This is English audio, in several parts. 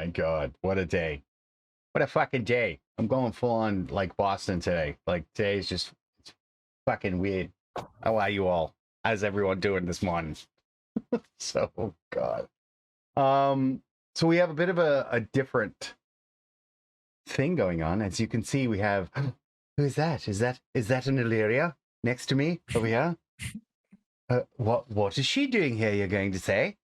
my God. What a day. What a fucking day. I'm going full on like Boston today. Like today is just it's fucking weird. How are you all? How's everyone doing this morning? So, God. So we have a bit of a different thing going on. As you can see, we have who is that? Is that an Illyria next to me over here? What is she doing here, you're going to say?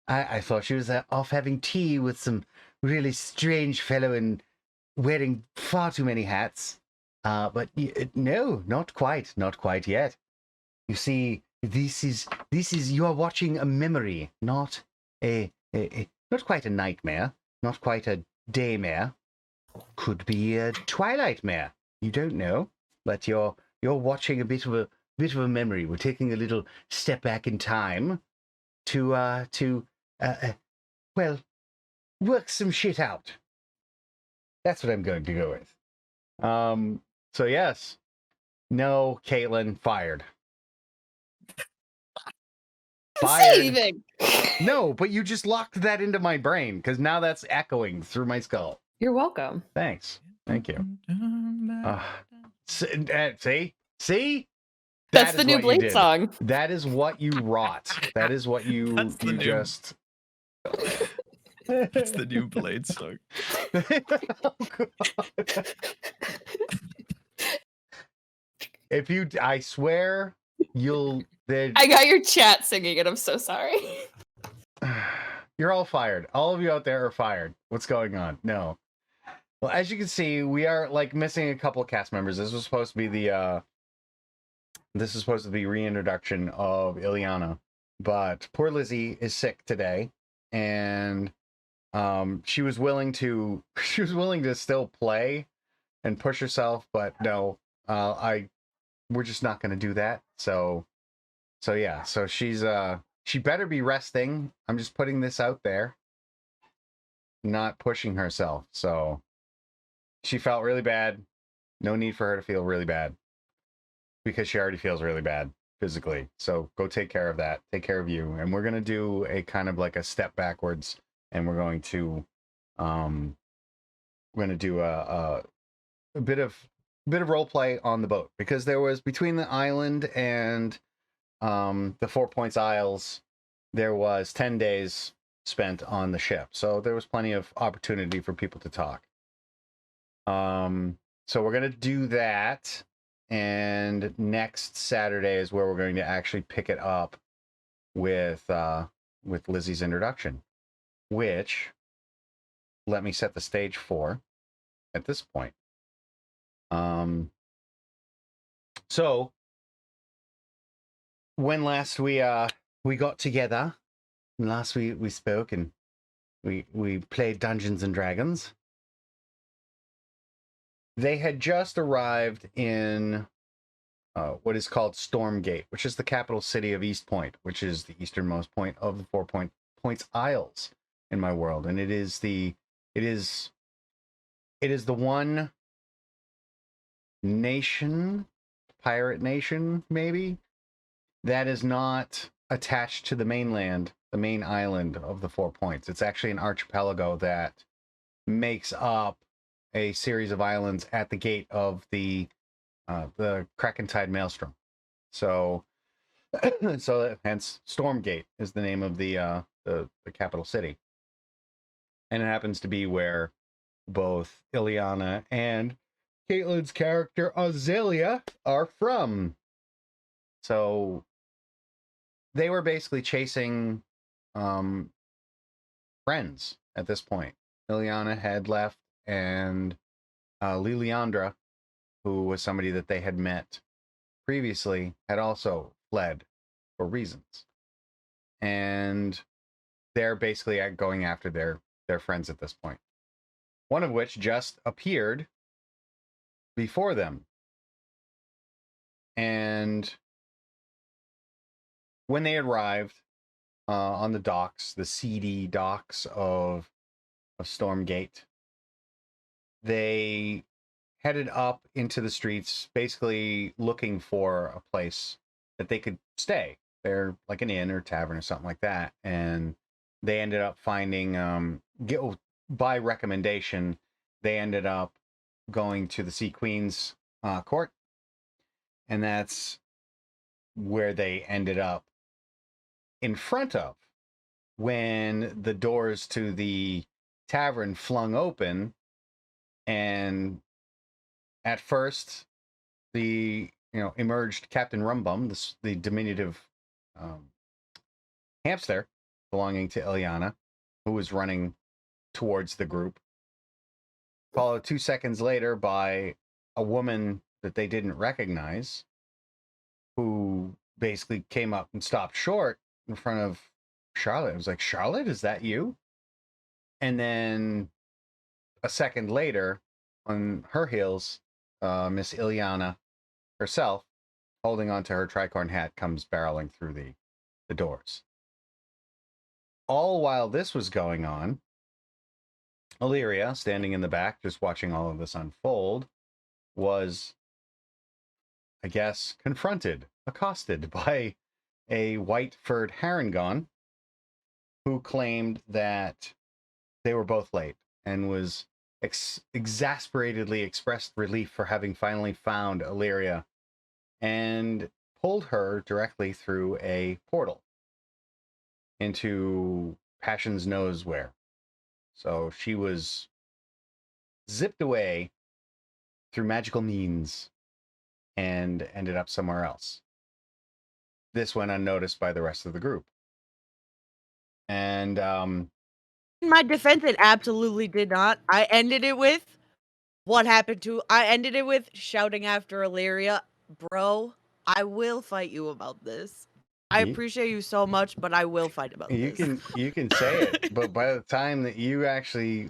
I thought she was off having tea with some really strange fellow and wearing far too many hats. But no, not quite yet. You see, this is you are watching a memory, not not quite a nightmare, not quite a daymare. Could be a twilight mare. You don't know, but you're watching a bit of a memory. We're taking a little step back in time to well, work some shit out. That's what I'm going to go with. So yes, no, Caitlin, fired. Say anything. No, but you just locked that into my brain because now that's echoing through my skull. You're welcome. Thanks. Thank you. See? That's the new Blade song. That is what you wrought. That is what you just. That's the new Blade song. Oh, God. If you, I swear, you'll. I got your chat singing, and I'm so sorry. You're all fired. All of you out there are fired. What's going on? No. Well, as you can see, we are like missing a couple of cast members. This was supposed to be the reintroduction of Illyana, but poor Lizzie is sick today, and she was willing to still play and push herself, but no, we're just not going to do that. So yeah, so she better be resting. I'm just putting this out there, not pushing herself. So she felt really bad. No need for her to feel really bad because she already feels really bad physically. So go take care of that. Take care of you. And we're going to do a kind of like a step backwards, and we're going to do a bit of role play on the boat, because there was between the island and the 4 Points Isles, there was 10 days spent on the ship. So there was plenty of opportunity for people to talk. So we're going to do that. And next Saturday is where we're going to actually pick it up with Lizzie's introduction, which let me set the stage for at this point. So when last we got together, and last we spoke and we played Dungeons and Dragons, they had just arrived in what is called Stormsgate, which is the capital city of East Point, which is the easternmost point of the 4 Points Isles in my world, and it is the one nation, pirate nation maybe, that is not attached to the mainland, the main island of the 4 Points. It's actually an archipelago that makes up a series of islands at the gate of the Krakentide Maelstrom. So hence Stormsgate is the name of the capital city, and it happens to be where both Illyana and Caitlin's character Ozalea are from. So they were basically chasing friends at this point. Illyana had left, and Liliandra, who was somebody that they had met previously, had also fled for reasons. And they're basically going after their friends at this point. One of which just appeared before them. And when they arrived on the docks, the seedy docks of Stormsgate, they headed up into the streets, basically looking for a place that they could stay. They're like an inn or tavern or something like that. And they ended up finding, by recommendation, they ended up going to the Sea Queen's court, and that's where they ended up in front of when the doors to the tavern flung open. And at first, the emerged Captain Rumbum, the diminutive hamster belonging to Illyana, who was running towards the group, followed 2 seconds later by a woman that they didn't recognize, who basically came up and stopped short in front of Charlotte. It was like, Charlotte, is that you? And then a second later, on her heels, Miss Illyana herself, holding onto her tricorn hat, comes barreling through the doors. All while this was going on, Illyria, standing in the back, just watching all of this unfold, was, I guess, accosted by a white-furred Harengon who claimed that they were both late and was exasperatedly expressed relief for having finally found Illyria and pulled her directly through a portal into Passions knows where. So she was zipped away through magical means and ended up somewhere else. This went unnoticed by the rest of the group. And in my defense, it absolutely did not. I ended it with shouting after Illyria, bro, I will fight you about this. I appreciate you so much, but I will fight about this. You can say it, but by the time that you actually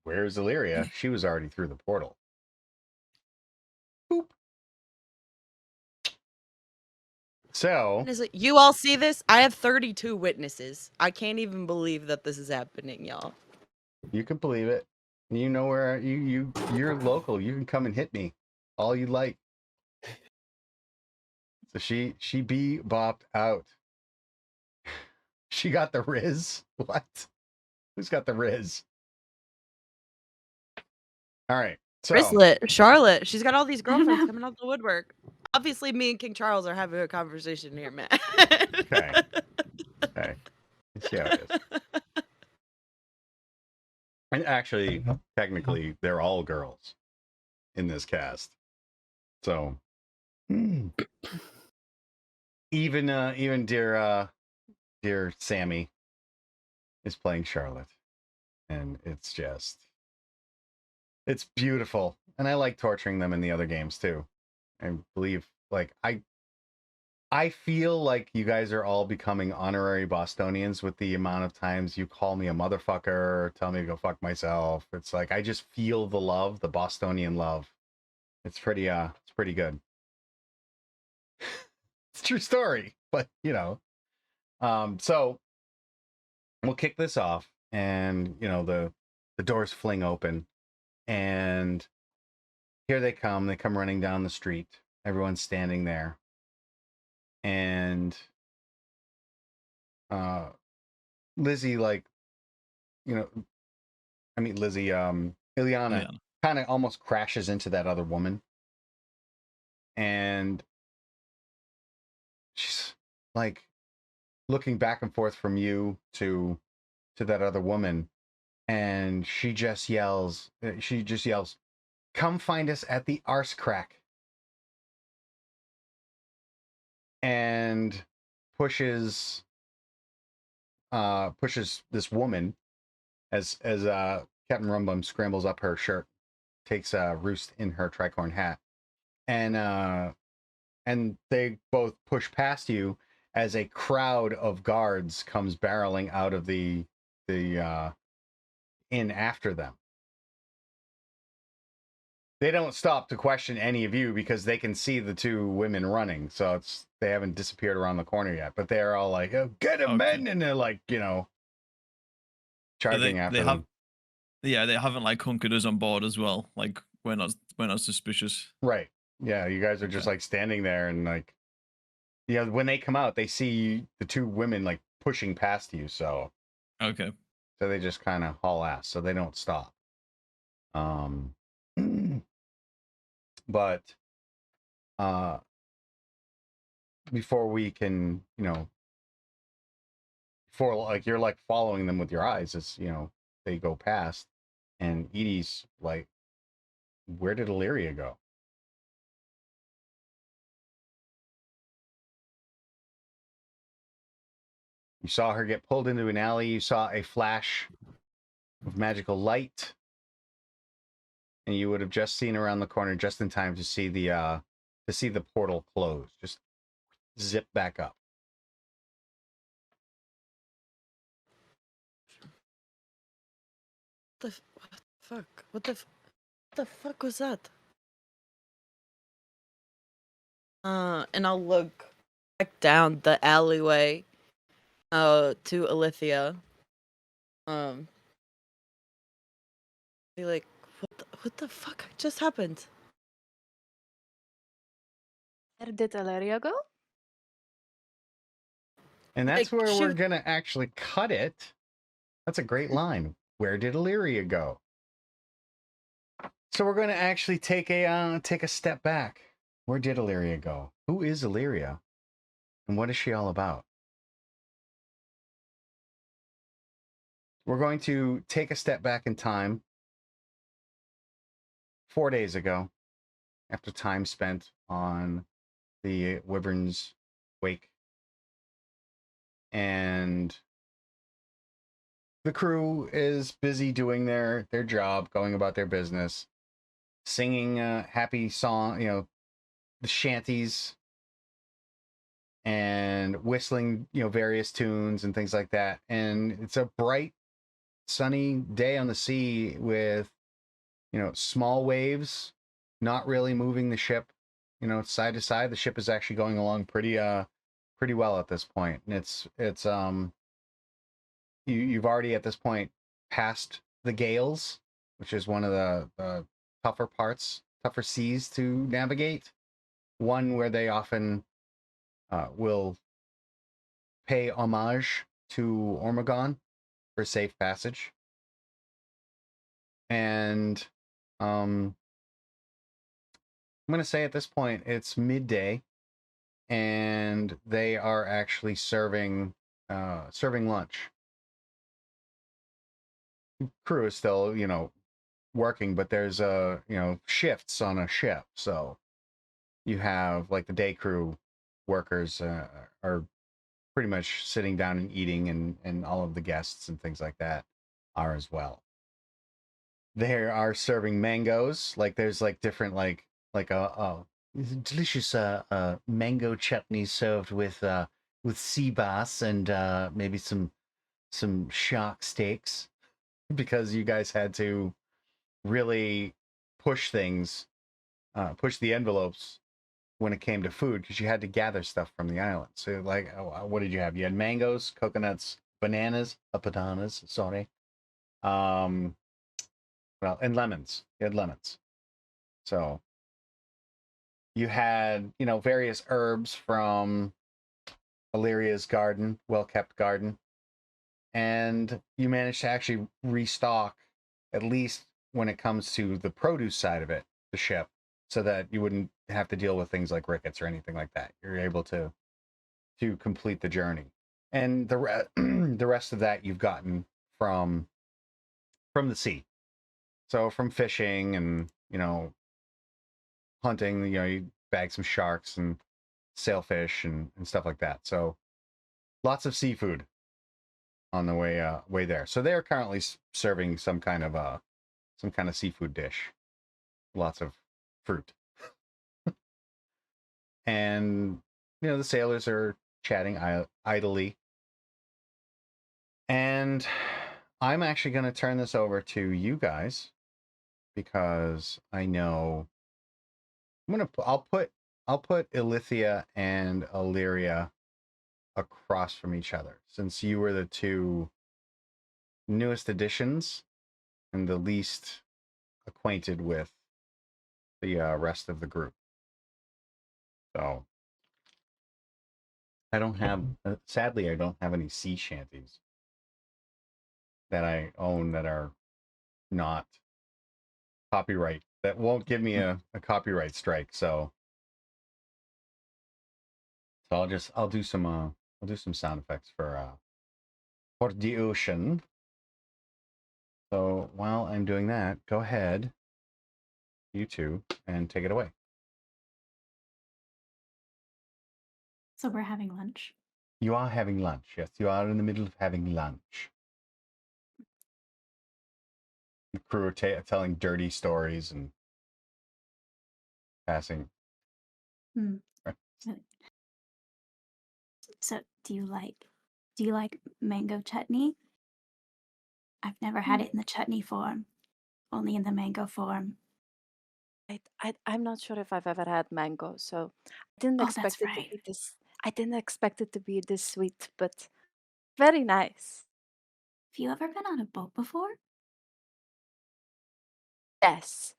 where's Illyria, she was already through the portal. Boop. So you all see this? I have 32 witnesses. I can't even believe that this is happening, y'all. You can believe it. You know where you're local. You can come and hit me all you like. So she bopped out. She got the Riz. What? Who's got the Riz? All right. So Rizlet, Charlotte. She's got all these girlfriends coming out the woodwork. Obviously, me and King Charles are having a conversation here, man. Okay. Let's see how it is. And actually, technically, they're all girls in this cast. So even dear Sammy is playing Charlotte, and it's beautiful. And I like torturing them in the other games too. I believe, I feel like you guys are all becoming honorary Bostonians with the amount of times you call me a motherfucker or tell me to go fuck myself. It's like I just feel the love, the Bostonian love. It's pretty good. It's a true story, but so we'll kick this off, and the doors fling open, and here they come. They come running down the street. Everyone's standing there. And Lizzie, Illyana kind of almost crashes into that other woman. And she's like looking back and forth from you to that other woman. And she just yells, "Come find us at the arse crack." And pushes this woman as Captain Rumbum scrambles up her shirt, takes a roost in her tricorn hat, and they both push past you as a crowd of guards comes barreling out of the inn after them. They don't stop to question any of you because they can see the two women running. So they haven't disappeared around the corner yet, but they're all like, "Oh, get them, men!" And they're like, charging after them. They haven't conquered us on board as well. Like we're not suspicious. Right. Yeah, you guys are just standing there and when they come out, they see the two women pushing past you. So okay. So they just kind of haul ass, so they don't stop. But before we can, before like you're like following them with your eyes as they go past, and Edie's like, where did Illyria go? You saw her get pulled into an alley. You saw a flash of magical light, and you would have just seen around the corner just in time to see the portal close, just zip back up. What the fuck? What the fuck was that? And I'll look back down the alleyway, to Alithia. Be like, what the fuck just happened? Where did Illyria go? And that's Like, where we're shoot. gonna actually cut it. That's a great line. Where did Illyria go? So we're going to actually take a step back. Where did Illyria go? Who is Illyria? And what is she all about? We're going to take a step back in time. 4 days ago, after time spent on the Wyvern's wake. And the crew is busy doing their job, going about their business, singing happy song, the shanties, and whistling, various tunes and things like that. And it's a bright, sunny day on the sea with, small waves, not really moving the ship, side to side. The ship is actually going along pretty well at this point. And it's you've already at this point passed the gales, which is one of the tougher seas to navigate. One where they often will pay homage to Ormagon for safe passage. And I'm going to say at this point it's midday, and they are actually serving lunch. Crew is still, working, but there's shifts on a ship, so you have like the day crew workers are pretty much sitting down and eating, and all of the guests and things like that are as well. They are serving mangoes. Like there's like different like a delicious mango chutney served with sea bass and maybe some shark steaks, because you guys had to really push things, push the envelopes when it came to food, because you had to gather stuff from the island. So like, what did you have? You had mangoes, coconuts, bananas, sorry. Well, and lemons. You had lemons. So you had, various herbs from Illyria's garden, well-kept garden. And you managed to actually restock, at least when it comes to the produce side of it, the ship, so that you wouldn't have to deal with things like rickets or anything like that. You're able to complete the journey. And the rest of that you've gotten from the sea. So from fishing and, hunting, you bag some sharks and sailfish and stuff like that. So lots of seafood on the way there. So they're currently serving some kind of seafood dish. Lots of fruit. And the sailors are chatting idly. And I'm actually going to turn this over to you guys, because I know I'll put Illythia and Illyria across from each other, since you were the two newest additions and the least acquainted with the rest of the group. So I don't have, sadly, I don't have any sea shanties. that I own that are not copyright, that won't give me a copyright strike. So I'll do some sound effects for the ocean. So while I'm doing that, go ahead, you two, and take it away. So we're having lunch. You are having lunch. Yes, you are in the middle of having lunch. The crew are telling dirty stories and passing. So do you like mango chutney? I've never had it in the chutney form, only in the mango form. I'm not sure if I've ever had mango, so I didn't expect it to be this. I didn't expect it to be this sweet, but very nice. Have you ever been on a boat before? Yes,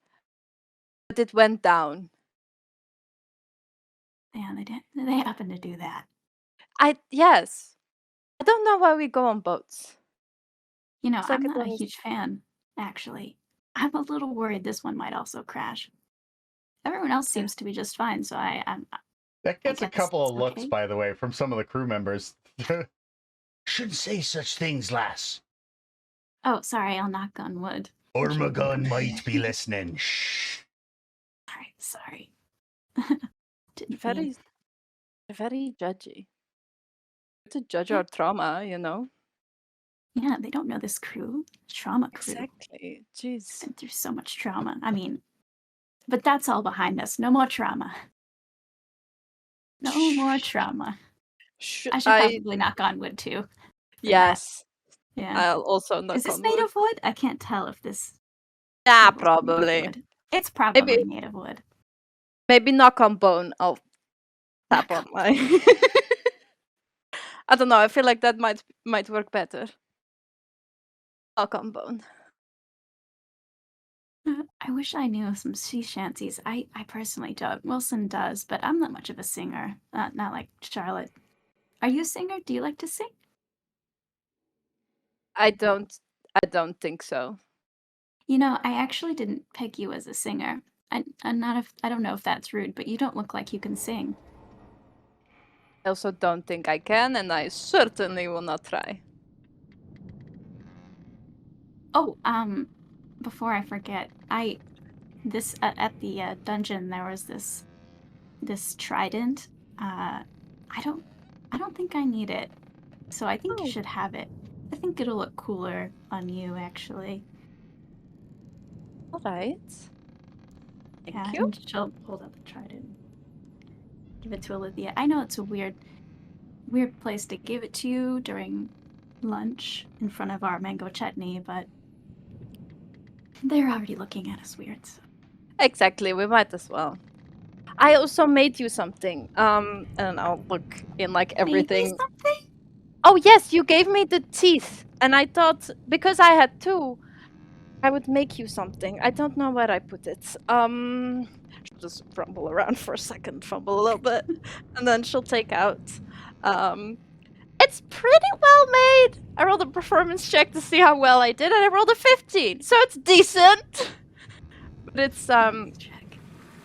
but it went down. Yeah, they did. They happen to do that. Yes. I don't know why we go on boats. You know, It's I'm like not a those- huge fan, actually. I'm a little worried this one might also crash. Everyone else seems to be just fine, so I'm That gets a guess couple of it's looks, okay. by the way, from some of the crew members. Shouldn't say such things, lass. Oh, sorry, I'll knock on wood. Ormagon might be listening. Shh. Sorry. Didn't very, mean. very judgy. To judge our trauma, you know. Yeah, they don't know this crew. Trauma crew. Exactly. Jeez. Been through so much trauma. I mean, but that's all behind us. No more trauma. No more trauma. I should probably knock on wood too. Yes. Yeah. I'll also knock on wood. Is this made of wood? I can't tell if this. Nah, table's made of probably. wood. It's probably made of wood. Maybe knock on bone. I'll tap on my. I don't know. I feel like that might work better. Knock on bone. I wish I knew some sea shanties. I personally don't. Wilson does, but I'm not much of a singer. Not like Charlotte. Are you a singer? Do you like to sing? I don't think so. You know, I actually didn't pick you as a singer. I don't know if that's rude, but you don't look like you can sing. I also don't think I can, and I certainly will not try. Oh, before I forget, at the dungeon there was this trident. I don't think I need it, so I think you should have it. I think it'll look cooler on you, actually. All right. Thank you. And she'll hold up the trident. Give it to Olivia. I know it's a weird place to give it to you during lunch in front of our mango chutney, but they're already looking at us weird. So. Exactly, we might as well. I also made you something. And I'll look in like everything. Made me something? Oh yes, you gave me the teeth, and I thought because I had two, I would make you something. I don't know where I put it. She'll just rumble around for a second, fumble a little bit, and then she'll take out. It's pretty well made. I rolled a performance check to see how well I did, and I rolled a 15, so it's decent. But it's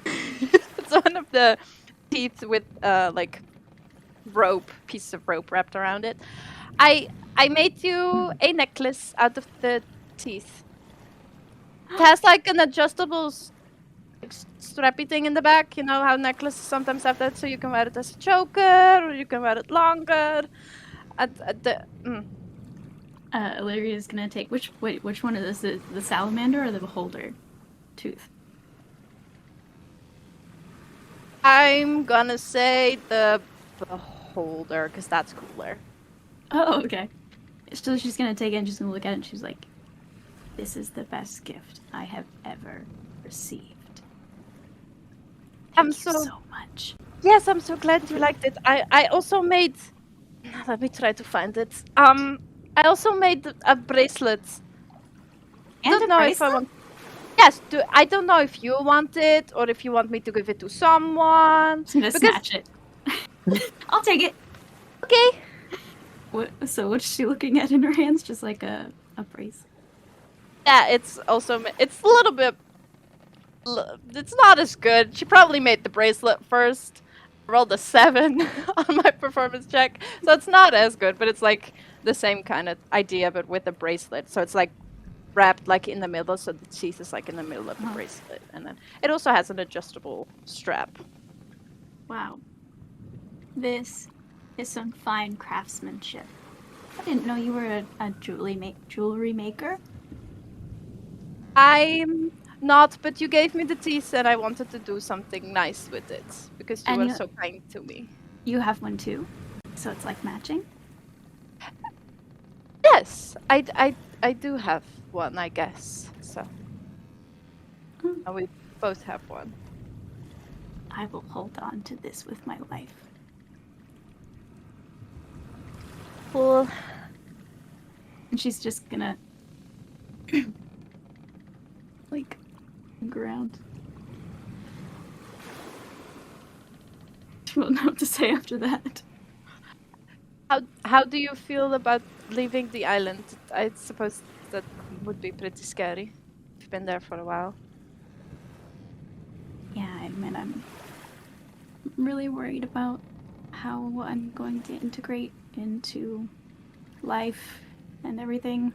it's one of the teeth with like piece of rope wrapped around it. I made you a necklace out of the teeth. It has like an adjustable strappy thing in the back. You know how necklaces sometimes have that, so you can wear it as a choker, or you can wear it longer. Illyria's gonna take which one is this? The salamander or the beholder tooth? I'm gonna say the beholder, because that's cooler. Oh, okay. So she's gonna take it and she's gonna look at it and she's like, "This is the best gift I have ever received. Thank you so much." Yes, I'm so glad you liked it. I also made. Let me try to find it. I also made a bracelet. And I don't know if I want. Yes, I don't know if you want it or if you want me to give it to someone. I'm gonna snatch it. I'll take it. Okay. What's she looking at in her hands? Just like a a bracelet. Yeah, it's also it's a little bit. It's not as good. She probably made the bracelet first. I rolled a 7 on my performance check, so it's not as good. But it's like the same kind of idea, but with a bracelet. So it's like wrapped like in the middle, so the teeth is like in the middle of the bracelet, and then it also has an adjustable strap. Wow. This is some fine craftsmanship. I didn't know you were a jewelry maker. I'm not, but you gave me the teeth, and I wanted to do something nice with it because you were so kind to me. You have one too, so it's like matching. Yes, I do have one, I guess. So and we both have one. I will hold on to this with my life. Cool. And she's just gonna like ground. She won't know what to say after that. How do you feel about leaving the island? I suppose that would be pretty scary. You've been there for a while. Yeah, I mean, I'm really worried about how I'm going to integrate into life and everything.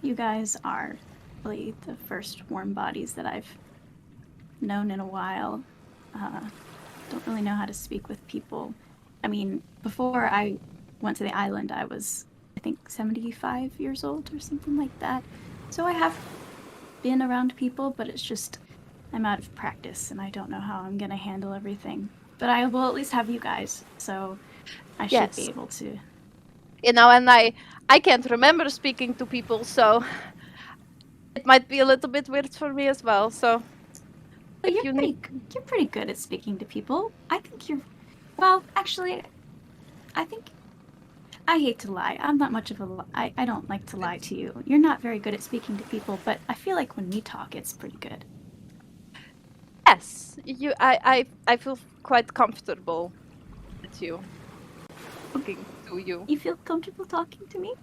You guys are really the first warm bodies that I've known in a while. Don't really know how to speak with people. I mean, before I went to the island, I was, I think, 75 years old or something like that. So I have been around people, but it's just, I'm out of practice and I don't know how I'm going to handle everything. But I will at least have you guys, so I should be able to. You know, and I can't remember speaking to people, so it might be a little bit weird for me as well. So, but you're pretty good at speaking to people. I think you're. Well, actually, I think. I hate to lie. I'm not much of a. I don't like to lie to you. You're not very good at speaking to people, but I feel like when we talk, it's pretty good. Yes, I feel quite comfortable with you. Talking to you. You feel comfortable talking to me?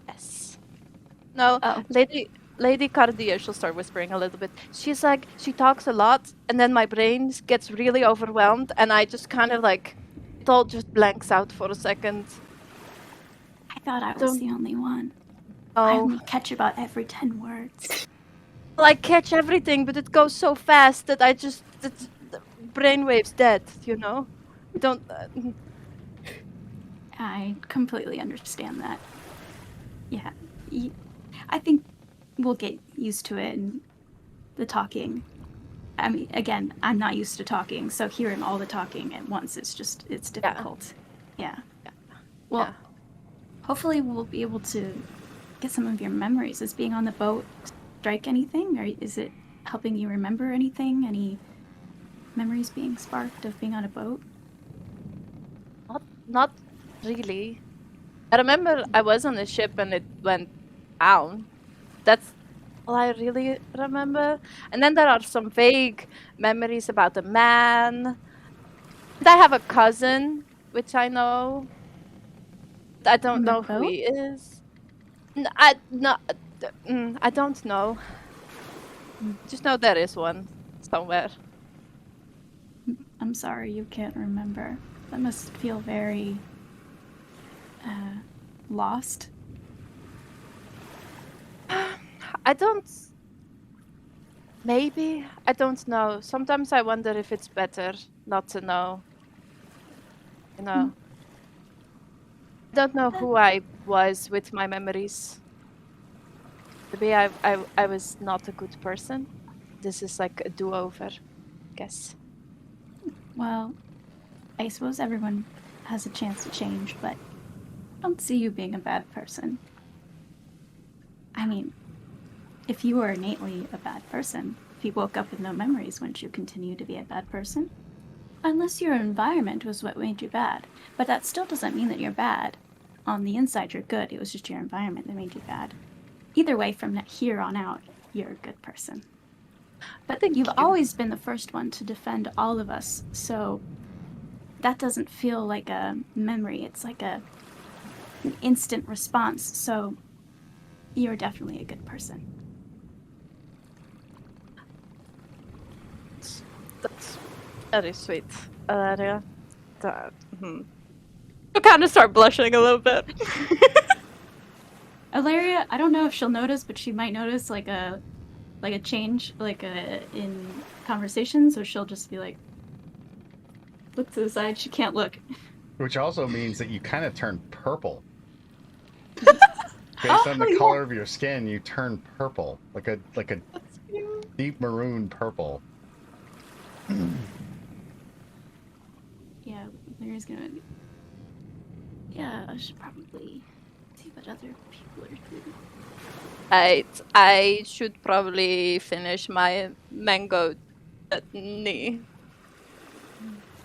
Yes. No, Lady Cardia, she'll start whispering a little bit. She's like, she talks a lot, and then my brain gets really overwhelmed, and I just kind of like, it all just blanks out for a second. I thought I was the only one. Oh. I only catch about every 10 words. Well, I catch everything, but it goes so fast that I just, the brainwave's dead, you know? I don't... I completely understand that. Yeah, I think we'll get used to it and the talking. I mean, again, I'm not used to talking, so hearing all the talking at once, it's difficult. Yeah. Well, hopefully we'll be able to get some of your memories. Is being on the boat strike anything, or is it helping you remember anything? Any memories being sparked of being on a boat? Not really. I remember I was on a ship and it went down. That's all I really remember. And then there are some vague memories about a man. And I have a cousin, which I know. I don't know who he is. I don't know. Just know there is one somewhere. I'm sorry you can't remember. That must feel very lost. I don't. Maybe. I don't know. Sometimes I wonder if it's better not to know. You know. I don't know who I was with my memories. Maybe I was not a good person. This is like a do-over, I guess. Well, I suppose everyone has a chance to change, but I don't see you being a bad person. I mean, if you were innately a bad person, if you woke up with no memories, wouldn't you continue to be a bad person? Unless your environment was what made you bad. But that still doesn't mean that you're bad. On the inside, you're good. It was just your environment that made you bad. Either way, from here on out, you're a good person. But you've always been the first one to defend all of us, so that doesn't feel like a memory. It's like an instant response. So you're definitely a good person. That's very sweet. Yeah. I kind of start blushing a little bit. Ilaria, I don't know if she'll notice, but she might notice like a change in conversation, so she'll just be like, look to the side. She can't look. Which also means that you kind of turn purple. Based on the color of your skin, you turn purple, like a deep maroon purple. Yeah, Ilaria's gonna. Yeah, I should probably see what other people are doing. I should probably finish my mango chutney.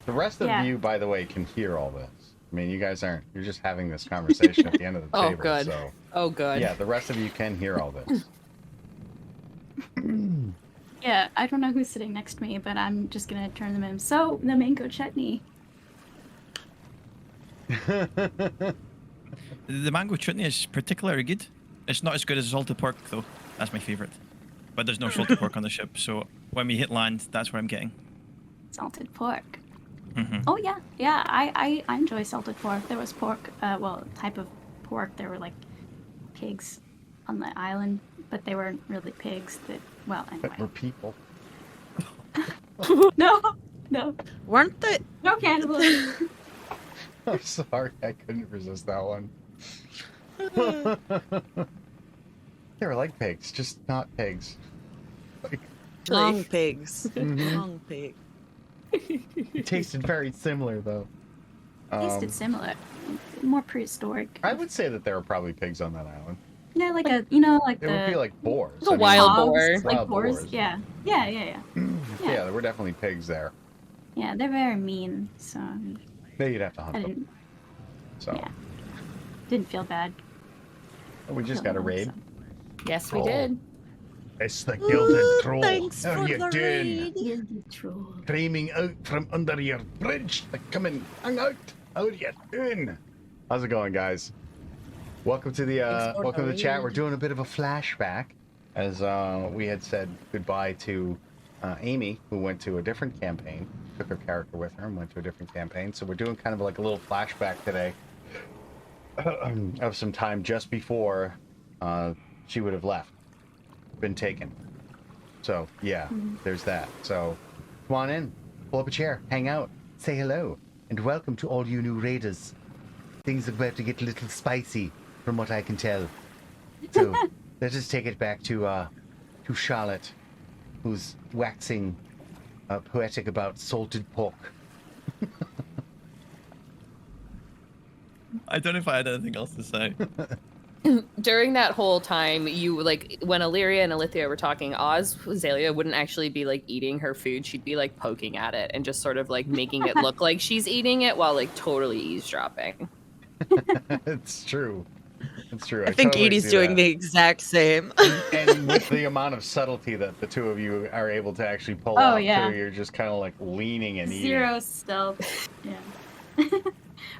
The rest of you, by the way, can hear all this. I mean, you guys aren't. You're just having this conversation at the end of the table. Good. So, Oh, good. yeah, the rest of you can hear all this. Yeah, I don't know who's sitting next to me, but I'm just gonna turn them in. So, the mango chutney. The mango chutney is particularly good. It's not as good as salted pork, though. That's my favourite. But there's no salted pork on the ship, so when we hit land, that's what I'm getting. Salted pork. Mm-hmm. Oh yeah, yeah. I enjoy salted pork. There was pork. Well, type of pork. There were like pigs on the island, but they weren't really pigs. That well, anyway. But we're people. No, no, Weren't they? no cannibalism. I'm sorry, I couldn't resist that one. They were like pigs, just not pigs. Like, Long pigs. Mhm. Long pig. it tasted very similar, though. Tasted similar, more prehistoric. I would say that there were probably pigs on that island. Yeah, like a like It the would be like boars. The wild hogs, boar. like Wild boars. boars. Yeah. Yeah, there were definitely pigs there. Yeah, they're very mean, so Then you'd have to hunt I them. didn't So didn't feel bad. we just got a raid. Yes, we Oh. did. It's the gilded troll. Thanks How for you the doing? raid. Climbing out from under your bridge. Come and hang out. How you doing? How's it going, guys? Welcome to the Thanks for welcome to the the chat. We're raid. doing a bit of a flashback, as we had said goodbye to Amy, who went to a different campaign. Took her character with her and went to a different campaign. So we're doing kind of like a little flashback today of some time just before she would have left, been taken. So yeah, there's that. So come on in, pull up a chair, hang out, say hello, and welcome to all you new raiders. Things are about to get a little spicy, from what I can tell. So let us take it back to Charlotte, who's waxing poetic about salted pork. I don't know if I had anything else to say. During that whole time, you like when Illyria and Alithia were talking, Ozalea wouldn't actually be like eating her food. She'd be like poking at it and just sort of like making it look like she's eating it while like totally eavesdropping. It's true. It's true. I think totally Edie's see doing that. the exact same. And with the amount of subtlety that the two of you are able to actually pull Oh, off, yeah. too, you're just kind of like leaning and eating. Zero stealth. Yeah. Yeah.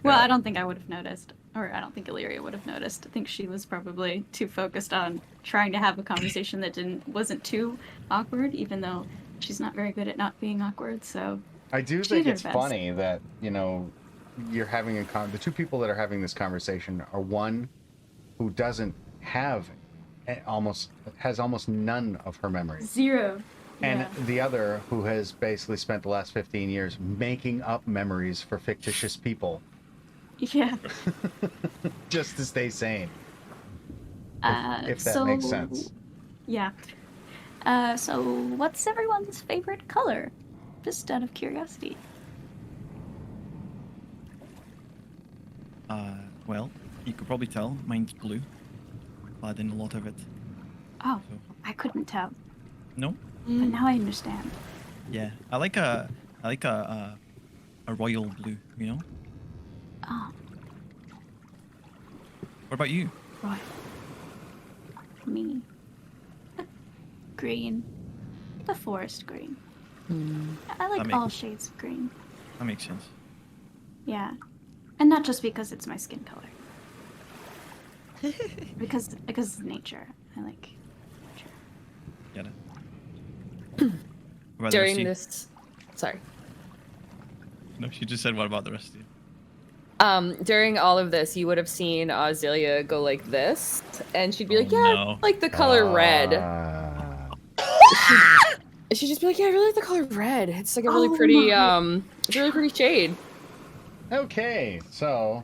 Well, I don't think I would have noticed, or I don't think Illyria would have noticed. I think she was probably too focused on trying to have a conversation that wasn't too awkward, even though she's not very good at not being awkward. So I do She think did her it's best. funny that, you know, you're having the two people that are having this conversation are one who doesn't have has almost none of her memories. zero. And Yeah. the other who has basically spent the last 15 years making up memories for fictitious people Yeah. just to stay sane. If that so, makes sense. Yeah. So what's everyone's favorite color? Just out of curiosity. Well, you could probably tell mine's blue. I add in a lot of it. Oh, So, I couldn't tell, no? but now I understand. Yeah. I like a royal blue, you know? Oh, What about you? right. Me. Green. The forest green. I like That all makes- shades of green. That makes sense. Yeah. And not just because it's my skin color. because it's nature. I like nature. Get it. What about the rest of During you? this, sorry. No, she just said, what about the rest of you? During all of this, you would have seen Ozalea go like this, and she'd be like, Oh, "Yeah, no. like the color red." She'd just be like, "Yeah, I really like the color red. It's like a really pretty, it's a really pretty shade." Okay, so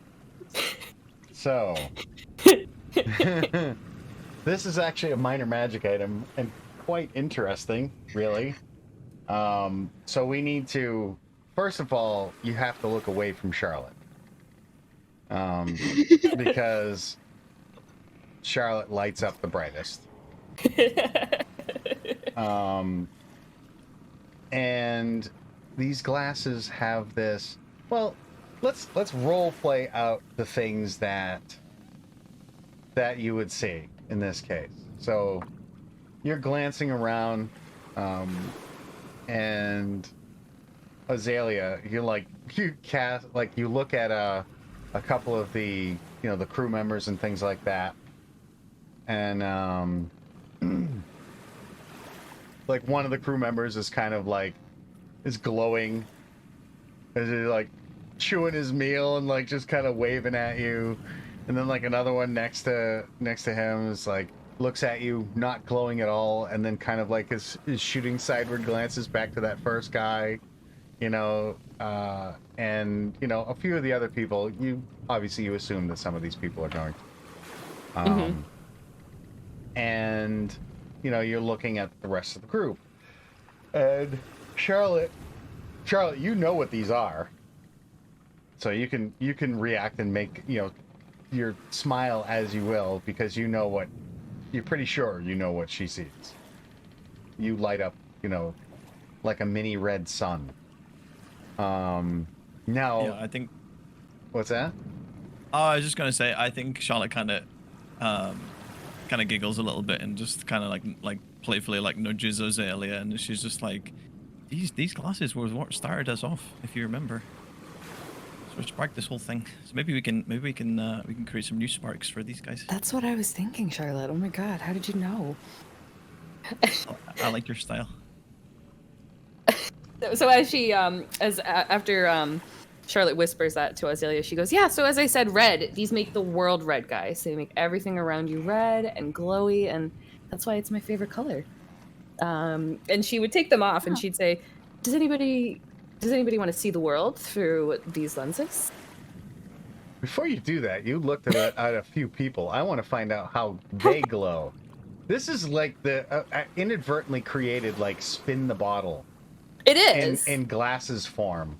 this is actually a minor magic item and quite interesting, really. So we need to, first of all, you have to look away from Charlotte. Because Charlotte lights up the brightest. And these glasses have this. Well, let's role play out the things that you would see in this case. So you're glancing around, and Ozalea, you look at a couple of the the crew members and things like that, and like one of the crew members is kind of like is glowing, is like chewing his meal and like just kind of waving at you, and then like another one next to him is like looks at you, not glowing at all, and then kind of like is shooting sideward glances back to that first guy, and a few of the other people, you assume that some of these people are going and you're looking at the rest of the group, and Charlotte, you know what these are, so you can react and make your smile as you will, because you're pretty sure you know what she sees. You light up like a mini red sun. Now, Yeah, I think. What's that? Oh, I was just gonna say, I think Charlotte kind of giggles a little bit and just kind of like playfully like nudges Ozalea, and she's just like, these glasses were what started us off, if you remember. So it sparked this whole thing. So maybe we can create some new sparks for these guys. That's what I was thinking, Charlotte. Oh my god, how did you know? I like your style. So as she after Charlotte whispers that to Ozalea, she goes, "Yeah, so as I said, red. These make the world red, guys. They make everything around you red and glowy, and that's why it's my favorite color." And she would take them off, and she'd say, Does anybody want to see the world through these lenses?" Before you do that, you looked at a few people. I want to find out how they glow. This is like the inadvertently created like spin the bottle. It is in glasses form.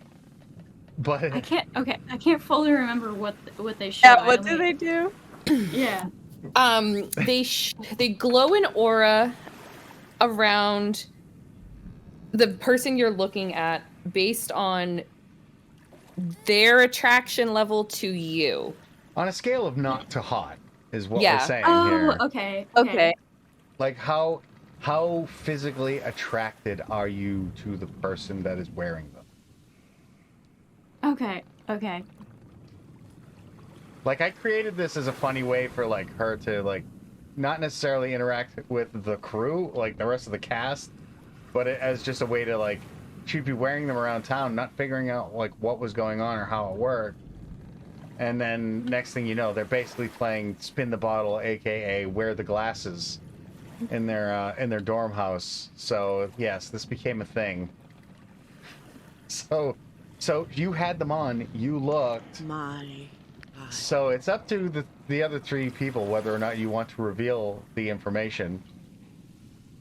But I can't fully remember what they show. Yeah, what do they do? Yeah. They glow an aura around the person you're looking at based on their attraction level to you. On a scale of not to hot is what Yeah. we're saying Oh, here. okay. Like how physically attracted are you to the person that is wearing them? Okay. Like, I created this as a funny way for like her to like not necessarily interact with the crew, like the rest of the cast, but as just a way to like, she'd be wearing them around town, not figuring out like what was going on or how it worked. And then next thing you know, they're basically playing Spin the Bottle, aka Wear the Glasses, in their dorm house. So yes, this became a thing. So you had them on, you looked. My God. So it's up to the other three people whether or not you want to reveal the information.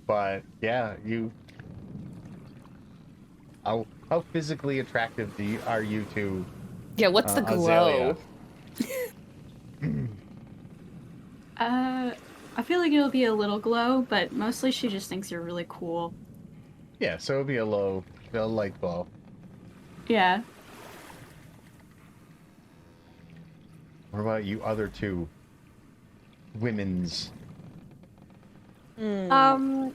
But yeah, how physically attractive are you to? Yeah, what's the glow? I feel like it'll be a little glow, but mostly she just thinks you're really cool. Yeah, so it'll be a light glow. Yeah. What about you other two women's? Um,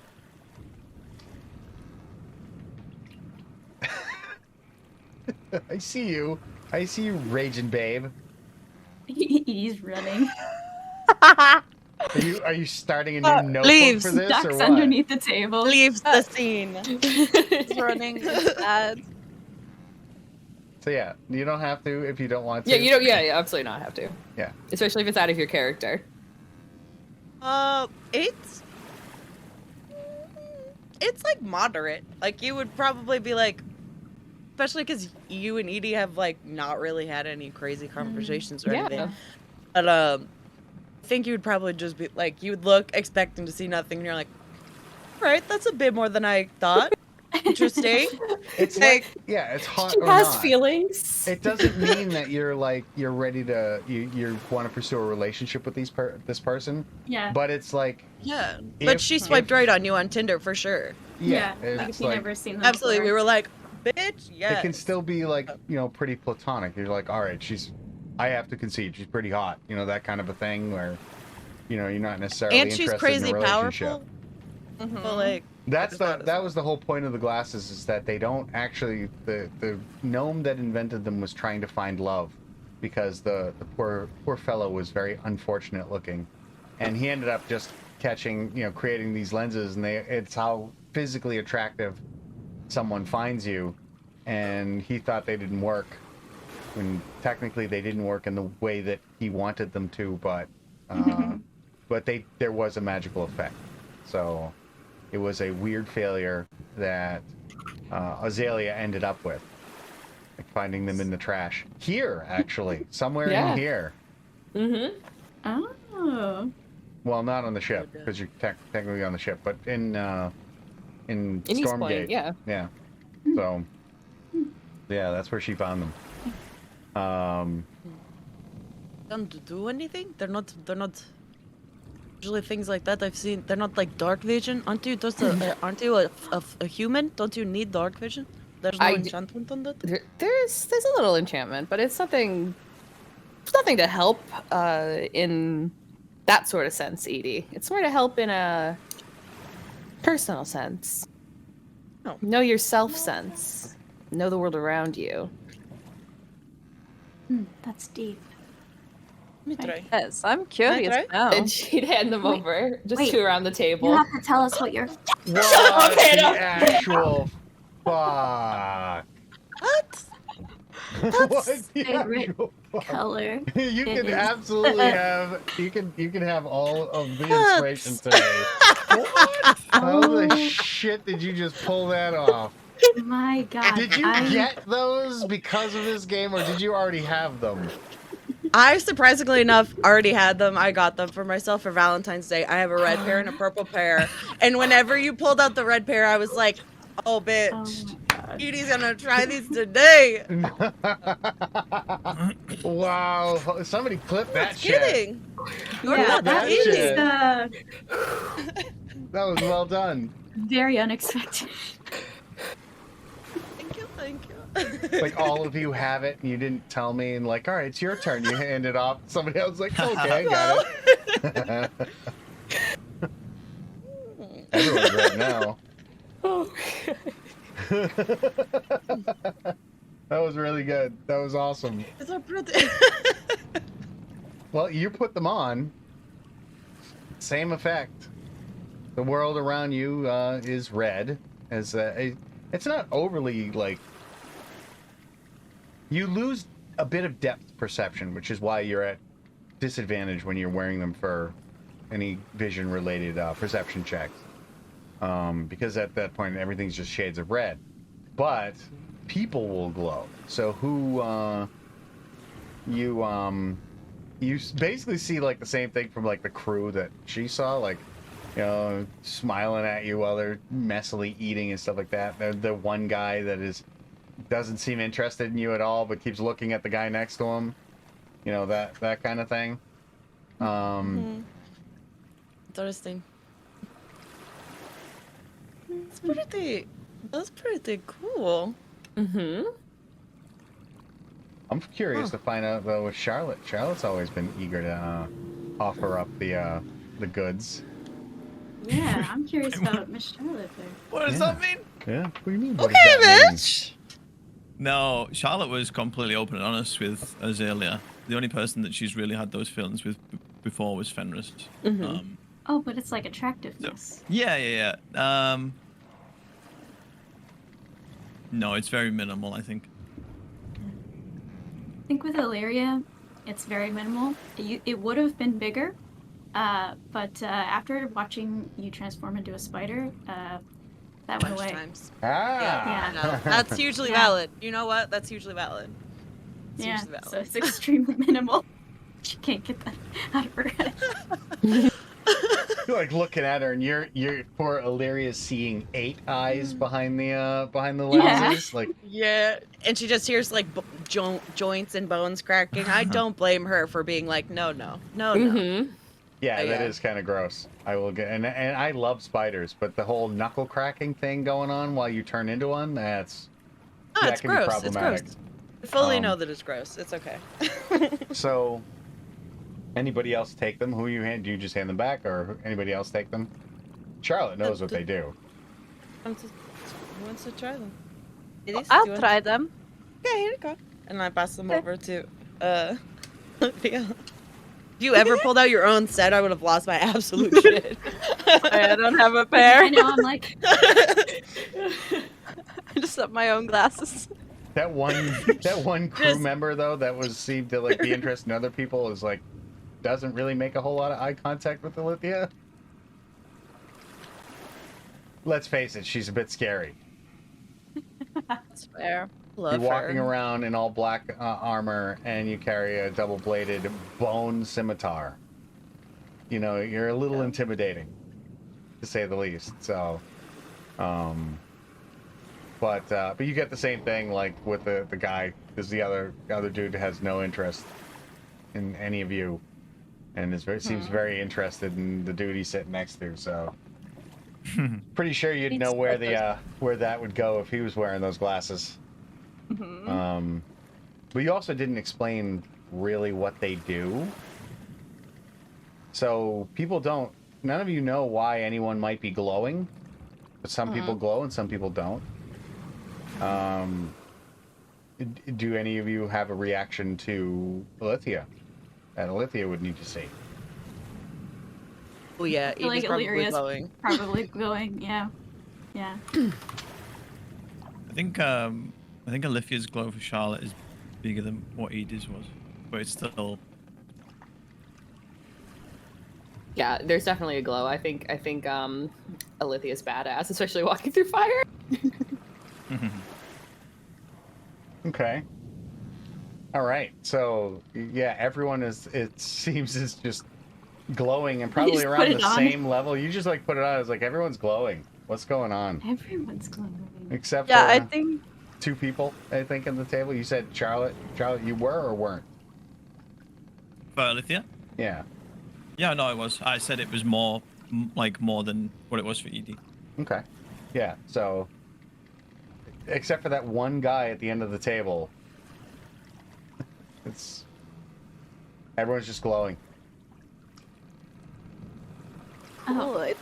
I see you, raging babe. He's running. Are you starting a new notebook leaves. for this or Ducks what? underneath the table. Leaves the scene. It's running. It's bad. So yeah, you don't have to if you don't want to. Yeah, you don't. Yeah, absolutely not have to. Yeah. Especially if it's out of your character. It's like moderate. Like you would probably be like, especially because you and Edie have like not really had any crazy conversations or Yeah. anything. But I think you would probably just be like, you would look expecting to see nothing, and you're like, all right, that's a bit more than I thought. Interesting. It's like yeah, it's hot She or has not. feelings. It doesn't mean that you're ready to you want to pursue a relationship with this person, Yeah. but it's like Yeah, but If- she swiped right on you on Tinder for sure. yeah, Like if it's you like never seen them Absolutely, we before. were like, bitch, yes. it can still be like pretty platonic. You're like, all right, I have to concede, she's pretty hot, that kind of a thing where you're not necessarily and she's interested crazy in a relationship. powerful. Mhm. But like, That was the whole point of the glasses, is that they don't actually the gnome that invented them was trying to find love, because the poor fellow was very unfortunate looking, and he ended up just creating these lenses, and it's how physically attractive someone finds you, and he thought they didn't work when technically they didn't work in the way that he wanted them to, but there was a magical effect. So it was a weird failure that Ozalea ended up with, like finding them in the trash. Here, actually, somewhere Yeah. in here. Mm-hmm. Oh. Well, not on the ship, because you're technically on the ship, but in In East Stormgate. Point, yeah. Yeah. So, yeah, that's where she found them. don't do anything. They're not. Usually things like that I've seen. They're not like dark vision. Aren't you a human? Don't you need dark vision? There's no enchantment on that. There's a little enchantment, but it's nothing. It's nothing to help in that sort of sense, Edie. It's more to help in a personal sense. Oh. Know yourself sense. Know the world around you. That's deep. Let me try. Yes, I'm curious right? now. And she'd hand them Wait, over, just wait. two around the table. You have to tell us what your What Okay, the no. actual fuck? What? What the favorite actual fuck? color. You can is. absolutely have you can have all of the inspiration today. What? How the Oh. shit did you just pull that off? My God. Did you I- get those because of this game, or did you already have them? I surprisingly enough already had them. I got them for myself for Valentine's Day. I have a red pair and a purple pair. And whenever you pulled out the red pair, I was like, oh bitch. Oh my God. Edie's gonna try these today. Wow! Somebody clip that Just shit. kidding. Yeah, that that shit. is That was well done. very unexpected. Thank you. Like all of you have it, and you didn't tell me, and like, all right, it's your turn. You hand it off. Somebody else like, okay, I got it. Everyone's right now. Oh. That was really good. That was awesome. It's a pretty. Well, you put them on. Same effect. The world around you is red. It's not overly like. You lose a bit of depth perception, which is why you're at disadvantage when you're wearing them for any vision-related perception checks. Because at that point everything's just shades of red. But people will glow. So you basically see like the same thing from like the crew that she saw, like smiling at you while they're messily eating and stuff like that. The one guy that doesn't seem interested in you at all, but keeps looking at the guy next to him. That kind of thing. Interesting. That's pretty cool. Mm-hmm. I'm curious to find out though with Charlotte. Charlotte's always been eager to offer up the goods. Yeah, I'm curious about Miss Charlotte there. What does that mean? Yeah. What do you mean? What Okay, does that mean? bitch. No, Charlotte was completely open and honest with Ozalea. The only person that she's really had those feelings with before was Fenris. Mhm. Oh, but it's like attractiveness. Yeah. No, it's very minimal, I think. I think with Illyria, it's very minimal. It would have been bigger, but after watching you transform into a spider, that went away. Times. Ah. Yeah, no, that's hugely Yeah. valid. You know what? That's hugely valid. It's Yeah, hugely valid. so it's extremely minimal. She can't get that out of her head. You're like looking at her, and you're poor Illyria's seeing 8 eyes behind the lenses. Like, Yeah, and she just hears like joints and bones cracking. I don't blame her for being like, no. Mhm. yeah, that Yeah. is kind of gross. I will get, and I love spiders, but the whole knuckle cracking thing going on while you turn into one, that It's can be gross. It's problematic. gross. I fully Um, know that it's gross. It's okay. So, anybody else take them? Who do you just hand them back, or anybody else take them? Charlotte knows what they do. Who wants to try them? It is. I'll try them. Okay, here you go. And I pass them over to Olivia. If you ever pulled out your own set, I would have lost my absolute shit. I don't have a pair. I know, I'm like, I just have my own glasses. That one crew Just- member though that seemed to like be interested in other people is like doesn't really make a whole lot of eye contact with Olivia. Let's face it, she's a bit scary. That's fair. Love You're walking her. around in all black armor, and you carry a double-bladed bone scimitar. You know, you're a little intimidating, to say the least. So, but you get the same thing like with the guy, because the other dude has no interest in any of you, and seems very interested in the dude he's sitting next to. So, pretty sure you'd know where where that would go if he was wearing those glasses. Mhm. But you also didn't explain really what they do. So none of you know why anyone might be glowing, but some people glow and some people don't. Do any of you have a reaction to Illythia? And Illythia would need to see. Oh yeah, feel Evie's like probably Illyria's glowing. probably going, yeah. Yeah. I think Olivier's glow for Charlotte is bigger than what Edie's was, but it's still. Yeah, there's definitely a glow. I think Olithia's badass, especially walking through fire. Okay. All right. So yeah, everyone it seems is just glowing and probably just put around it the on. same level. You just like put it on. It's like everyone's glowing. What's going on? Everyone's glowing. Except Yeah, for I think 2 people, I think, in the table. You said Charlotte. Charlotte, you were or weren't? For Olivia? Yeah. Yeah, no, it was. I said it was more than what it was for Edie. Okay. Yeah. So, except for that one guy at the end of the table, everyone's just glowing. oh, it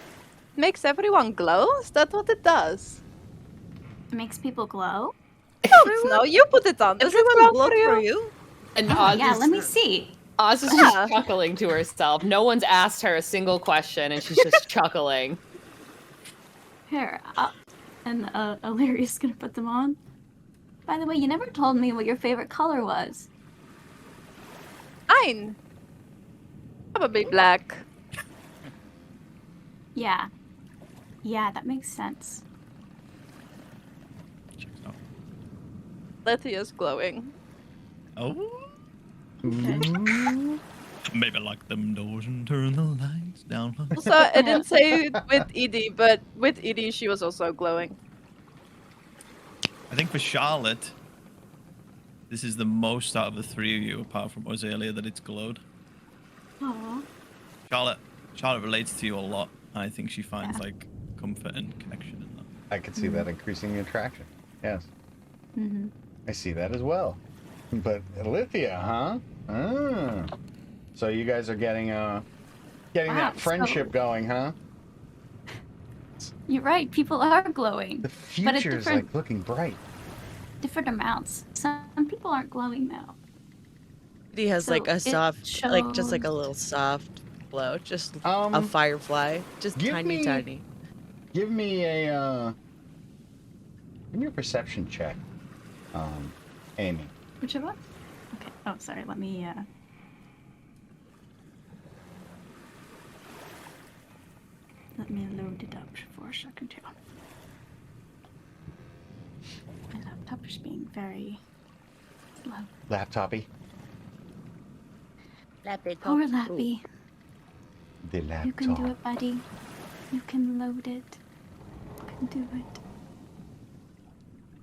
makes everyone glow. Is that what it does? It makes people glow. No, you put it on. Does it Everyone glow glowed for for you? you? And Oh, Oz yeah, is, let me see. Oz is Yeah. just chuckling to herself. No one's asked her a single question, and she's just chuckling. Here, and Illyria's gonna put them on. By the way, you never told me what your favorite color was. Mine. Probably black. Yeah. Yeah, that makes sense. Checks out. Lethia's glowing. Oh. Ooh. Maybe lock them doors and turn the lights down. Also, I didn't say it with Edie, but with Edie, she was also glowing. I think for Charlotte, this is the most out of the 3 of you, apart from Ozalea, that it's glowed. Aww. Charlotte relates to you a lot. I think she finds like comfort and connection in that. I could see that increasing the attraction. Yes. Mm-hmm. I see that as well. But Illythia, huh? Ah. So you guys are getting Wow, that so- friendship going, huh? You're right, people are glowing. The But it's future is different. like looking bright. Different amounts. Some people aren't glowing though. He has So like a it soft, like just like a shows- little soft glow, just a Um, firefly, just give tiny, me- tiny. give me a perception check, Amy. Which one? Okay. Oh, sorry. Let me. Let me load it up for a second here. My laptop is being very slow. Laptopy. Poor Lappy. The laptop. You can do it, buddy. You can load it. You can do it.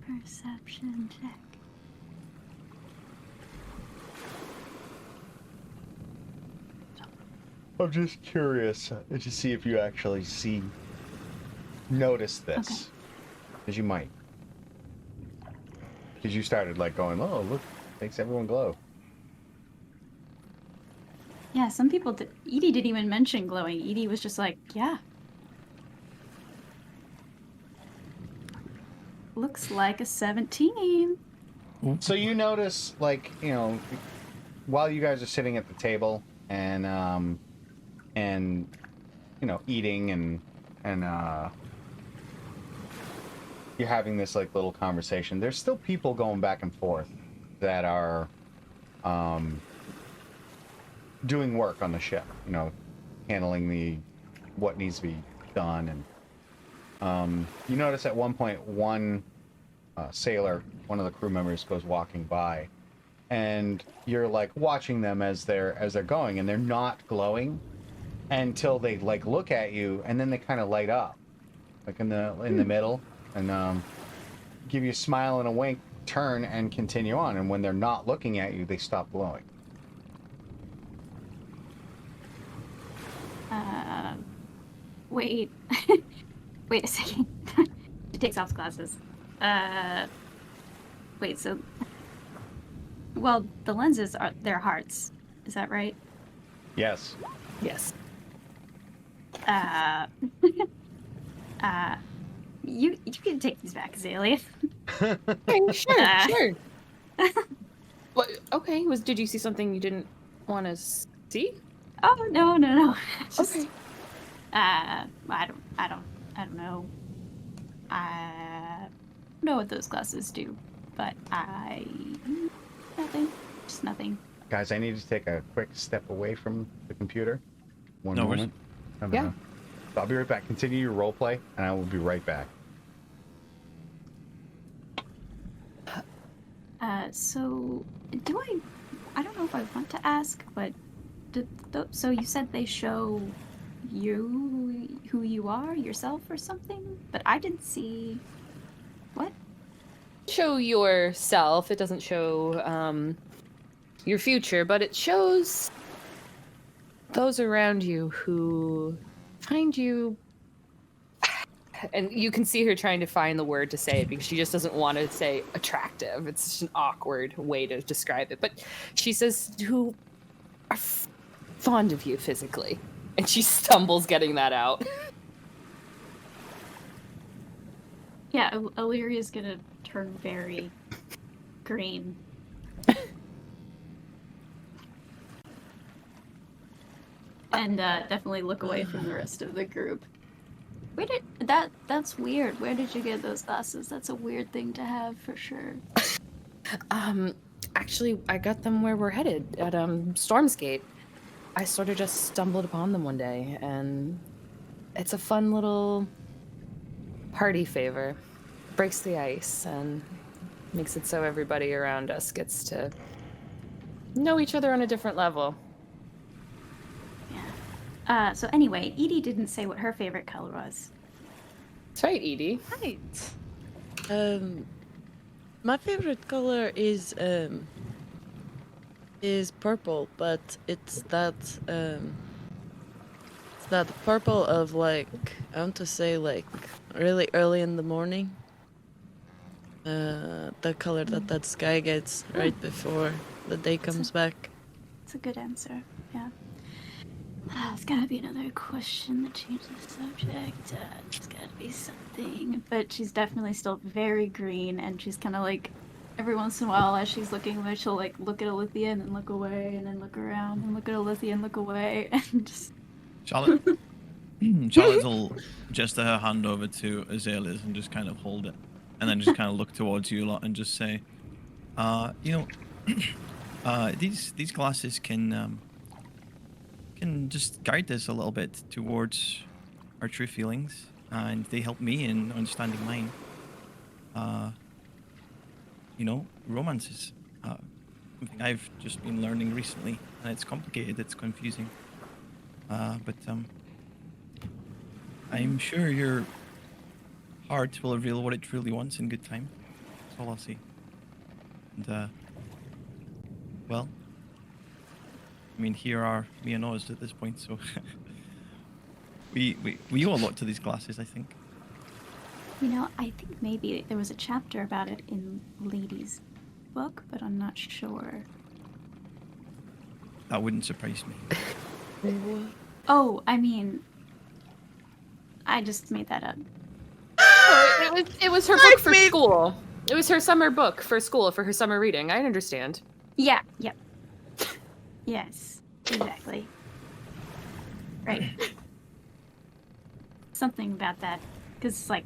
Perception check. I'm just curious to see if you actually notice this. Because you might. Because you started like going, oh, look, makes everyone glow. Yeah, some people did. Edie didn't even mention glowing. Edie was just like, yeah. Looks like a 17. So you notice, like, you know, while you guys are sitting at the table and you know, eating and you're having this like little conversation, there's still people going back and forth that are doing work on the ship, you know, handling what needs to be done. And you notice at one point one sailor, one of the crew members, goes walking by, and you're like watching them as they're going, and they're not glowing until they like look at you, and then they kind of light up, like in the middle, and give you a smile and a wink, turn and continue on. And when they're not looking at you, they stop glowing. Wait. Wait a second. She takes off glasses. Wait, so... Well, the lenses are their hearts. Is that right? Yes. Yes. You can take these back, Ozalea. Okay, sure, Ah. sure. What? Okay. Did you see something you didn't want to see? Oh, no. Just, Okay. I don't know. I don't know what those glasses do, but nothing. Just nothing. Guys, I need to take a quick step away from the computer. One No worries. moment. Yeah. So I'll be right back. Continue your role play, and I will be right back. So do I don't know if I want to ask, but so you said they show you who you are, yourself or something, but I didn't see what? Show yourself. It doesn't show your future, but it shows those around you who find you. And you can see her trying to find the word to say it because she just doesn't want to say attractive. It's just an awkward way to describe it. But she says who are fond of you physically. And she stumbles getting that out. Yeah, Illyria's gonna turn very green. And definitely look away from the rest of the group. That's weird. Where did you get those glasses? That's a weird thing to have for sure. Actually, I got them where we're headed at Stormsgate. I sort of just stumbled upon them one day, and it's a fun little party favor. Breaks the ice and makes it so everybody around us gets to know each other on a different level. Yeah. So anyway, Edie didn't say what her favorite color was. That's right, Edie. Right. My favorite color is purple, but it's that purple of like, I want to say like really early in the morning. The color that sky gets right before the day comes back. It's a good answer. Yeah. There's gotta be another question that changes the subject. There's gotta be something. But she's definitely still very green, and she's kind of like every once in a while, as she's looking away, she'll like look at Alithia and then look away, and then look around and look at Alithia and look away, and just. Charlotte. Charlotte will gesture her hand over to Ozalea's and just kind of hold it, and then just kind of look towards you a lot and just say, you know, these glasses can just guide us a little bit towards our true feelings, and they help me in understanding mine. You know, romance is something I've just been learning recently, and it's complicated, it's confusing. But I'm sure your heart will reveal what it truly wants in good time. That's all I'll say. And, well, I mean, here are me and Oz at this point, so we owe a lot to these glasses, I think. You know, I think maybe there was a chapter about it in Lady's book, but I'm not sure. That wouldn't surprise me. Oh, I mean, I just made that up. Oh, it was her book for school. It was her summer book for school, for her summer reading. I understand. Yeah, yep. Yes, exactly. Right. Something about that, because it's like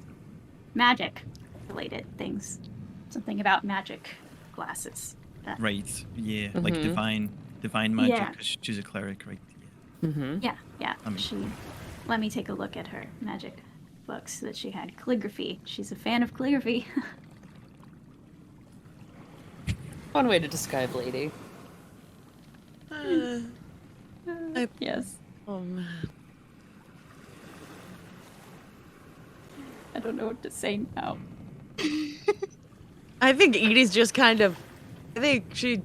magic related things. Something about magic glasses. That... Right, yeah, like divine magic, Yeah. 'cause she's a cleric, right? Mm-hmm. Yeah. I mean- She let me take a look at her magic books that she had. Calligraphy. She's a fan of calligraphy. One way to describe Lady. Yes. Oh man. I don't know what to say now. I think Edie's just kind of. I think she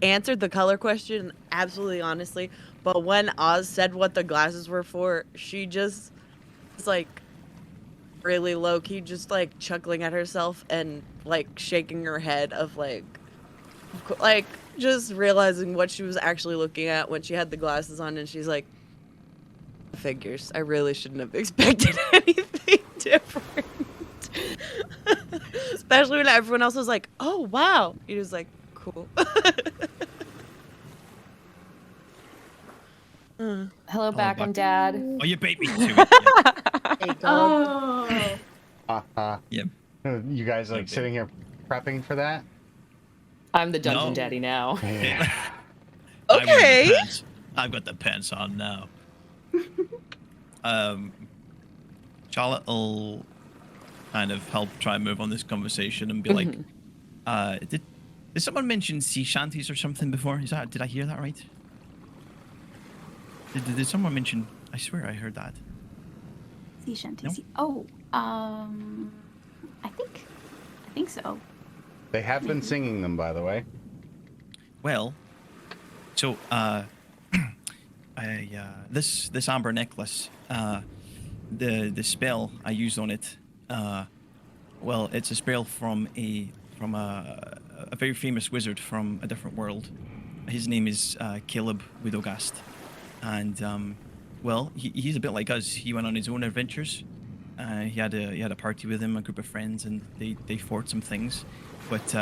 answered the color question absolutely honestly, but when Oz said what the glasses were for, she just was like really low key, just like chuckling at herself and like shaking her head of like just realizing what she was actually looking at when she had the glasses on, and she's like, figures. I really shouldn't have expected anything different. Especially when everyone else was like, oh wow. He was like, cool. Hello, back and Dad. Oh, you beat me to it. Hey, God. Oh. Yep. You guys like Okay. sitting here prepping for that? I'm the dungeon No. daddy now. Yeah. I'm wearing the Okay. pants. I've got the pants on now. Charlotte will kind of help try and move on this conversation and be like, did someone mention sea shanties or something before? Did I hear that right? Did someone mention? I swear I heard that. Sea shanty. No? Oh, I think so. They have been singing them, by the way. Well, so this amber necklace, the spell I used on it, well, it's a spell from a very famous wizard from a different world. His name is Caleb Widogast, and well, he's a bit like us. He went on his own adventures. He had a party with him, a group of friends, and they fought some things. But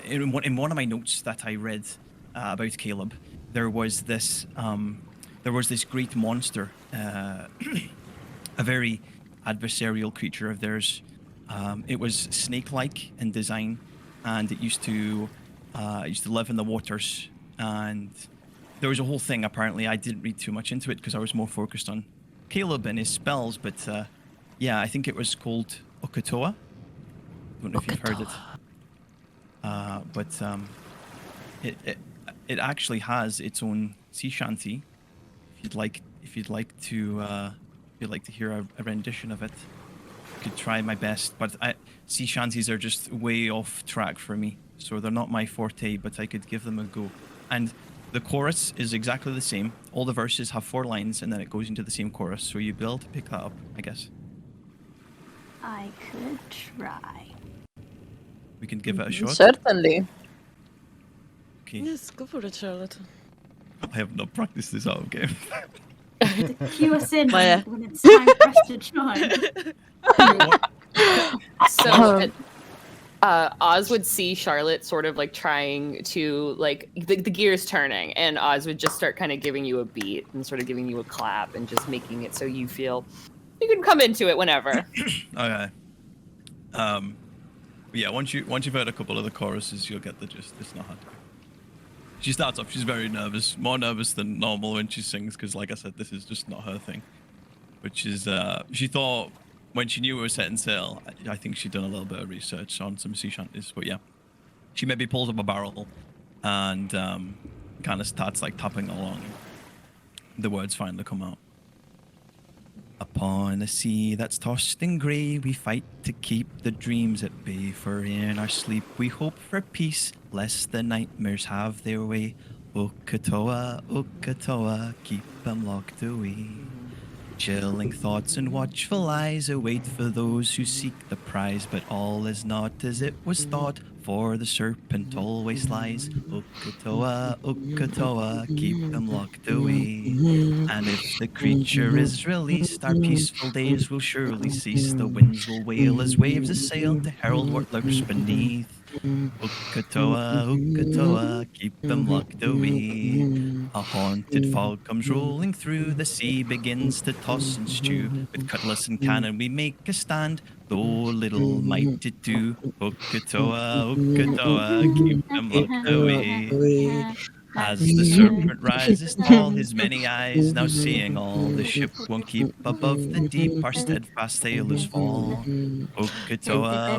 in one of my notes that I read about Caleb, there was this great monster, a very adversarial creature of theirs. It was snake-like in design, and it used to live in the waters. And there was a whole thing. Apparently, I didn't read too much into it because I was more focused on Caleb and his spells. But yeah, I think it was called Okatoa. Don't know if you've heard it. But it actually has its own sea shanty. If you'd like to hear a rendition of it, I could try my best. But sea shanties are just way off track for me, so they're not my forte. But I could give them a go. And the chorus is exactly the same. All the verses have 4 lines, and then it goes into the same chorus. So you'd be able to pick that up, I guess. I could try. We can give it a shot. Certainly. Okay. Yes, go for it, Charlotte. I have not practiced this out game. Cue us in Maya. when it's time for us to join. So Oz would see Charlotte sort of like trying to like the gears turning, and Oz would just start kind of giving you a beat and sort of giving you a clap and just making it so you feel you can come into it whenever. Okay. Yeah, once you've heard a couple of the choruses, you'll get the gist. It's not hard. She starts off, she's very nervous, more nervous than normal when she sings, because like I said, this is just not her thing. Which is, she thought, when she knew we were setting sail, I think she'd done a little bit of research on some sea shanties, but yeah. She maybe pulls up a barrel and kind of starts like tapping along. The words finally come out. Upon a sea that's tossed and grey, we fight to keep the dreams at bay. For in our sleep we hope for peace, lest the nightmares have their way. Okatoa, keep them locked away. Chilling thoughts and watchful eyes await for those who seek the prize, but all is not as it was thought, for the serpent always lies. Okatoa, keep them locked away. And if the creature is released, our peaceful days will surely cease. The winds will wail as waves assail to herald what lurks beneath. Okatoa, keep them locked away. A haunted fog comes rolling through, the sea begins to toss and stew. With cutlass and cannon we make a stand, though little might it do. Okatoa, keep them locked away. As the serpent rises tall, his many eyes now seeing all, the ship won't keep above the deep, our steadfast sailors fall. Okatoa,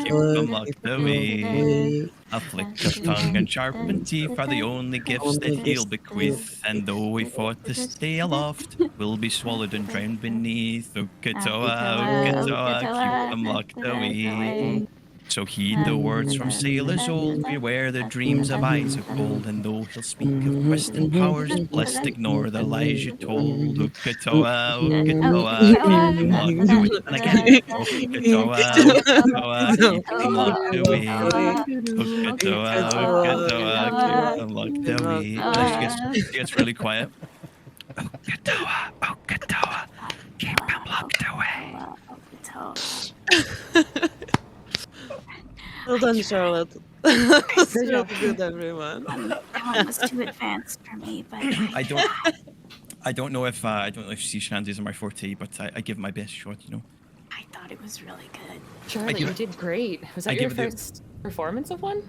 keep them locked away. A flick of tongue and sharpened teeth are the only gifts that he'll bequeath, and though we fought to stay aloft, we'll be swallowed and drowned beneath. Okatoa, keep them locked away. So heed the words from sailors old, beware the dreams of eyes of gold, and though he'll speak of quest and powers, blessed ignore the lies you told. Okatoa, keep them locked away. And again, Okatoa, keep them locked away. Okatoa, keep them locked away. And then she gets really quiet. Okatoa, keep them locked away. Well done, Charlotte. That's really good, everyone. That one was too advanced for me, but I don't know if sea shanties are my forte, but I give my best shot, you know. I thought it was really good. Charlotte, you did great. Was that your first performance of one?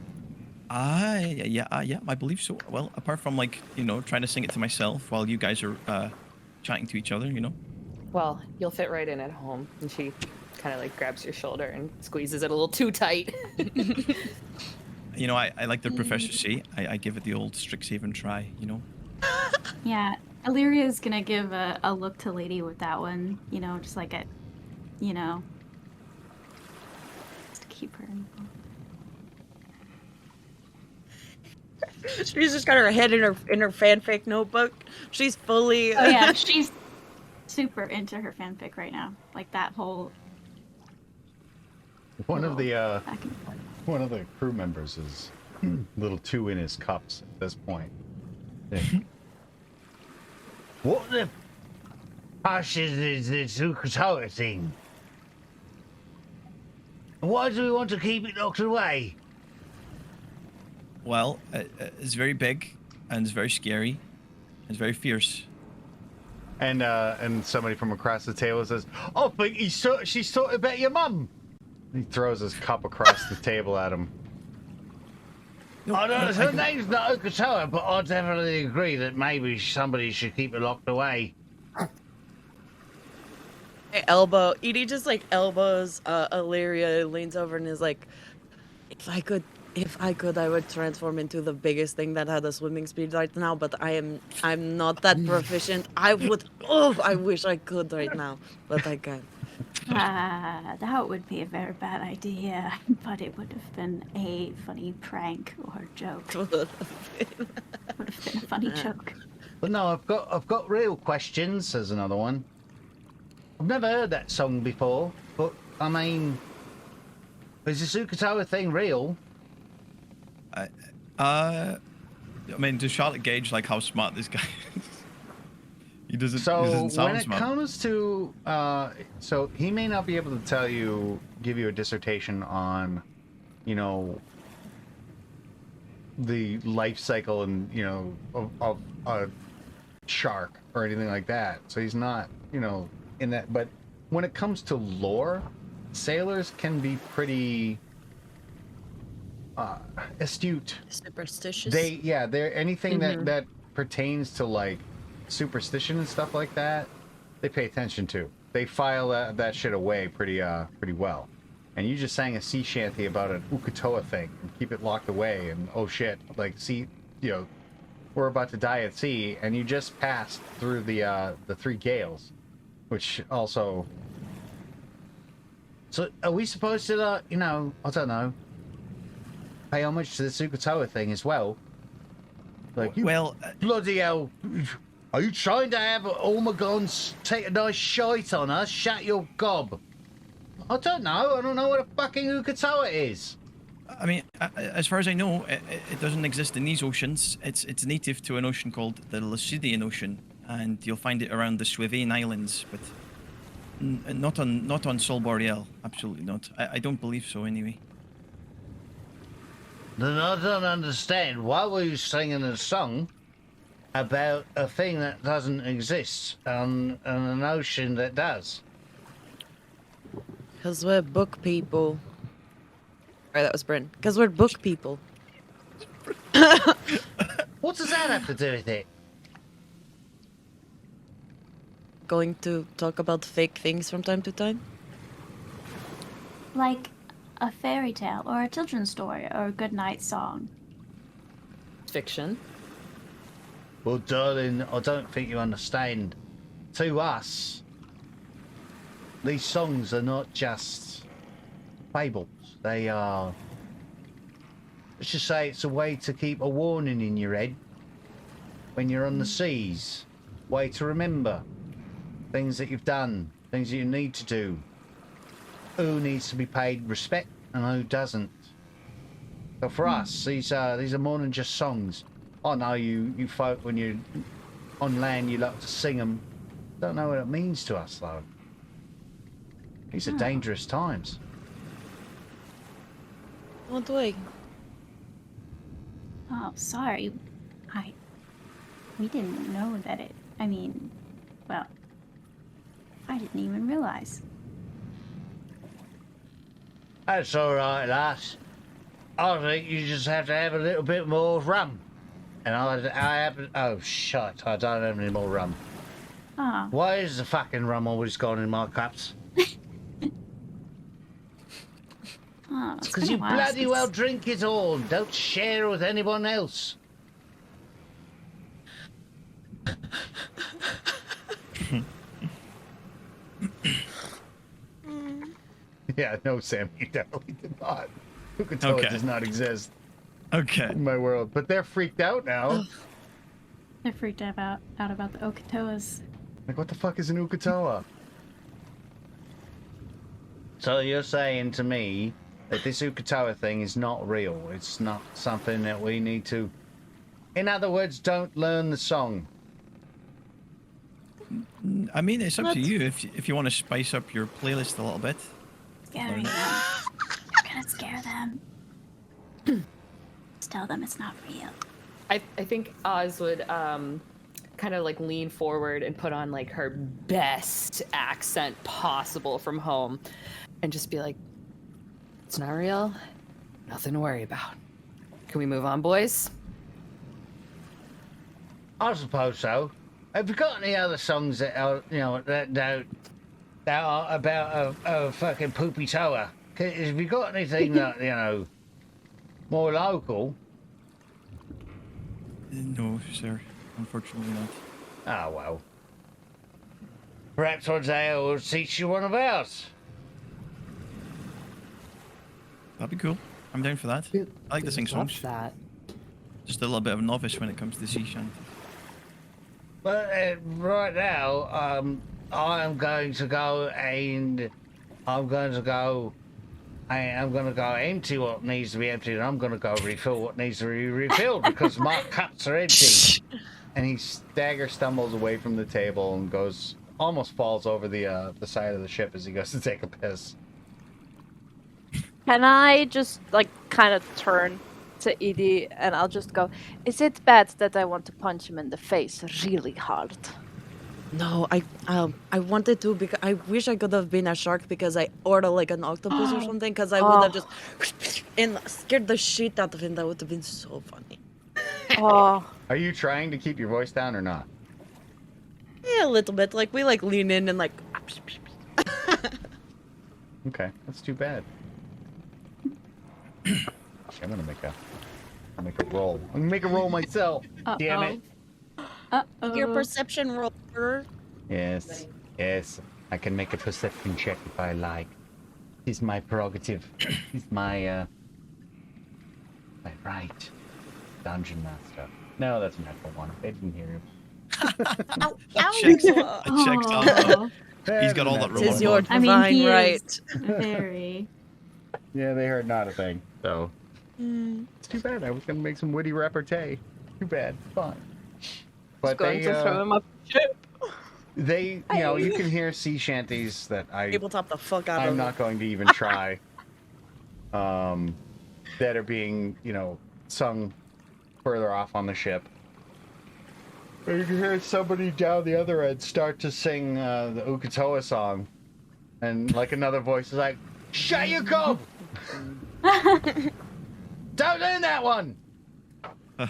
Yeah, I believe so. Well, apart from like, you know, trying to sing it to myself while you guys are chatting to each other, you know. Well, you'll fit right in at home. And she kind of like grabs your shoulder and squeezes it a little too tight. You know, I like the Professor C. I give it the old Strixhaven try, you know. Yeah, Illyria's gonna give a look to Lady with that one, you know, just like a, you know, just to keep her involved. She's just got her head in her fanfic notebook. She's fully. Oh yeah, she's super into her fanfic right now. Like that whole. One of the back and forth. one of the crew members is a little too in his cups at this point. Yeah. What the hush is this Ukatoa thing? Why do we want to keep it locked away? Well, it's very big, and it's very scary, and it's very fierce. And somebody from across the table says, "Oh, but she's thought about your mum." He throws his cup across the table at him. No, Her name's not Ukatoa, but I definitely agree that maybe somebody should keep it locked away. Elbow. Edie just like elbows Illyria, leans over and is like, if I could, I would transform into the biggest thing that had a swimming speed right now, but I'm not that proficient. I wish I could right now, but I can't. That would be a very bad idea, but it would have been a funny prank or joke. Would have been a funny joke. But no, I've got real questions, says another one. I've never heard that song before, but I mean, is this Ukatoa thing real? I mean, does Charlotte gauge like how smart this guy is? He doesn't So sound when it smart. comes to, so he may not be able to tell you give you a dissertation on, you know, the life cycle and, you know, of a shark or anything like that. So he's not, you know, in that. But when it comes to lore, sailors can be pretty astute. Superstitious. They're anything that pertains to like superstition and stuff like that, they pay attention to. They file that shit away pretty well. And you just sang a sea shanty about an Ukatoa thing and keep it locked away, and oh shit, like, see, you know, we're about to die at sea, and you just passed through the 3 gales, which also. So are we supposed to, you know, I don't know, pay homage to this Ukatoa thing as well? Like, you bloody hell, are you trying to have Ormagons take a nice shite on us? Shut your gob. I don't know what a fucking Ukatoa is. I mean, as far as I know, it doesn't exist in these oceans. It's native to an ocean called the Lucidian Ocean, and you'll find it around the Swivane Islands, but not on Sol Boreal. Absolutely not. I don't believe so, anyway. Then I don't understand. Why were you singing a song about a thing that doesn't exist on an ocean that does? Because we're book people. Sorry, that was Bryn. Because we're book people. What does that have to do with it? Going to talk about fake things from time to time? Like a fairy tale or a children's story or a goodnight song. Fiction. Well, darling, I don't think you understand. To us, these songs are not just fables. They are, let's just say, it's a way to keep a warning in your head when you're on the seas. Way to remember things that you've done, things that you need to do. Who needs to be paid respect and who doesn't. So for us, these are more than just songs. I know you folk, when you're on land, you like to sing them. Don't know what it means to us, though. These are dangerous times. What way? Oh, sorry. We didn't know that it. I mean, well, I didn't even realize. That's all right, lass. I think you just have to have a little bit more rum. And I happen. Oh shit! I don't have any more rum. Oh. Why is the fucking rum always gone in my cups? Oh, it's Because been a you while bloody since- well drink it all and don't share with anyone else. Yeah, no, Sam, you definitely did not. Ukatoa Okay. does not exist Okay. in my world, but they're freaked out now. They're freaked out about the Okatoas. Like, what the fuck is an Ukatoa? So you're saying to me that this Ukatoa thing is not real? It's not something that we need to... In other words, don't learn the song. I mean, it's up What? to you if you want to spice up your playlist a little bit. Scaring them. You're gonna scare them. Just tell them it's not real. I think Oz would kind of like lean forward and put on like her best accent possible from home and just be like, it's not real, nothing to worry about. Can we move on, boys? I suppose so. Have you got any other songs that are, you know, that are about a fucking poopy toa? Have you got anything that, you know, more local? No, sir. Unfortunately not. Ah, well. Perhaps one day I will teach you one of ours. That'd be cool. I'm down for that. I like to sing Love songs. that. Just a little bit of a novice when it comes to sea shanty. But right now, I am going to go and I'm going to go empty what needs to be emptied, and I'm going to go refill what needs to be refilled because my cups are empty. And he stumbles away from the table and almost falls over the side of the ship as he goes to take a piss. Can I just like kind of turn to Edie and I'll just go, is it bad that I want to punch him in the face really hard? No, I wanted to because I wish I could have been a shark because I ordered like an octopus or something because I would have just and scared the shit out of him. That would have been so funny. Oh, Are you trying to keep your voice down or not? Yeah, a little bit. Like we like lean in and like. Okay, that's too bad. I'm gonna make a roll. I'm gonna make a roll myself. Damn it. Your perception roller. Yes, yes. I can make a perception check if I like. It's my prerogative. It's my right. Dungeon master. No, that's a natural one. They didn't hear him. That checks out. Oh, He's got all that This is roll your on. I mean, divine he right. is very. Yeah, they heard not a thing. So it's too bad. I was gonna make some witty repartee. Too bad. Fine. But going to throw him up the ship. they, you know, you can hear sea shanties that Tabletop the fuck out of I'm him. not going to even try. That are being, you know, sung further off on the ship. You can hear somebody down the other end start to sing the Ukatoa song, and like another voice is like, "Shut your gob! Don't learn that one." I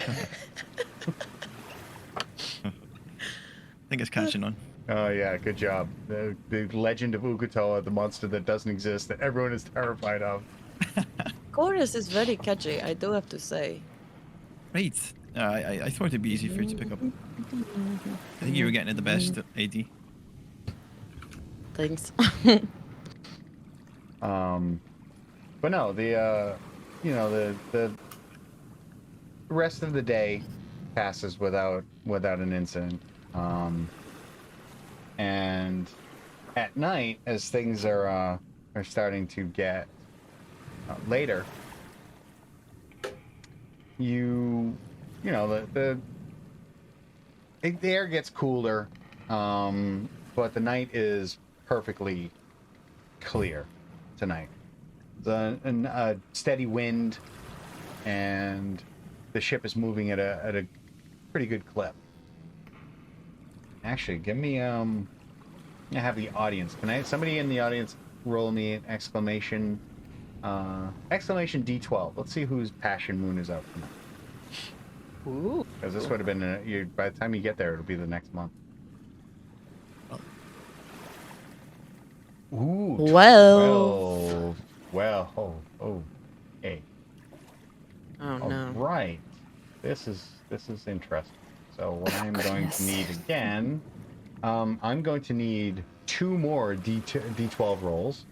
think it's catching on. Oh yeah, good job. The legend of Ukatoa, the monster that doesn't exist, that everyone is terrified of. Chorus is very catchy, I do have to say. Right. I thought it'd be easy for you to pick up. I think you were getting it the best, AD. Thanks. But no, the you know, the rest of the day passes without an incident. And at night, as things are starting to get later, you know, the air gets cooler, but the night is perfectly clear tonight. A steady wind, and the ship is moving at a pretty good clip. Actually, give me I have the audience. Can somebody in the audience roll me an exclamation D12. Let's see whose passion moon is out tonight. Ooh. Because this would have been by the time you get there, it'll be the next month. Ooh. Well. Well. Hey. Oh no. Right. This is interesting. So what I'm going to need again, I'm going to need 2 more D12 rolls.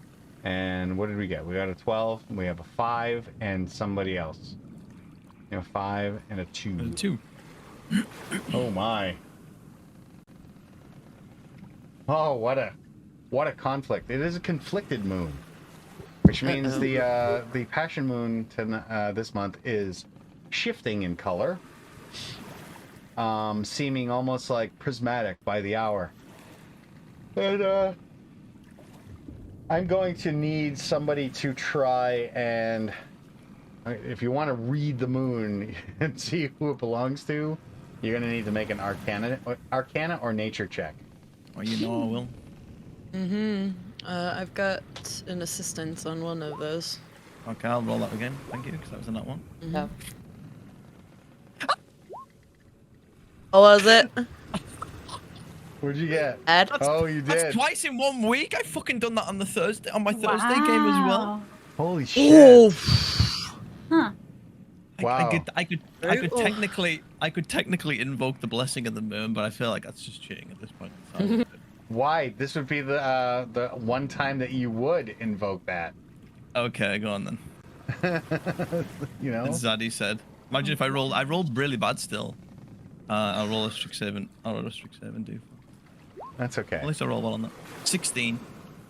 And what did we get? We got a 12, we have a 5, and somebody else. You know, 5 and a 2. A 2. Oh my. Oh, what a conflict. It is a conflicted moon. Which means the passion moon this month is shifting in color. Seeming almost like prismatic by the hour. And I'm going to need somebody to try and, if you want to read the moon and see who it belongs to, you're going to need to make an Arcana or Nature check. Well, you know I will. Mm-hmm. I've got an assistance on one of those. Okay, I'll roll that again. Thank you, because that was in that one. Mm-hmm. No. What was it? What'd you get? Ed? Oh, you did. That's twice in 1 week. I fucking done that on my Thursday game as well. Wow. Holy shit. Oh. Huh. Wow. I could technically invoke the blessing of the moon, but I feel like that's just cheating at this point. So, Why? This would be the one time that you would invoke that. okay, go on then. You know? As Zaddy said. Imagine if I rolled really bad still. I'll roll a Strixhaven. I'll roll a Strixhaven, dude. That's okay. At least I rolled well on that. 16.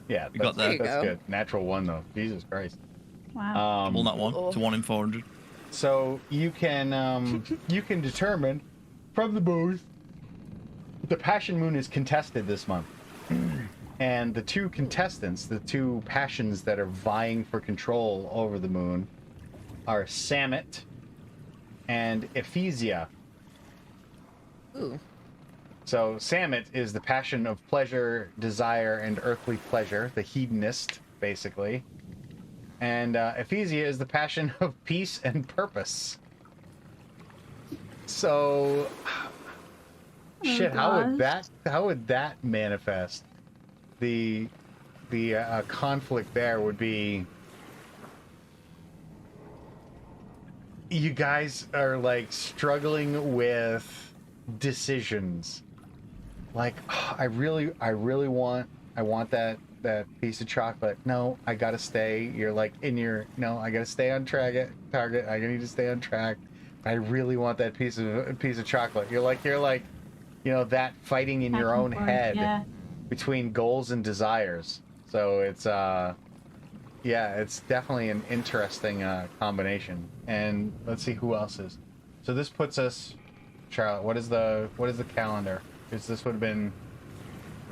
Yeah, We got that's- that. That's There you good. Natural 1 though. Jesus Christ. Wow. Roll that one. It's a 1 in 400. So you can determine from the booth. The passion moon is contested this month. And the two contestants, the two passions that are vying for control over the moon, are Samit and Ephesia. Ooh. So Samit is the passion of pleasure, desire, and earthly pleasure, the hedonist, basically. And Ephesia is the passion of peace and purpose. So, shit, how would that manifest? The conflict there would be, you guys are like struggling with decisions. Like, oh, I want that piece of chocolate. No, I gotta stay. You're like no, I gotta stay on target. I need to stay on track. I really want that piece of chocolate. You're like, that fighting in your own head between goals and desires. So it's it's definitely an interesting combination. And let's see who else is. So this puts us, Charlotte. What is the calendar? Because this would have been.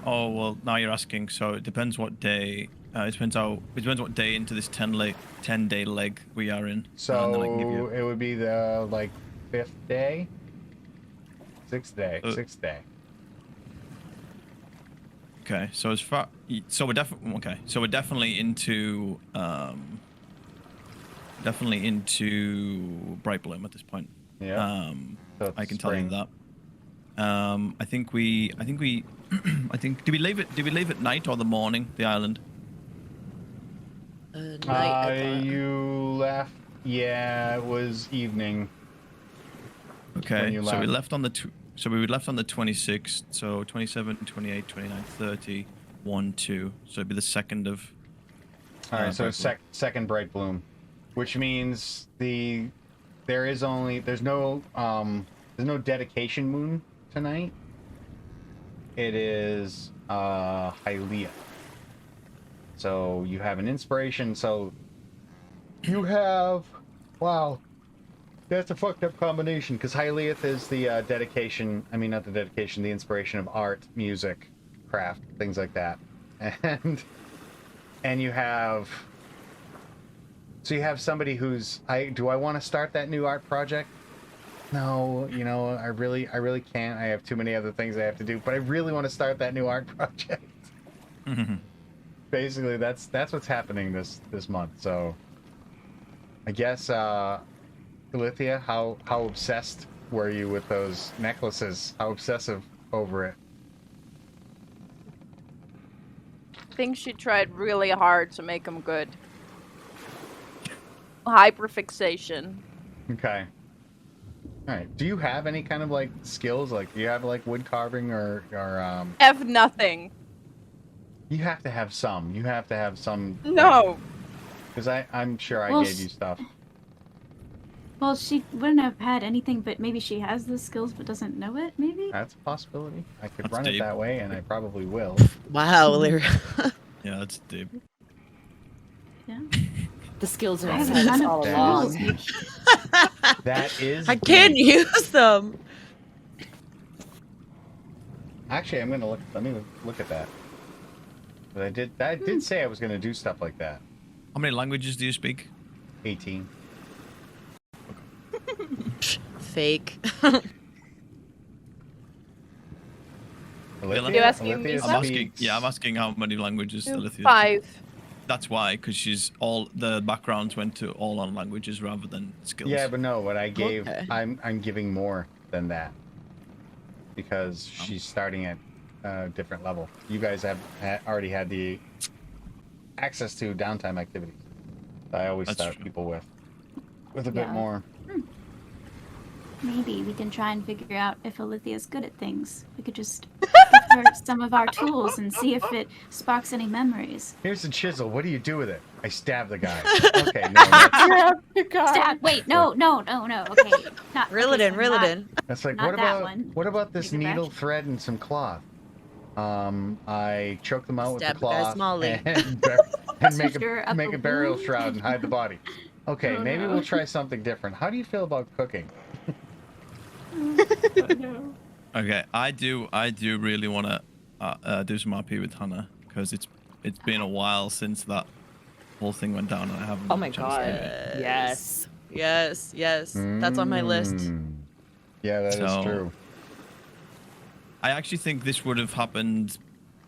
Oh well, now you're asking. So it depends what day. It depends what day into this 10-day leg we are in. So then I can give you... it would be the 5th day, 6th day, 6th day. Okay, so we're definitely into Bright Bloom at this point. Yeah. So I can tell you that. I think do we leave at night or the morning, the island? Night, I thought. You left. Yeah, it was evening. Okay, so we left on the we left on the 26th. So 27, 28, 29, 30, 1, 2. So it'd be the 2nd of. All right, so second Bright Bloom, which means there's no dedication moon tonight. It is Hylia. So you have an inspiration. So you have, wow, that's a fucked up combination, because Hyliath is the dedication. I mean, not the dedication, the inspiration of art, music, craft, things like that. And you have, so you have somebody who's, do I want to start that new art project? No, I really can't. I have too many other things I have to do, but I really want to start that new art project. Basically, that's what's happening this month. So, I guess, Illyana, how obsessed were you with those necklaces? How obsessive over it? I think she tried really hard to make them good. Hyperfixation. Okay. All right. Do you have any kind of skills? Do you have wood carving or Have nothing. You have to have some. You have to have some. No. Because I'm sure I gave you stuff. Well, she wouldn't have had anything, but maybe she has the skills but doesn't know it, maybe? That's a possibility. I could That's run deep. it that way, and I probably will. Wow, Larry. Yeah, that's deep. Yeah. The skills are I have in none of all the along. tools. That is. I can't deep. use them. Actually, I'm gonna look. Let me look at that. But I did say I was gonna do stuff like that. How many languages do you speak? 18. Fake. Olivia, You asking me Olivia something? speaks- I'm asking how many languages Alithia speaks. 5. That's why, because the backgrounds went to all on languages rather than skills. Yeah, but no, what I gave, Okay. I'm giving more than that because she's starting at a different level. You guys have already had the access to downtime activities. I always That's start true. people with a bit Yeah. more. Maybe we can try and figure out if Olithia's good at things. We could just give her some of our tools and see if it sparks any memories. Here's the chisel. What do you do with it? I stab the guy. Okay, no, Stab! Wait, no. Okay, not. Reel okay, it in, so reel it not- in. that's like Not what that about one. what about this Take it back. needle, thread, and some cloth? I choke them out with Stab the the guy cloth smallly. and make Stir up make a a burial wound? shroud and hide the body. Okay, Oh, maybe no. we'll try something different. How do you feel about cooking? Okay, I do really want to do some RP with Hannah because it's been a while since that whole thing went down, and I haven't. Oh my had a chance to god. do it. Yes. Yes. That's on my list. Yeah, that is So- true. I actually think this would have happened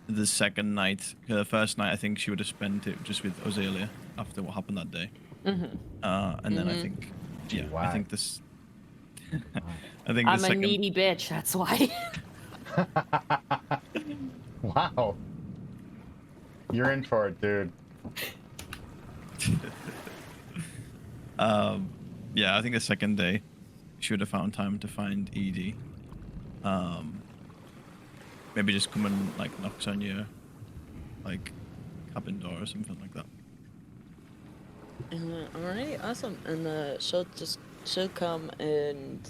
the second night. The first night, I think she would have spent it just with Ozalea after what happened that day. Mm-hmm. And then I think, yeah, I Why? think this. I think I'm the a second. needy bitch. That's why. Wow. You're in for it, dude. Yeah, I think the second day, she would have found time to find Edie. Maybe just come and like knocks on your like cabin door or something like that. Alright, awesome. And she'll come and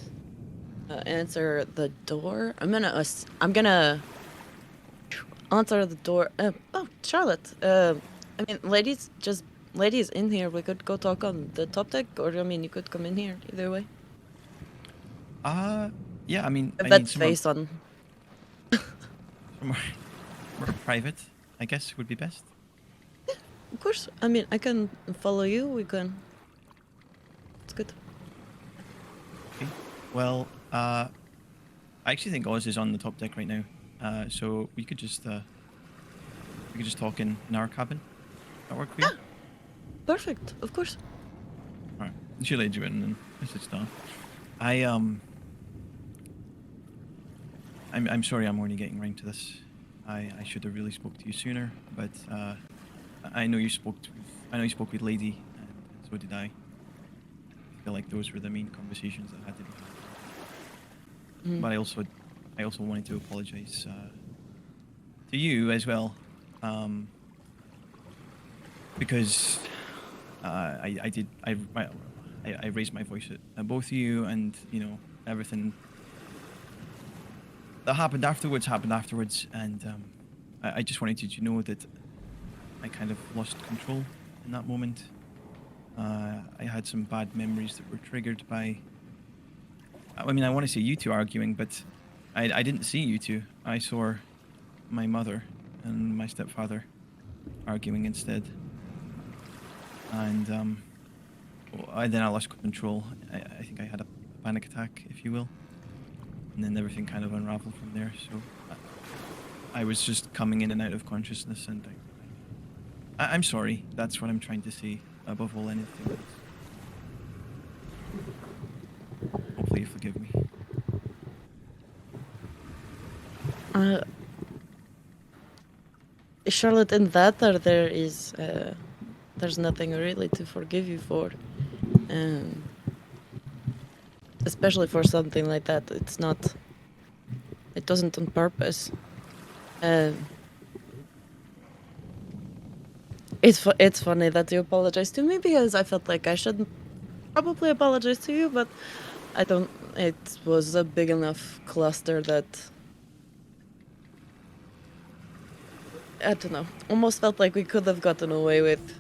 answer the door. I'm gonna answer the door. Oh, Charlotte. I mean, ladies in here. We could go talk on the top deck, or I mean, you could come in here. Either way. Yeah, I mean, I That need somewhere face on. more private, I guess, would be best. Of course. I mean, I can follow you. We can. It's good. Okay. Well, I actually think Oz is on the top deck right now, so we could just talk in our cabin. That work for you? Perfect. Of course. All right. She laid you in and sits down. I'm sorry I'm only getting around to this. I should have really spoke to you sooner, but I know you spoke with Lady, and so did I. I feel like those were the main conversations that had to be had. But I also wanted to apologize to you as well, because I raised my voice at both of you, and you know everything that happened afterwards, and I just wanted you to know that I kind of lost control in that moment. I had some bad memories that were triggered by, I mean, I want to say you two arguing, but I didn't see you two. I saw my mother and my stepfather arguing instead. And then I lost control. I think I had a panic attack, if you will. And then everything kind of unraveled from there. So I was just coming in and out of consciousness, and I'm sorry. That's what I'm trying to say above all anything else. Hopefully you forgive me. Charlotte, in that there's nothing really to forgive you for. Especially for something like that. It wasn't on purpose. It's funny that you apologize to me, because I felt like I should probably apologize to you, but I don't. It was a big enough cluster that I don't know. Almost felt like we could have gotten away with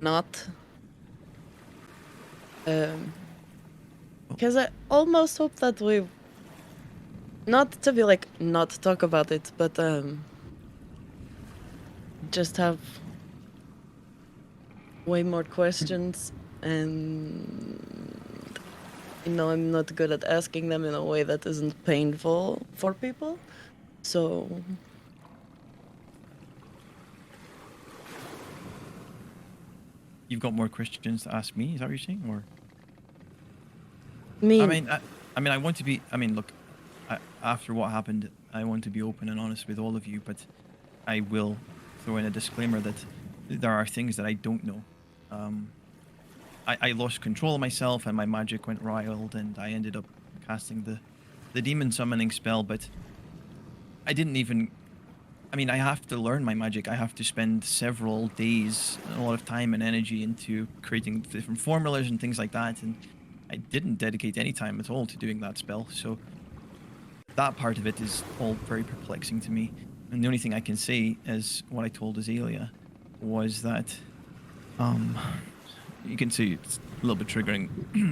not. Because I almost hope that we, not to be like not talk about it, but just have way more questions, and you know I'm not good at asking them in a way that isn't painful for people, so You've got more questions to ask me, is that what you're saying? Or me. I mean, I want to be. I mean, look, after what happened, I want to be open and honest with all of you, but I will throw in a disclaimer that there are things that I don't know. I lost control of myself, and my magic went wild, and I ended up casting the demon summoning spell, but I didn't even. I mean, I have to learn my magic. I have to spend several days, a lot of time and energy into creating different formulas and things like that, and I didn't dedicate any time at all to doing that spell, so that part of it is all very perplexing to me. And the only thing I can say is what I told Ozalea was that, you can see it's a little bit triggering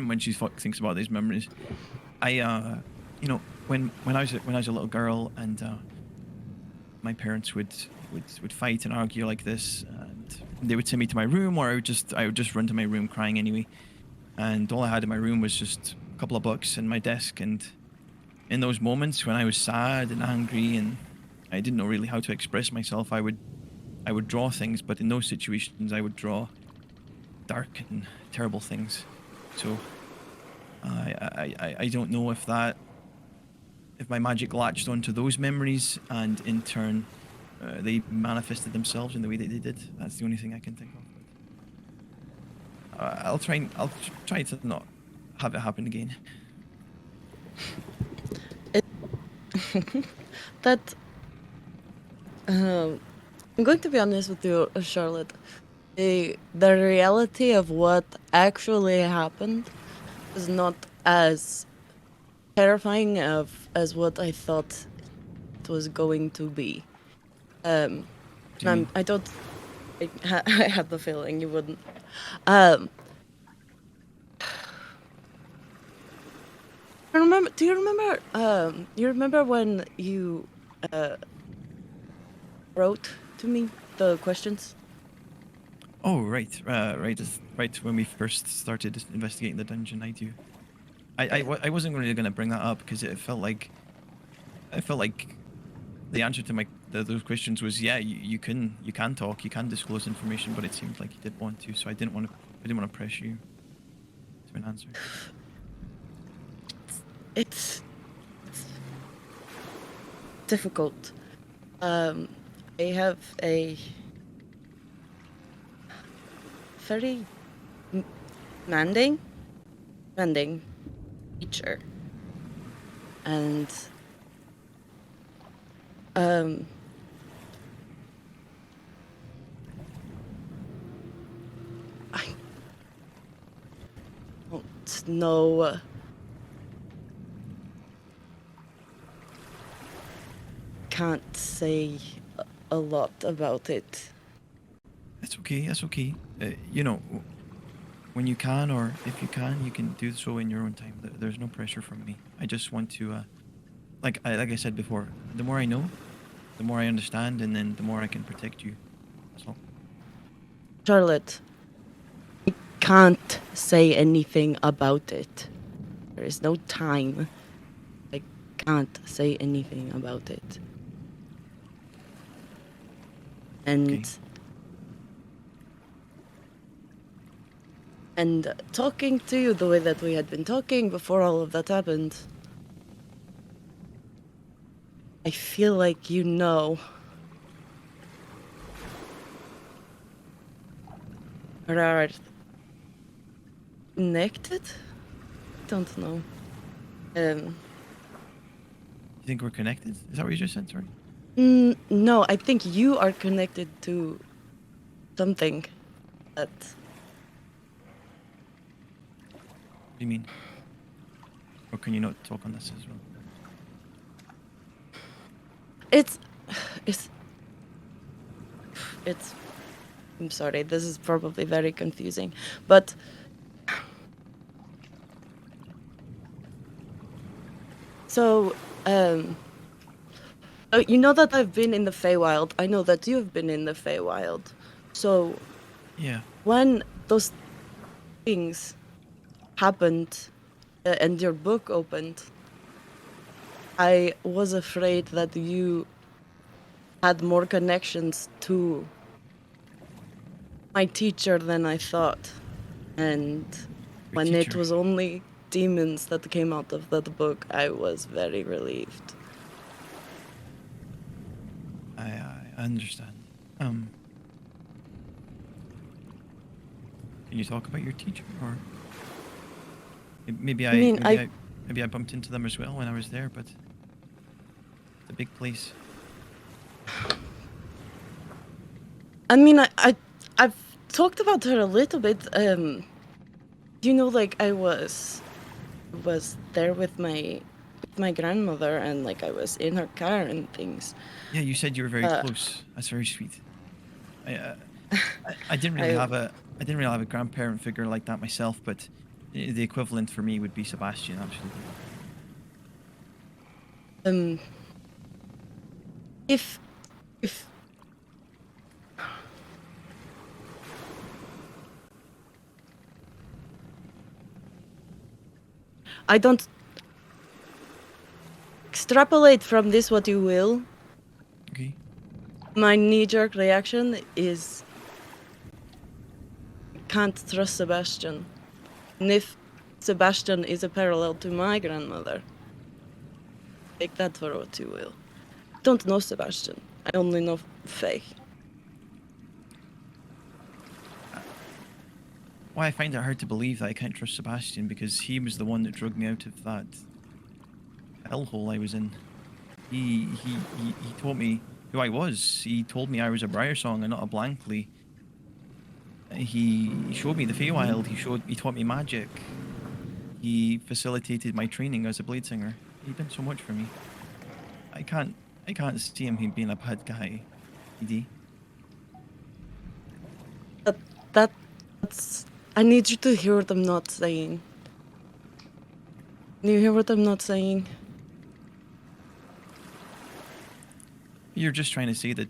when she thinks about these memories. You know, when I was a little girl, and my parents would would fight and argue like this, and they would send me to my room, or I would just run to my room crying anyway. And all I had in my room was just a couple of books and my desk. And in those moments when I was sad and angry and I didn't know really how to express myself, I would draw things. But in those situations, I would draw dark and terrible things. So I don't know if my magic latched onto those memories, and in turn they manifested themselves in the way that they did. That's the only thing I can think of. I'll try to not have it happen again. I'm going to be honest with you, Charlotte. The reality of what actually happened is not as terrifying as what I thought it was going to be. I had the feeling you wouldn't. Do you remember when you wrote to me the questions? Oh, right, right when we first started investigating the dungeon, I do. I wasn't really going to bring that up because I felt like the answer to those questions was, yeah, you can talk, you can disclose information, but it seemed like you did want to, so I didn't want to press you to an answer. It's difficult. I have a very demanding teacher, and I don't know. Can't say a lot about it. That's okay. That's okay. You know, when you can, or if you can do so in your own time. There's no pressure from me. I just want to, like I said before, the more I know, the more I understand, and then the more I can protect you. That's all. Charlotte, I can't say anything about it. There is no time. I can't say anything about it. And Okay. and talking to you the way that we had been talking before all of that happened, I feel like you know. We are connected? Don't know. You think we're connected? Is that what you just said? Sorry. No, I think you are connected to something that. What do you mean? Or can you not talk on this as well? It's. I'm sorry, this is probably very confusing, but. So, you know that I've been in the Feywild. I know that you've been in the Feywild. So, Yeah. when those things happened and your book opened, I was afraid that you had more connections to my teacher than I thought. And when it teacher? was only demons that came out of that book, I was very relieved. I understand. Can you talk about your teacher, or maybe I bumped into them as well when I was there, but it's a big place. I mean, I've talked about her a little bit. You know, like I was there with my grandmother, and like I was in her car and things. Yeah, you said you were very close. That's very sweet. I didn't really have a grandparent figure like that myself, but the equivalent for me would be Sebastian, absolutely. If I don't extrapolate from this what you will. Okay. My knee-jerk reaction is can't trust Sebastian. And if Sebastian is a parallel to my grandmother, take that for what you will. I don't know Sebastian. I only know Faye. Why I find it hard to believe that I can't trust Sebastian because he was the one that drug me out of that hellhole I was in. He told me who I was. He told me I was a Briarsong and not a Blankly. He showed me the Feywild. He taught me magic. He facilitated my training as a Bladesinger. He did so much for me. I can't see him being a bad guy. ED. That's. I need you to hear what I'm not saying. Can you hear what I'm not saying? You're just trying to say that,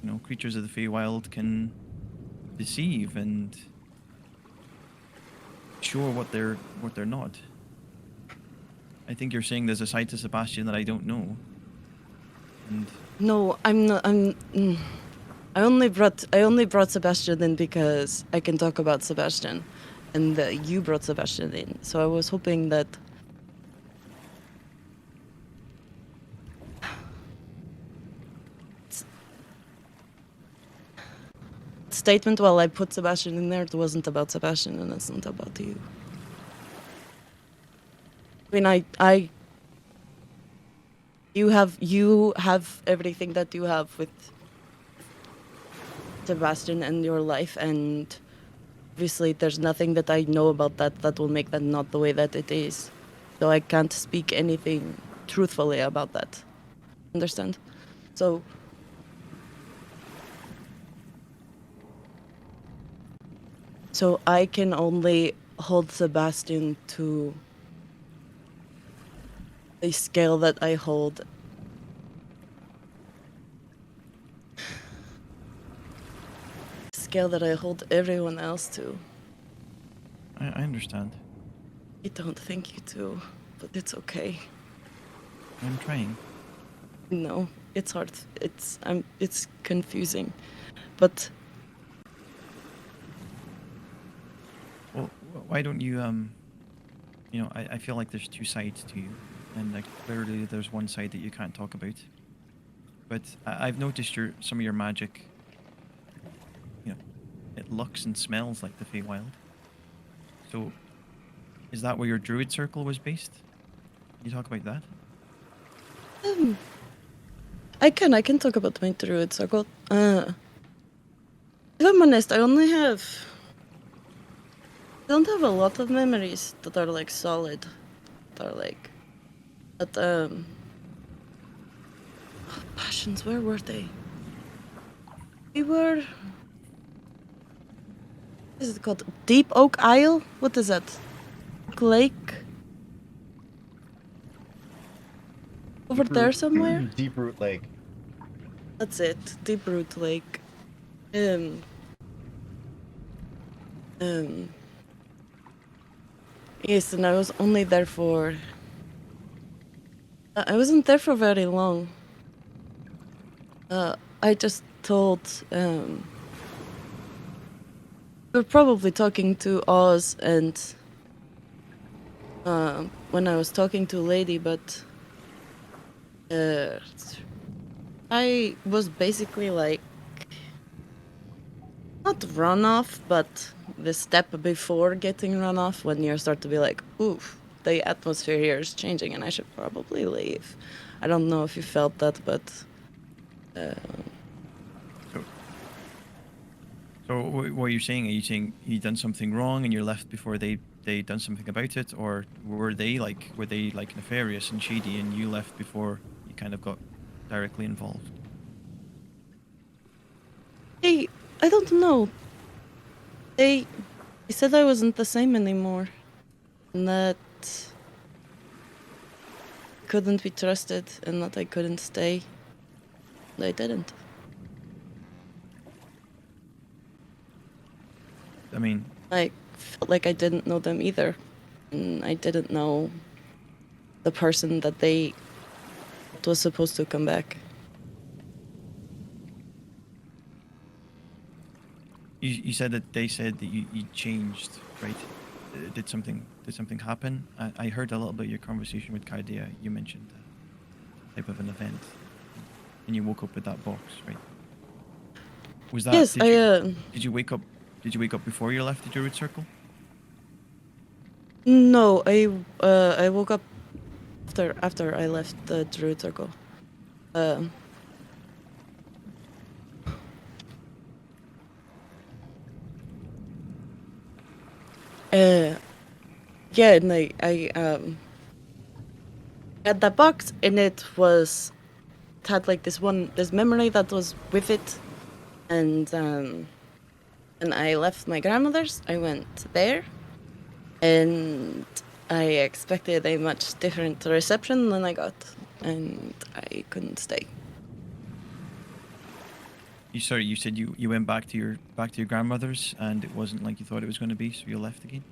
you know, creatures of the Feywild can deceive and show what they're not. I think you're saying there's a side to Sebastian that I don't know. And No, I'm not. I only brought Sebastian in because I can talk about Sebastian, and you brought Sebastian in. So I was hoping that. Statement while I put Sebastian in there, it wasn't about Sebastian and it's not about you. I mean, you have everything that you have with Sebastian and your life, and obviously there's nothing that I know about that will make that not the way that it is. So I can't speak anything truthfully about that. Understand? So I can only hold Sebastian to a scale that I hold. Scale that I hold everyone else to. I understand. I don't think you do, but it's okay. I'm trying. No, it's hard. It's confusing, but. Well, why don't you, you know, I feel like there's two sides to you, and like clearly there's one side that you can't talk about. But I've noticed some of your magic, you know, it looks and smells like the Feywild. So, is that where your druid circle was based? Can you talk about that? I can talk about my druid circle. If I'm honest, I don't have a lot of memories that are like solid. That are like, but passions. Where were they? We were. What is it called? Deep Oak Isle? What is that? Lake? Over there somewhere? Deep Root Lake. That's it. Deep Root Lake. Yes, and I was only there for. I wasn't there for very long. I just told. We were probably talking to Oz and. When I was talking to Lady, but. I was basically like. Not run off, but the step before getting run off, when you start to be like, oof, the atmosphere here is changing and I should probably leave. I don't know if you felt that, but... So what are you saying? Are you saying you done something wrong and you're left before they done something about it? Or were they like nefarious and shady and you left before you kind of got directly involved? Hey, I don't know. They said I wasn't the same anymore. And that couldn't be trusted and that I couldn't stay. And I didn't. I mean... I felt like I didn't know them either. and I didn't know the person that they was supposed to come back. You said that they said that you changed, right? Did something happen? I heard a little bit of your conversation with Kaidia. You mentioned type of an event, and you woke up with that box, right? Was that? Yes, Did you wake up? Did you wake up before you left the Druid Circle? No, I woke up after I left the Druid Circle. Yeah, and I had that box, and it had like this memory that was with it, and I left my grandmother's. I went there, and I expected a much different reception than I got, and I couldn't stay. You said you went back to your grandmother's, and it wasn't like you thought it was going to be, so you left again.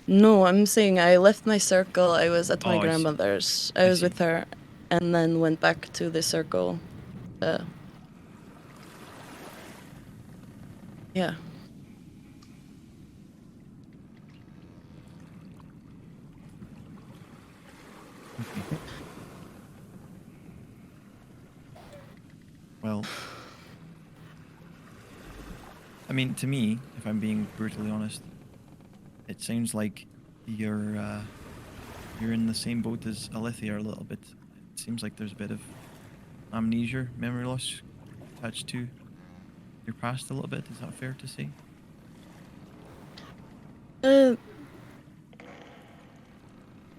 No, I'm saying I left my circle. I was at my I see. grandmother's. I I was see. with her, and then went back to the circle. Yeah. Well, I mean, to me, if I'm being brutally honest, it sounds like you're in the same boat as Alethea a little bit. It seems like there's a bit of amnesia, memory loss attached to your past a little bit. Is that fair to say?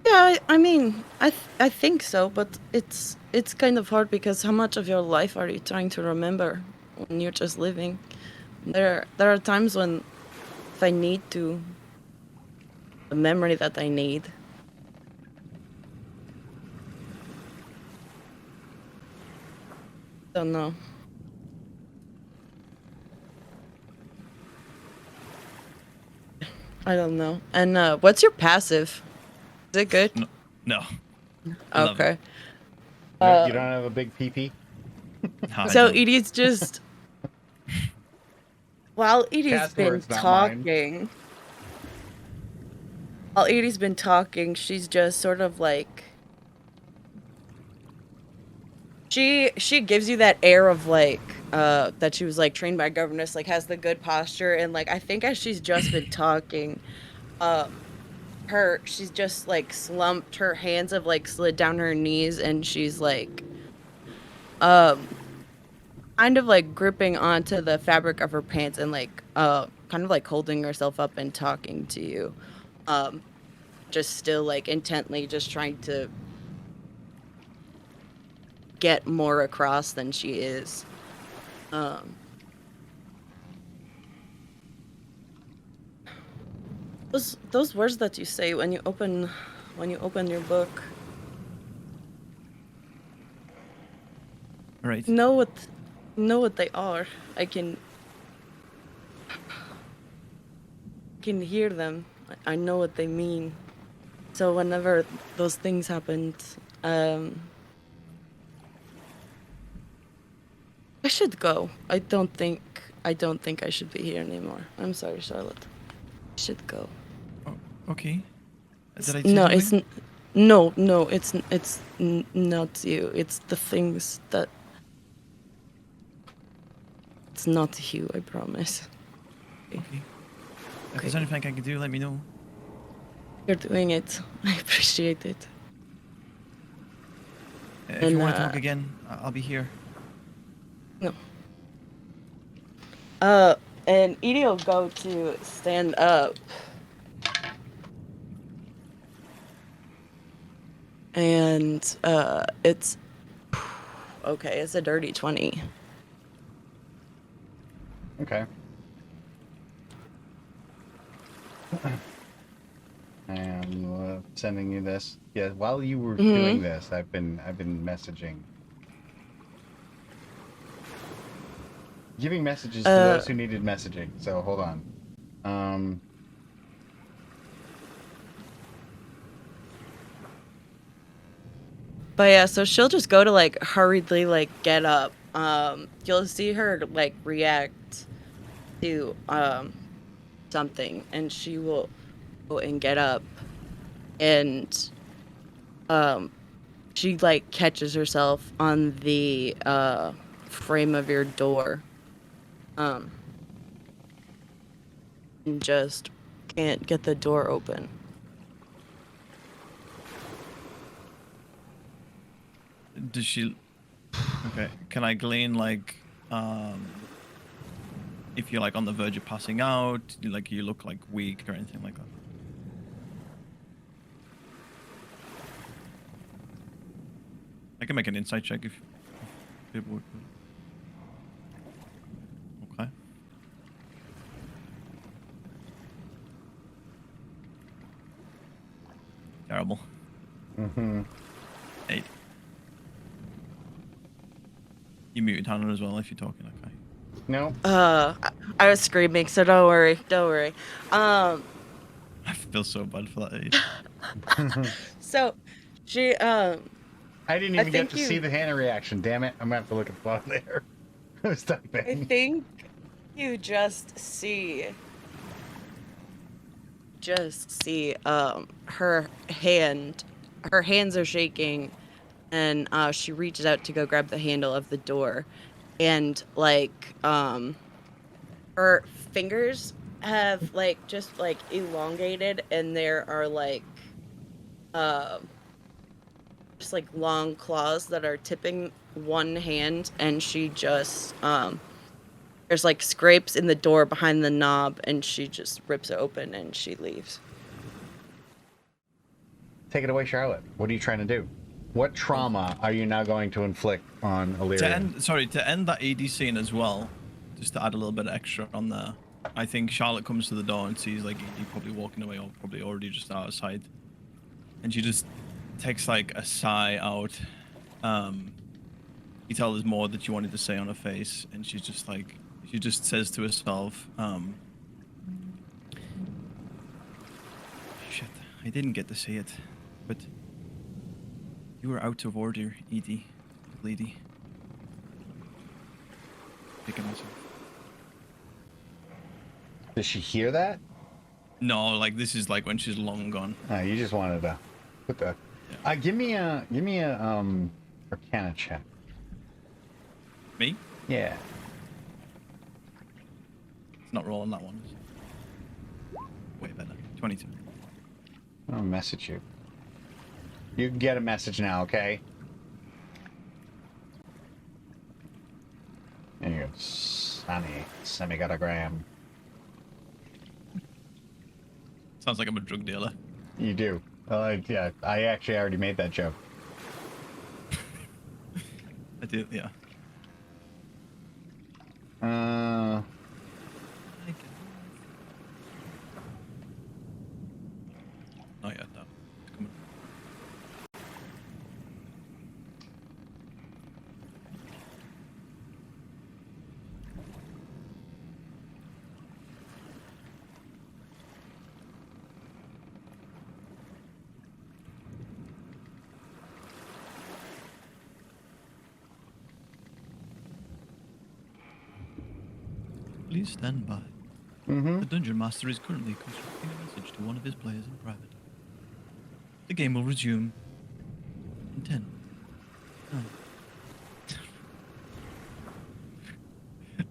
Yeah, I mean, I think so, but it's kind of hard because how much of your life are you trying to remember when you're just living? There are times when if I need to, the memory that I need. Don't know. I don't know. And what's your passive? Is it good? No. I love Okay. You don't have a big PP? No, I So don't. Edie's just while Edie's been Password's not mine. talking. While Edie's been talking, she's just sort of like she gives you that air of like that she was like trained by governess, like has the good posture, and like I think as she's just been talking, she's just like slumped, her hands have like slid down her knees, and she's like kind of like gripping onto the fabric of her pants and like kind of like holding herself up and talking to you, just still like intently just trying to get more across than she is. Those words that you say when you open your book, Right. know what they are. I can hear them. I know what they mean. So whenever those things happened, I should go. I don't think I should be here anymore. I'm sorry, Charlotte. I should go. Oh, okay. Did I say No, something? it's not you. It's the things that. It's not you, I promise. Okay. If there's anything I can do, let me know. You're doing it. I appreciate it. If And, you want to talk again, I'll be here. No. And Edie will go to stand up. And, it's... Okay, it's a dirty 20. Okay. I am sending you this. Yeah, while you were doing this, I've been messaging. Giving messages to those who needed messaging. So hold on. But yeah, so she'll just go to like hurriedly like get up. You'll see her like react to something, and she will go and get up, and she like catches herself on the frame of your door, and just can't get the door open. Does she? Okay. Can I glean like, if you're like on the verge of passing out, like you look like weak or anything like that? I can make an insight check if people would. Okay. Terrible. Mm-hmm. 8. You muted Hannah as well if you're talking, okay. No. I was screaming, so don't worry. Don't worry. I feel so bad for that age. So she I didn't even get think to you- see the Hannah reaction. Damn it! I'm gonna have to look at the bottom there. I was I typing. think you just see her hands are shaking, and she reaches out to go grab the handle of the door, and like her fingers have like just like elongated, and there are like just like long claws that are tipping one hand, and she just there's like scrapes in the door behind the knob, and she just rips it open and she leaves. Take it away, Charlotte. What are you trying to do? What trauma are you now going to inflict on Illyria? To end that ED scene as well, just to add a little bit of extra on there, I think Charlotte comes to the door and sees like ED probably walking away or probably already just out of sight. And she just takes like a sigh out. You tell there's more that she wanted to say on her face, and she's just like, she just says to herself, shit, I didn't get to see it, but you were out of order, Edie, lady. Picking myself. Does she hear that? No, like this is like when she's long gone. You just wanted to put the. Give me a Arcana check. Me? Yeah. It's not rolling that one. Way better. 22. I'll message you. You can get a message now, okay? There you go. Sammy. Sammy got a gram. Sounds like I'm a drug dealer. You do. Yeah, I actually already made that joke. I did, yeah. Not yet, no. It's coming. Please stand by. Mm-hmm. The Dungeon Master is currently constructing a message to one of his players in private. The game will resume in 10. 9.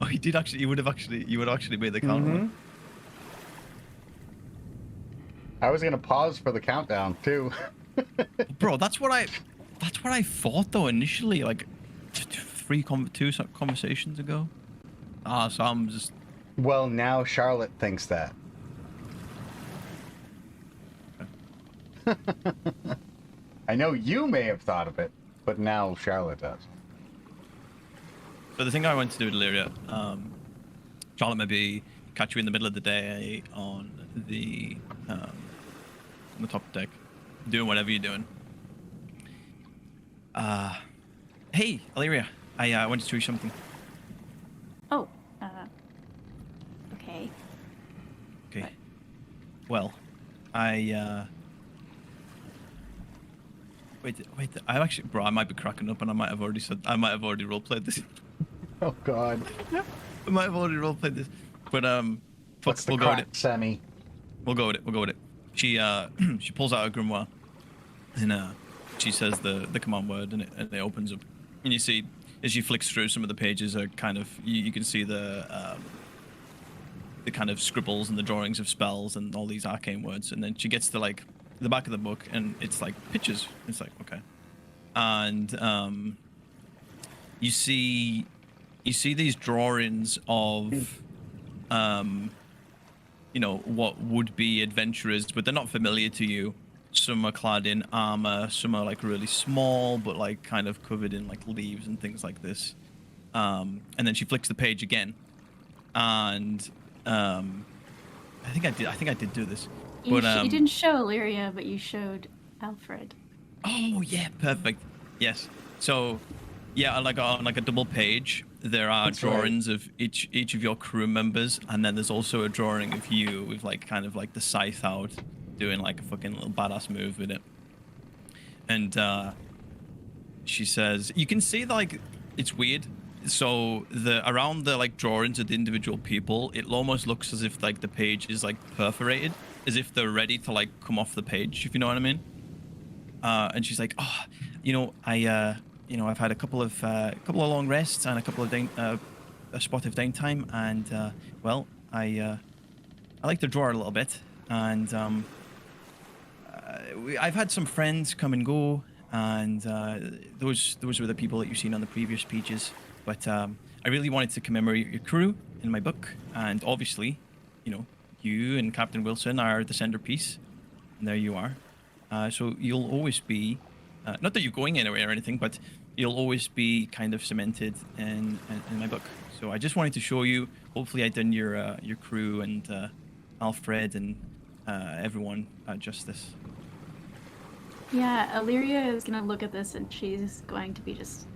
Oh, he did actually. You would have actually made the count. Mm-hmm. I was gonna pause for the countdown too. Bro, that's what I thought though initially, like two conversations ago. So I'm just. Well, now Charlotte thinks that. I know you may have thought of it, but now Charlotte does. So the thing I went to do with Illyria, Charlotte maybe catch you in the middle of the day on the top deck, doing whatever you're doing. Hey, Illyria, I wanted to show you something. Oh, okay. Okay. Well, Wait. I actually, bro, I might be cracking up, and I might have already roleplayed this. Oh God. I might have already roleplayed this, but What's the we'll go with crack, it. Sammy? We'll go with it. She she pulls out a grimoire, and she says the command word, and it opens up, and you see as she flicks through, some of the pages are kind of you can see the kind of scribbles and the drawings of spells and all these arcane words, and then she gets to like the back of the book, and it's like pictures. It's like, okay, and you see these drawings of you know, what would be adventurers, but they're not familiar to you. Some are clad in armor, some are like really small, but like kind of covered in like leaves and things like this. And then she flicks the page again, and I think I did do this. You, But you didn't show Illyria, but you showed Alfred. oh yeah, perfect. Yes. So yeah, like on like a double page, there are That's right. drawings of each of your crew members, and then there's also a drawing of you with like kind of like the scythe out, doing like a fucking little badass move with it. And she says, you can see like it's weird. So around the like drawings of the individual people, it almost looks as if like the page is like perforated, as if they're ready to like come off the page, if you know what I mean. And she's like, oh, you know, I've had a couple of long rests and a couple of a spot of downtime, and well, I like to draw a little bit, and I've had some friends come and go, and those were the people that you've seen on the previous pages. But I really wanted to commemorate your crew in my book, and obviously, you know, you and Captain Wilson are the centerpiece, and there you are. So you'll always be, not that you're going anywhere or anything, but you'll always be kind of cemented in my book. So I just wanted to show you. Hopefully, I done your crew and Alfred and everyone justice. Yeah, Illyria is gonna look at this and she's going to be just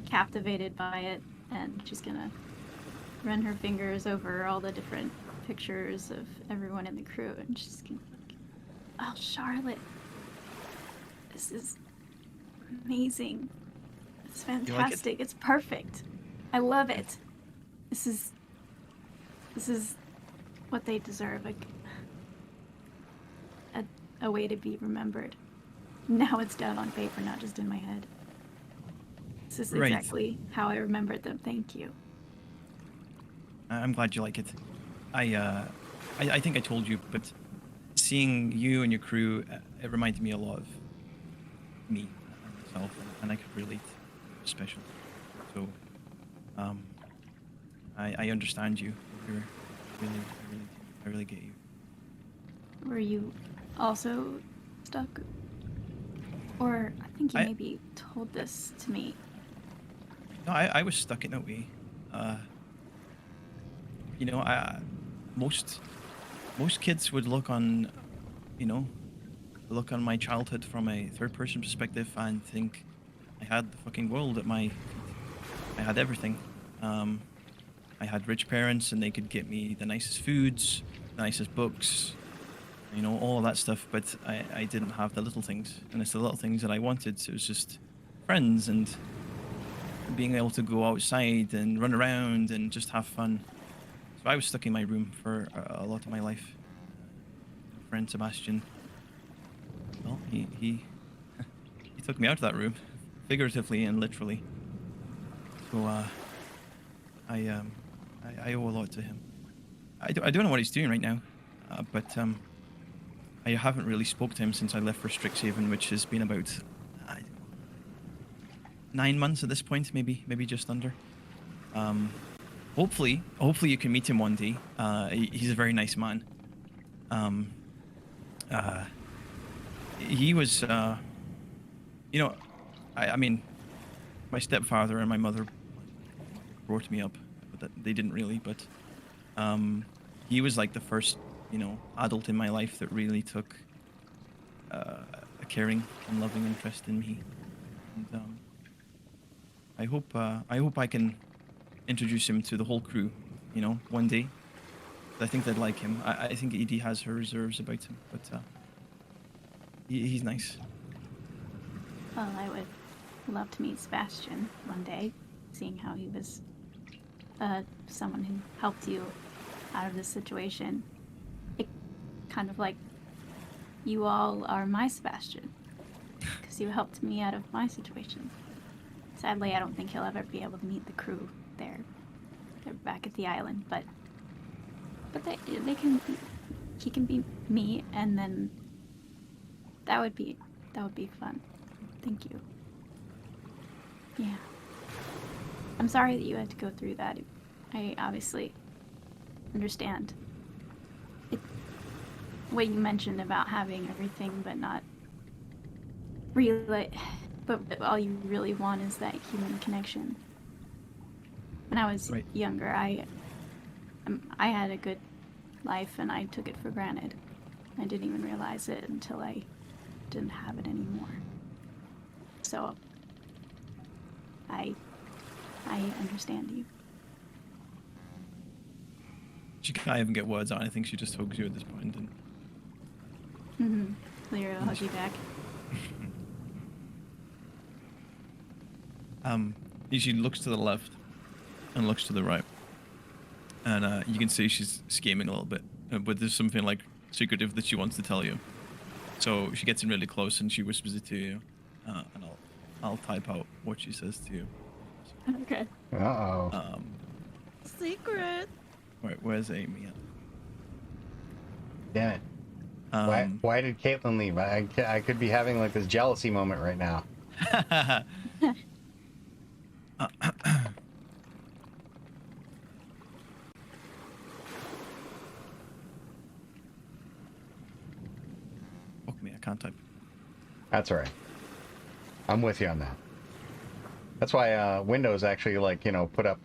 captivated by it, and she's gonna run her fingers over all the different pictures of everyone in the crew, and she's gonna look, oh, Charlotte, this is amazing. It's fantastic. Like it? It's perfect. I love it. This is what they deserve. A way to be remembered. Now it's down on paper, not just in my head. This is Right. exactly how I remembered them. Thank you. I'm glad you like it. I think I told you, but seeing you and your crew, it reminded me a lot of me and myself, and I could relate. Special. So, I understand you. You're I really get you. Were you also stuck? Or I think you maybe told this to me. No, I was stuck in that way. You know, most kids would look on my childhood from a third-person perspective and think I had the fucking world at my feet. I had everything. I had rich parents, and they could get me the nicest foods, the nicest books, you know, all of that stuff. But I didn't have the little things, and it's the little things that I wanted. So it was just friends and being able to go outside and run around and just have fun. So I was stuck in my room for a lot of my life. My friend Sebastian, well, he he took me out of that room, figuratively and literally. So I owe a lot to him. I don't know what he's doing right now, but I haven't really spoke to him since I left for Strixhaven, which has been about 9 months at this point, maybe just under. Hopefully you can meet him one day. He's a very nice man. He was, you know, I mean, my stepfather and my mother brought me up, but they didn't really. But he was like the first, you know, adult in my life that really took a caring and loving interest in me. And I hope I can introduce him to the whole crew, you know, one day. I think they'd like him. I think Edie has her reserves about him, but he's nice. Well, I would love to meet Sebastian one day, seeing how he was someone who helped you out of this situation. It kind of like you all are my Sebastian, because you helped me out of my situation. Sadly, I don't think he'll ever be able to meet the crew there. They're back at the island, but they can. He can be me, and then that would be fun. Thank you. Yeah. I'm sorry that you had to go through that. I obviously understand. What you mentioned about having everything but not really, but all you really want is that human connection. When I was younger, I had a good life and I took it for granted. I didn't even realize it until I didn't have it anymore. So I understand you. She can't even get words out. I think she just hugs you at this point. And Lyra will hug you back. she looks to the left and looks to the right, and you can see she's scheming a little bit, but there's something like secretive that she wants to tell you. So she gets in really close and she whispers it to you, and I'll type out what she says to you. Okay. Uh-oh. Secret. Right, where's Amy at? Damn it. Why did Caitlin leave? I could be having like this jealousy moment right now. Fuck me, I can't type. That's all right. I'm with you on that. That's why Windows actually, like, you know, put up,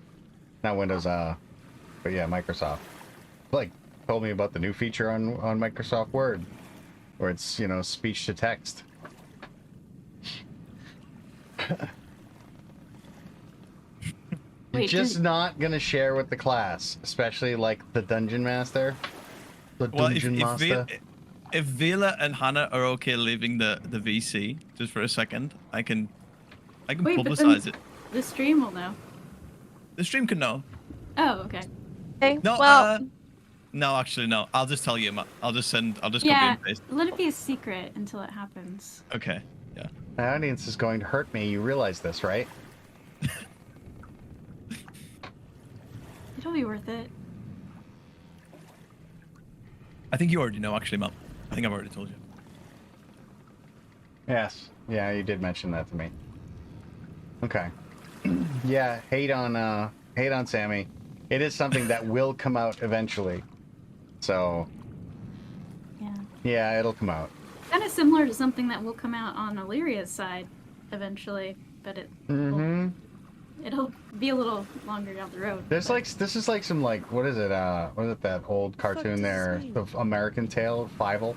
not Windows, but yeah, Microsoft, like, told me about the new feature on Microsoft Word, where it's, you know, speech to text. You're just not gonna share with the class, especially like the dungeon master. The dungeon master. If Vila and Hannah are okay leaving the VC just for a second, I can publicize it. The stream will know. The stream can know. Oh, okay. Okay. No, Well, no, actually, no. I'll just tell you, Matt. I'll just copy Yeah, and paste. let it be a secret until it happens. Okay, yeah. My audience is going to hurt me. You realize this, right? It'll be worth it. I think you already know, actually, Matt. I think I've already told you. Yes. Yeah, you did mention that to me. Okay. Yeah, hate on Sammy. It is something that will come out eventually. So, Yeah. yeah, it'll come out. Kind of similar to something that will come out on Illyria's side eventually, but it'll be a little longer down the road. This is like some like what is it that old cartoon there, the American Tale, Feywild?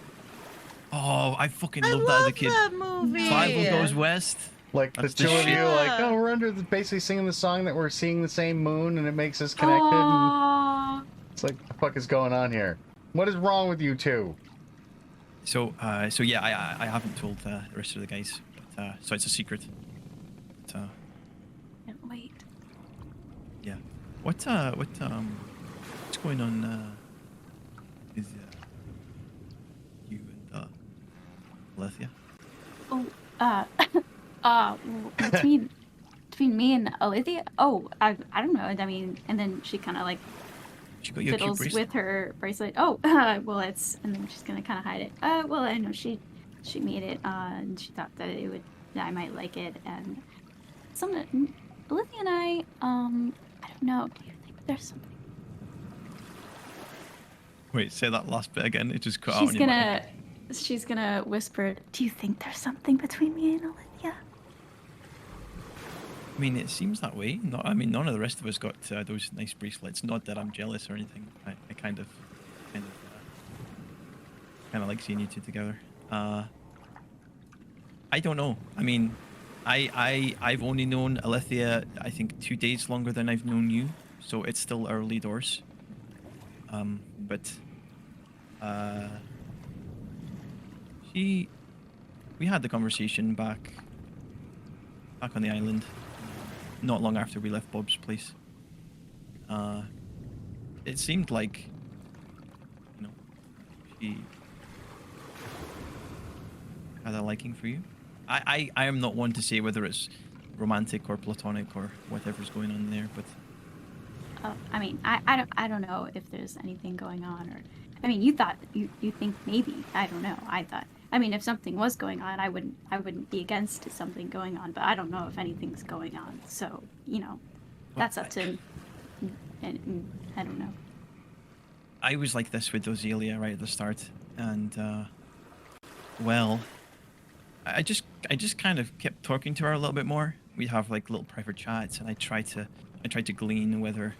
Oh, I fucking I loved that as a love kid. that movie. Feywild Goes West. Like the That's two of you, shit. like, oh, we're under basically singing the song that we're seeing the same moon and it makes us connected. And Aww. it's like, what the fuck is going on here? What is wrong with you two? So yeah, I haven't told the rest of the guys, but, so it's a secret. But, Can't wait. yeah. What's going on? Is you and Alethea? Oh, between me and Alethea. Oh, I don't know. I mean, and then she kind of like She got you a cute fiddles bracelet. with her bracelet. Oh, well, it's, and then she's gonna kind of hide it. Well, I know she made it, and she thought that I might like it, and Alethea and I don't know. Do you think there's something? Wait, say that last bit again. It just cut out on your mic. She's gonna whisper. Do you think there's something between me and Alethea? I mean, it seems that way. I mean, none of the rest of us got those nice bracelets. Not that I'm jealous or anything. I kind of like seeing you two together. I don't know. I mean, I've only known Alethea, I think, 2 days longer than I've known you, so it's still early doors. But we had the conversation back back on the island, not long after we left Bob's place. It seemed like, you know, she had a liking for you. I am not one to say whether it's romantic or platonic or whatever's going on there, but I mean, I don't know if there's anything going on, or I mean, you think maybe, I don't know. I mean, if something was going on, I wouldn't be against something going on, but I don't know if anything's going on. So, you know, that's up to, and I don't know. I was like this with Ozalea right at the start, and well, I just kind of kept talking to her a little bit more. We'd have like little private chats, and I tried to glean whether,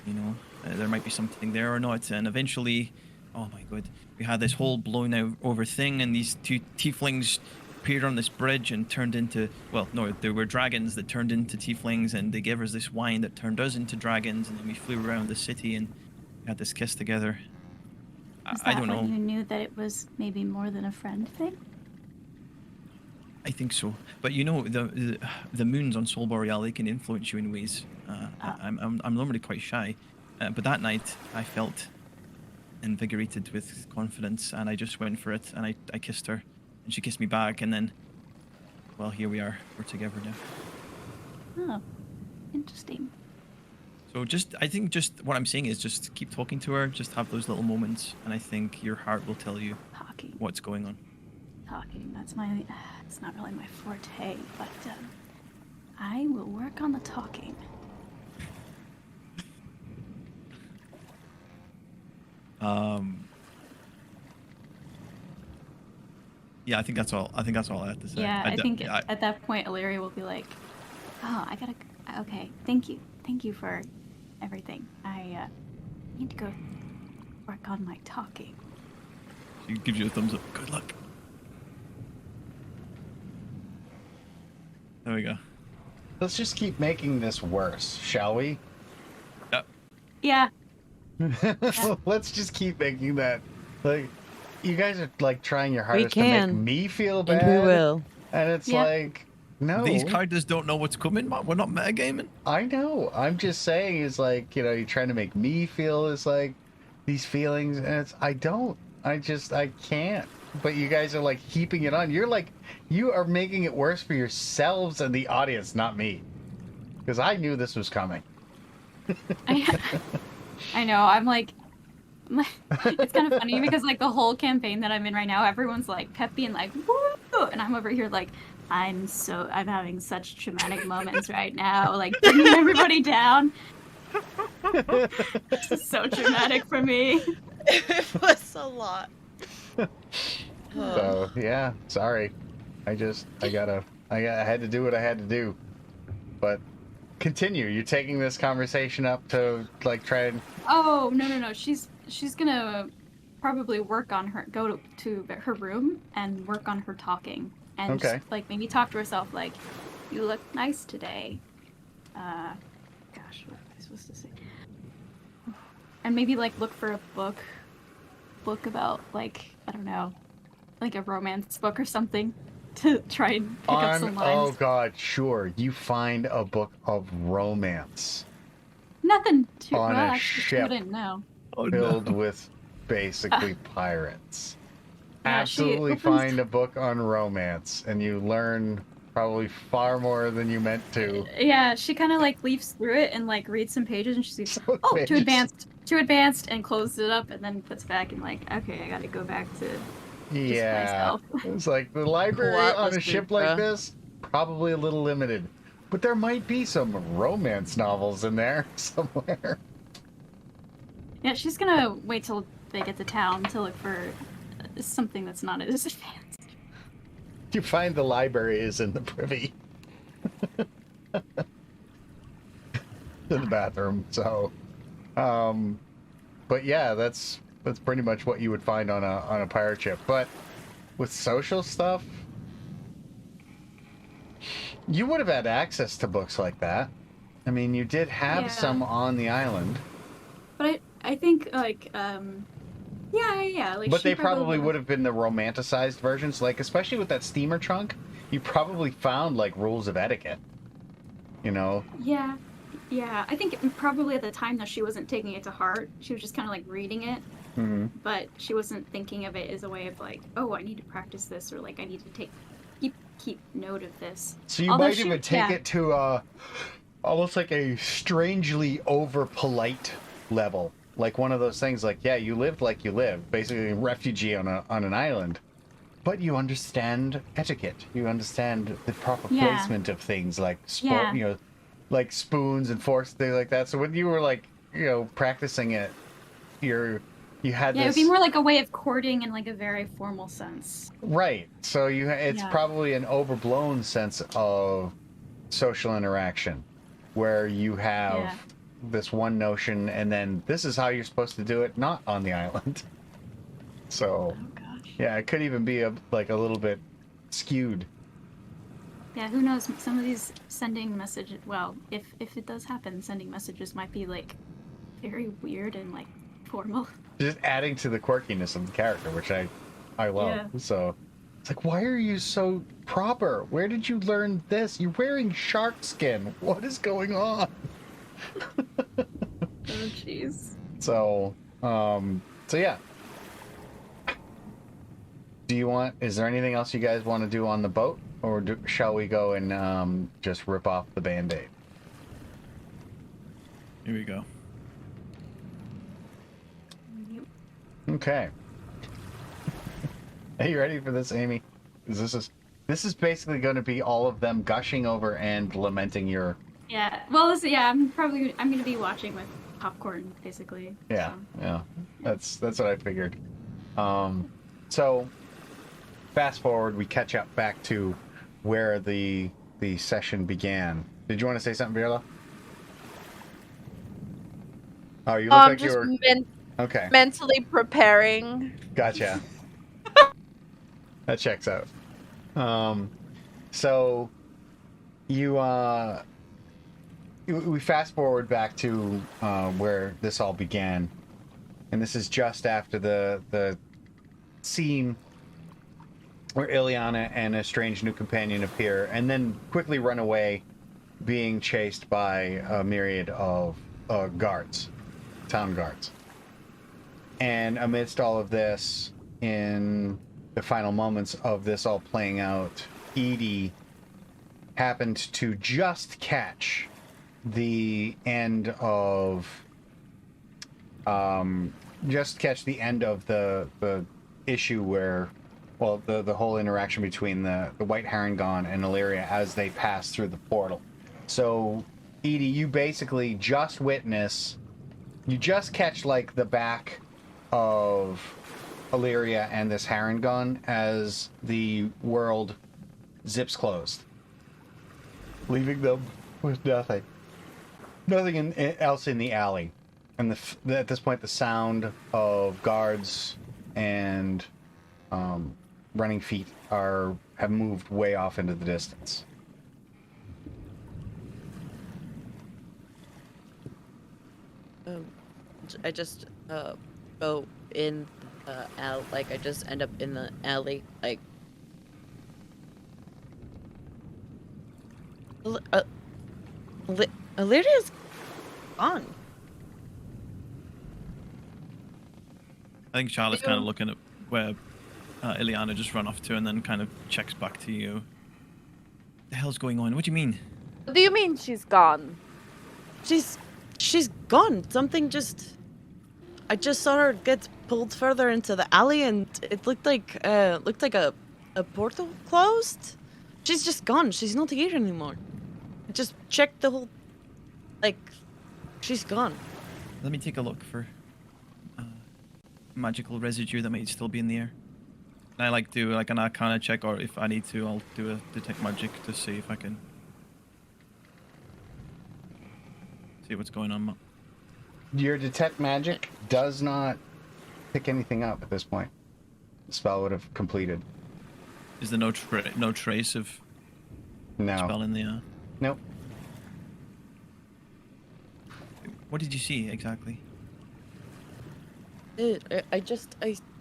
you know, there might be something there or not. And eventually, oh my god, we had this whole blown out over thing, and these two tieflings appeared on this bridge and turned into, well, no, there were dragons that turned into tieflings, and they gave us this wine that turned us into dragons, and then we flew around the city and had this kiss together. I don't know. You knew that it was maybe more than a friend thing? I think so, but you know, the moons on Sol Boreal, they can influence you in ways. I'm normally quite shy, but that night I felt invigorated with confidence, and I just went for it, and I kissed her, and she kissed me back, and then, well, here we are. We're together now. Oh, interesting. So I think what I'm saying is just keep talking to her, just have those little moments, and I think your heart will tell you Talking. what's going on. Talking. It's not really my forte, but I will work on the talking. Yeah, I think that's all I have to say. Yeah, I think at that point, Illyria will be like, "Oh, okay, thank you for everything. I need to go work on my talking." She gives you a thumbs up. Good luck. There we go. Let's just keep making this worse, shall we? Yep. Yeah. Let's just keep making that. Like, you guys are like trying your hardest to make me feel bad. And we will. And it's like, no. These characters don't know what's coming, man. We're not metagaming. I know. I'm just saying, is like, you know, you're trying to make me feel is like these feelings, and it's I can't. But you guys are like heaping it on. You are making it worse for yourselves and the audience, not me. Because I knew this was coming. I know. I'm like, it's kind of funny because like the whole campaign that I'm in right now, everyone's like peppy and like woo, and I'm over here like I'm having such traumatic moments right now, like bringing everybody down. This is so traumatic for me. It was a lot. So yeah, sorry. I had to do what I had to do. But continue. You're taking this conversation up to like try and. Oh no! She's gonna probably work on go to her room and work on her talking, and okay. just, like maybe talk to herself like, "You look nice today." Gosh, what am I supposed to say? And maybe like look for a book about like I don't know, like a romance book or something to try and pick up some lines. Oh god, sure. You find a book of romance. Nothing too on well, a actually, ship filled in, no. filled with basically pirates. Yeah, Absolutely opens... find a book on romance, and you learn probably far more than you meant to. Yeah, she kind of like leafs through it and like reads some pages, and she's like, "Oh, pages. too advanced," and closes it up, and then puts back and like, "Okay, I gotta go back to Yeah, myself." It's like the library on a ship like this, probably a little limited, but there might be some romance novels in there somewhere. Yeah, she's gonna wait till they get to town to look for something that's not as advanced. You find the library is in the privy. In the bathroom, so but yeah, that's pretty much what you would find on a pirate ship. But with social stuff, you would have had access to books like that. I mean, you did have some on the island. But I think like yeah. Like, but they probably would have been the romanticized versions, like especially with that steamer trunk. you probably found like rules of etiquette. You know? Yeah. Yeah. I think probably at the time though she wasn't taking it to heart. She was just kind of like reading it. Mm-hmm. But she wasn't thinking of it as a way of like, oh, I need to practice this, or like I need to keep note of this. So you might even take it to almost like a strangely over polite level, like one of those things. Like, yeah, you lived like you lived, basically a refugee on an island, but you understand etiquette. You understand the proper placement of things, like sport, you know, like spoons and forks, things like that. So when you were like, you know, practicing it, you had this... it would be more like a way of courting in like a very formal sense. Right. So it's probably an overblown sense of social interaction where you have this one notion and then this is how you're supposed to do it, not on the island. So, yeah, it could even be a little bit skewed. Yeah, who knows? Some of these sending messages, well, if it does happen, sending messages might be like very weird and like formal. Just adding to the quirkiness of the character, which I love. Yeah. So it's like, why are you so proper? Where did you learn this? You're wearing shark skin. What is going on? Oh, jeez. So yeah. Is there anything else you guys want to do on the boat? Or shall we go and just rip off the Band-Aid? Here we go. Okay. Are you ready for this, Amy? This is basically going to be all of them gushing over and lamenting your... Yeah. Well, I'm going to be watching with popcorn, basically. Yeah, so. Yeah. That's what I figured. So, fast forward, we catch up back to where the session began. Did you want to say something, Virla? Oh, you look like you were... Okay. Mentally preparing. Gotcha. That checks out. So you we fast forward back to where this all began, and this is just after the scene where Illyana and a strange new companion appear, and then quickly run away, being chased by a myriad of guards, town guards. And amidst all of this, in the final moments of this all playing out, Edie happened to just catch the end of the issue where, well, the whole interaction between the White Harengon and Illyria as they pass through the portal. So, Edie, you basically just catch like the back of Illyria and this Harengon as the world zips closed, leaving them with nothing else in the alley. And at this point, the sound of guards and running feet have moved way off into the distance. I just go in alley, like I just end up in the alley, like Illyria's gone. I think Charlotte's kind of looking at where Illyana just ran off to, and then kind of checks back to you. What the hell's going on? What do you mean? What do you mean she's gone? She's gone. I just saw her get pulled further into the alley, and it looked like a portal closed. She's just gone. She's not here anymore. I just checked the whole, she's gone. Let me take a look for magical residue that might still be in the air. And I do an Arcana check, or if I need to, I'll do a detect magic to see if I can see what's going on. Your detect magic does not pick anything up at this point. The spell would have completed. Is there no trace of spell in the air? Nope. What did you see exactly? I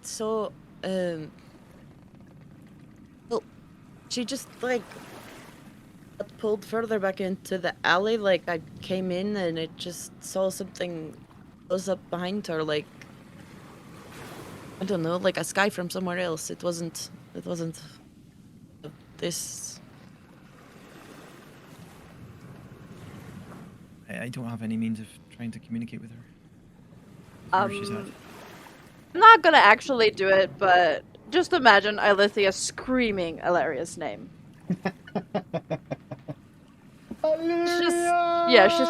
saw well, she just like got pulled further back into the alley. Like I came in and it just saw something close up behind her. Like I don't know, like a sky from somewhere else. It wasn't. This. I don't have any means of trying to communicate with her. Where she's at. I'm not gonna actually do it, but just imagine Illythia screaming Illyria's name. She's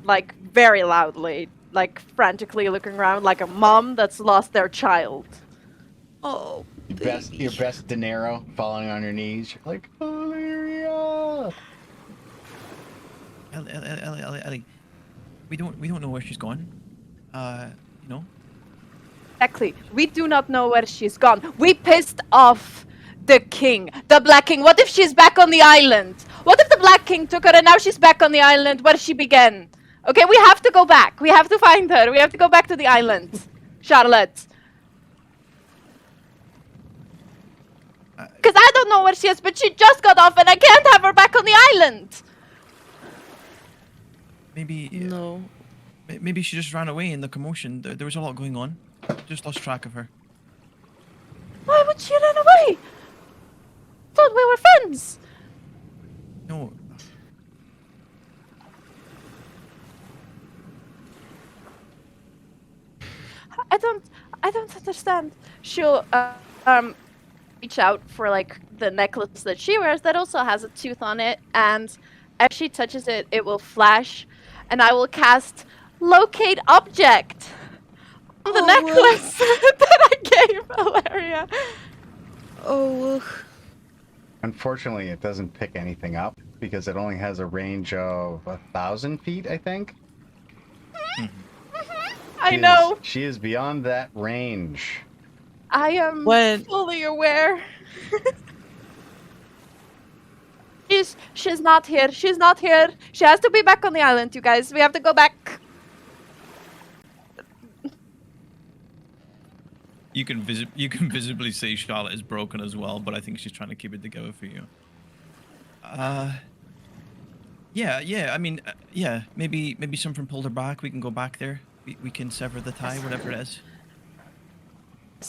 like very loudly, like frantically looking around like a mom that's lost their child. Oh, Your best De Niro falling on your knees. You're like, Illyria! Ellie, we don't know where she's gone. You know. Exactly. We do not know where she's gone. We pissed off the king, the Black King. What if she's back on the island? What if the Black King took her and now she's back on the island where she began? Okay, we have to go back. We have to find her. We have to go back to the island. Charlotte. Because I don't know where she is, but she just got off and I can't have her back on the island. Maybe. no. Maybe she just ran away in the commotion. There was a lot going on. Just lost track of her. Why would she run away? Thought we were friends. No. I don't understand. She'll reach out for like the necklace that she wears that also has a tooth on it, and as she touches it, it will flash, and I will cast locate object on the necklace that I gave Valeria. Oh. Unfortunately, it doesn't pick anything up because it only has a range of 1,000 feet, I think. I know. She is beyond that range. I am When- fully aware. She's not here. She's not here. She has to be back on the island, you guys. We have to go back. You can visibly see Charlotte is broken as well, but I think she's trying to keep it together for you. Yeah. I mean, yeah. Maybe something pulled her back. We can go back there. We can sever the tie, whatever it is.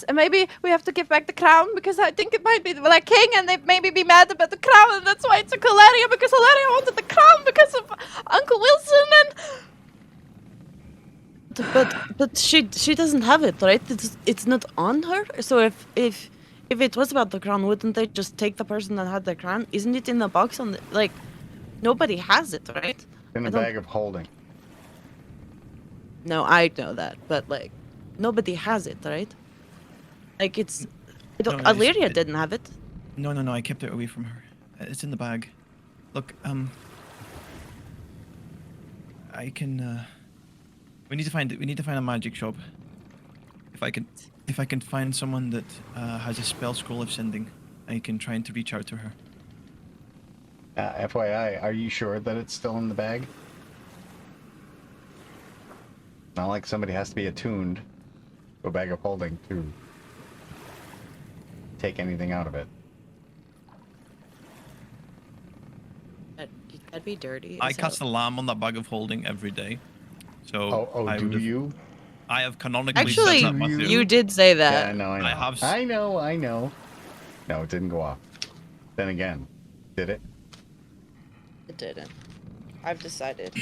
And maybe we have to give back the crown because I think it might be the Black King, and they maybe be mad about the crown, and that's why it took Hilaria because Hilaria wanted the crown because of Uncle Wilson and. But she doesn't have it, right? It's not on her. So if it was about the crown, wouldn't they just take the person that had the crown? Isn't it in the box on the like? Nobody has it, right? In a I don't- bag of holding. No, I know that, but like, nobody has it, right? Like it's. No, Illyria didn't have it. No. I kept it away from her. It's in the bag. Look, I can. We need to find a magic shop. If I can find someone that has a spell scroll of sending, I can try to reach out to her. FYI, are you sure that it's still in the bag? Not like somebody has to be attuned to a bag of holding to take anything out of it. That'd be dirty. I cast alarm on that bag of holding every day. So I do would've- you? I have canonically Actually, set that must do. you did say Yeah, that. I know. I have I know. No, it didn't go off. Then again, did it? It didn't. I've decided.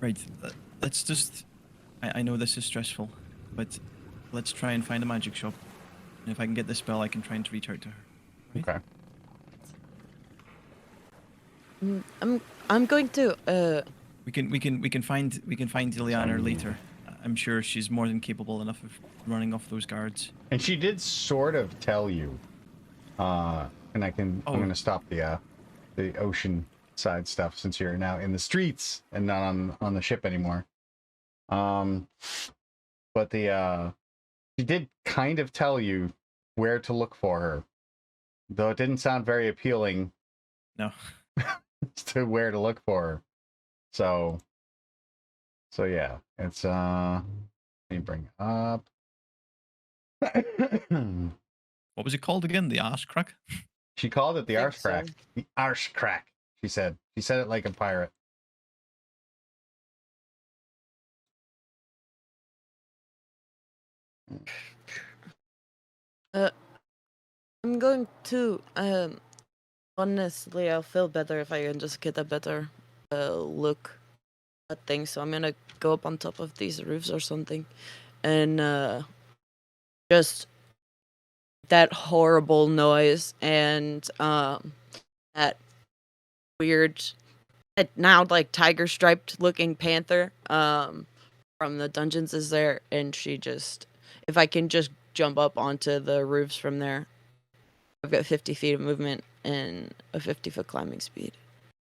Right. Let's just. I know this is stressful, but let's try and find a magic shop. And if I can get the spell, I can try and reach out to her. Right? Okay. I'm going to. We can find Illyana later. I'm sure she's more than capable enough of running off those guards. And she did sort of tell you. And I'm gonna stop the ocean side stuff since you're now in the streets and not on the ship anymore. But she did kind of tell you where to look for her, though it didn't sound very appealing. No. To where to look for her. So yeah, it's let me bring it up. What was it called again? The arse crack? She called it the Think arse crack. so. The arse crack, she said. She said it like a pirate. I'm going to honestly, I'll feel better if I can just get a better look at things. So I'm gonna go up on top of these roofs or something, and just that horrible noise and that weird, that now like tiger striped looking panther from the dungeons is there, and she just, if I can just jump up onto the roofs from there. I've got 50 feet of movement and a 50-foot climbing speed,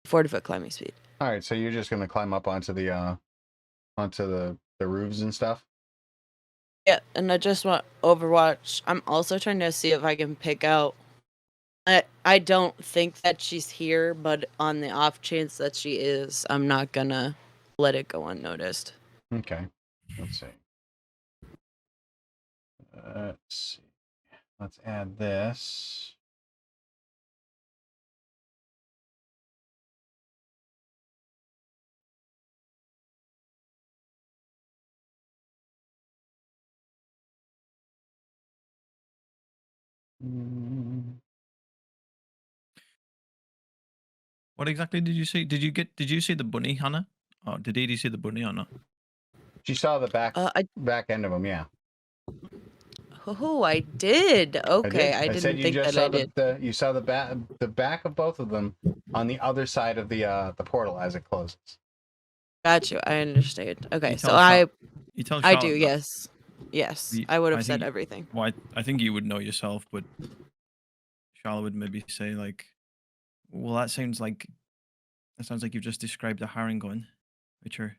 40-foot climbing speed. All right, so you're just gonna climb up onto the roofs and stuff. Yeah, and I just want Overwatch. I'm also trying to see if I can pick out. I don't think that she's here, but on the off chance that she is, I'm not gonna let it go unnoticed. Okay, let's see. Let's see. Let's add this. What exactly did you see? Did you see the bunny, Hannah? Or did Edie see the bunny or not? She saw the back I end of him. Yeah, I did. Okay, I I said didn't you think just that saw I did. you saw the back of both of them on the other side of the portal as it closes. Got you. I understand. Okay, You so tell you tell I Charlotte do. that. Yes, yes. I would have said everything. Well, I think you would know yourself, but Charlotte would maybe say like, "Well, that sounds like you've just described a Harangon, which are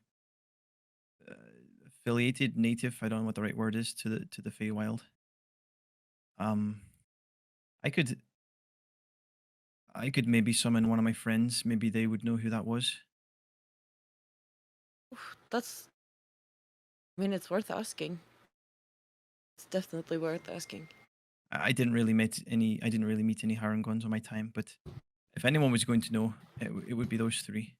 affiliated native. I don't know what the right word is to the Feywild. I could maybe summon one of my friends. Maybe they would know who that was. That's. I mean, it's worth asking. It's definitely worth asking. I didn't really meet any Harangons on my time, but if anyone was going to know, it would be those three.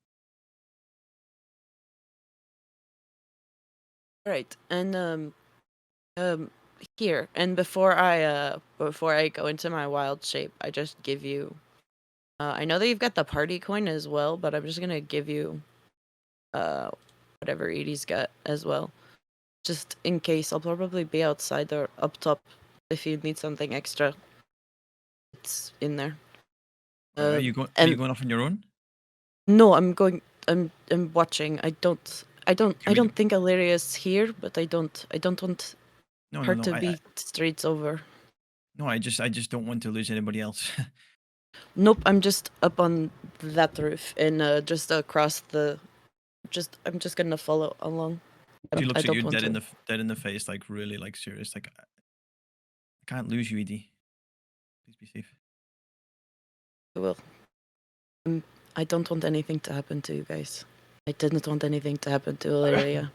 Right, and here, and before I go into my wild shape, I just give you. I know that you've got the party coin as well, but I'm just gonna give you, whatever Edie's got as well, just in case. I'll probably be outside or up top if you need something extra. It's in there. Are you going off on your own? No, I'm going. I'm watching. I don't we think Illyria's here, but I don't want No, her no, to no. be straight over. No, I just don't want to lose anybody else. Nope, I'm just up on that roof and just across the. I'm just gonna follow along. She looks I at don't you want to. dead in the face, like really like serious. Like I can't lose you, Edie. Please be safe. I will. I don't want anything to happen to you guys. I didn't want anything to happen to Illyria.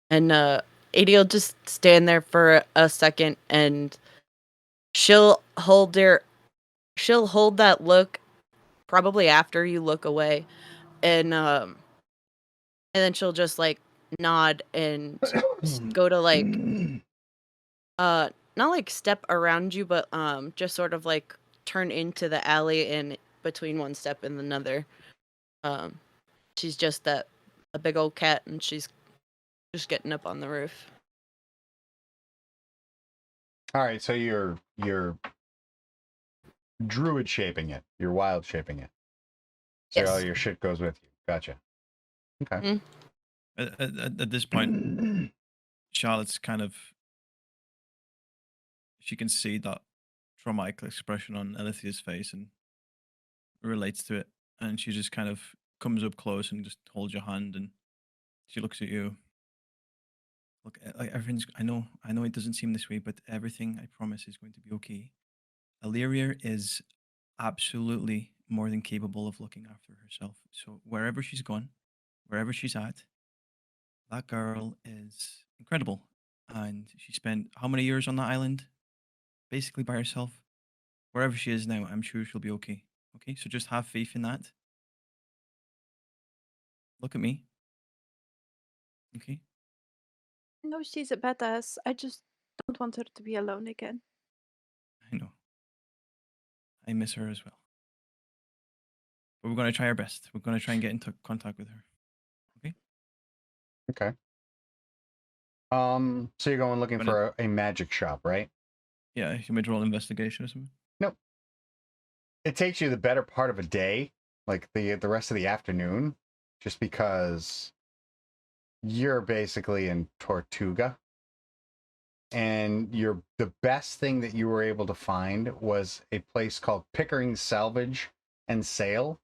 And Adie will just stand there for a second, and she'll hold that look probably after you look away, and then she'll just like nod and go to like not like step around you, but just sort of like turn into the alley in between one step and another. She's just a big old cat, and she's just getting up on the roof. All right, so you're druid shaping it. You're wild shaping it. So Yes. all your shit goes with you. Gotcha. Okay. At this point, Charlotte's kind of, she can see that traumatic expression on Alicia's face and relates to it, and she just kind of comes up close and just holds your hand, and she looks at you. Look, like everything's. I know it doesn't seem this way, but everything, I promise, is going to be okay. Illyria is absolutely more than capable of looking after herself. So wherever she's gone, wherever she's at, That girl is incredible. And she spent how many years on that island? Basically by herself. Wherever she is now, I'm sure she'll be okay. Okay, so just have faith in that. Look at me. Okay. I know she's a badass. I just don't want her to be alone again. I know. I miss her as well. But we're going to try our best. We're going to try and get into contact with her. Okay? Okay. So you're going looking for a magic shop, right? Yeah, you made roll investigation or something? Nope. It takes you the better part of a day, like the rest of the afternoon, just because you're basically in Tortuga. And the best thing that you were able to find was a place called Pickering's Salvage and Sale.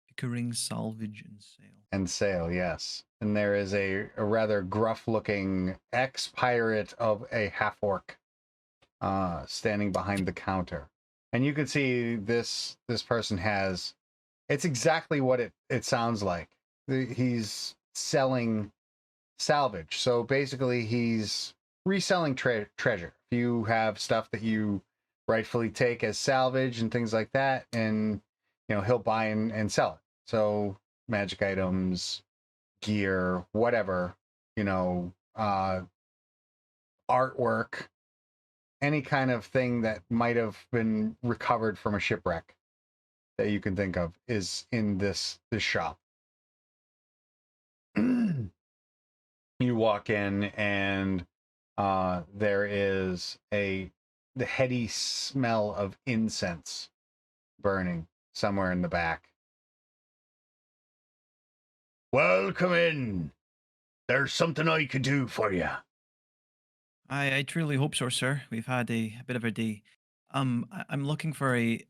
Pickering Salvage and Sale. And Sale, yes. And there is a rather gruff-looking ex-pirate of a half-orc standing behind the counter. And you can see this person has... It's exactly what it sounds like. He's selling salvage. So basically, he's reselling treasure. If you have stuff that you rightfully take as salvage and things like that, and he'll buy and sell it. So magic items, gear, whatever, artwork, any kind of thing that might have been recovered from a shipwreck that you can think of is in this shop. You walk in and there is the heady smell of incense burning somewhere in the back. Welcome in. There's something I could do for you. I truly hope so, sir. We've had a bit of a day. I'm looking for a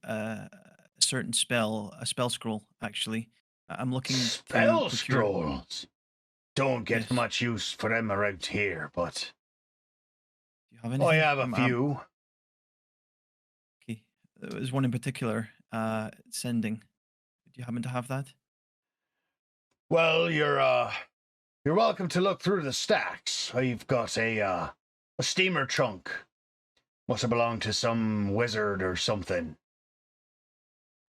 certain spell, a spell scroll, actually. I'm looking spell to scrolls. Don't get Yes. much use for them around here, but Do you have anything? I have a few. Okay. There was one in particular, sending. Do you happen to have that? Well, you're welcome to look through the stacks. I've got a steamer trunk. Must have belonged to some wizard or something.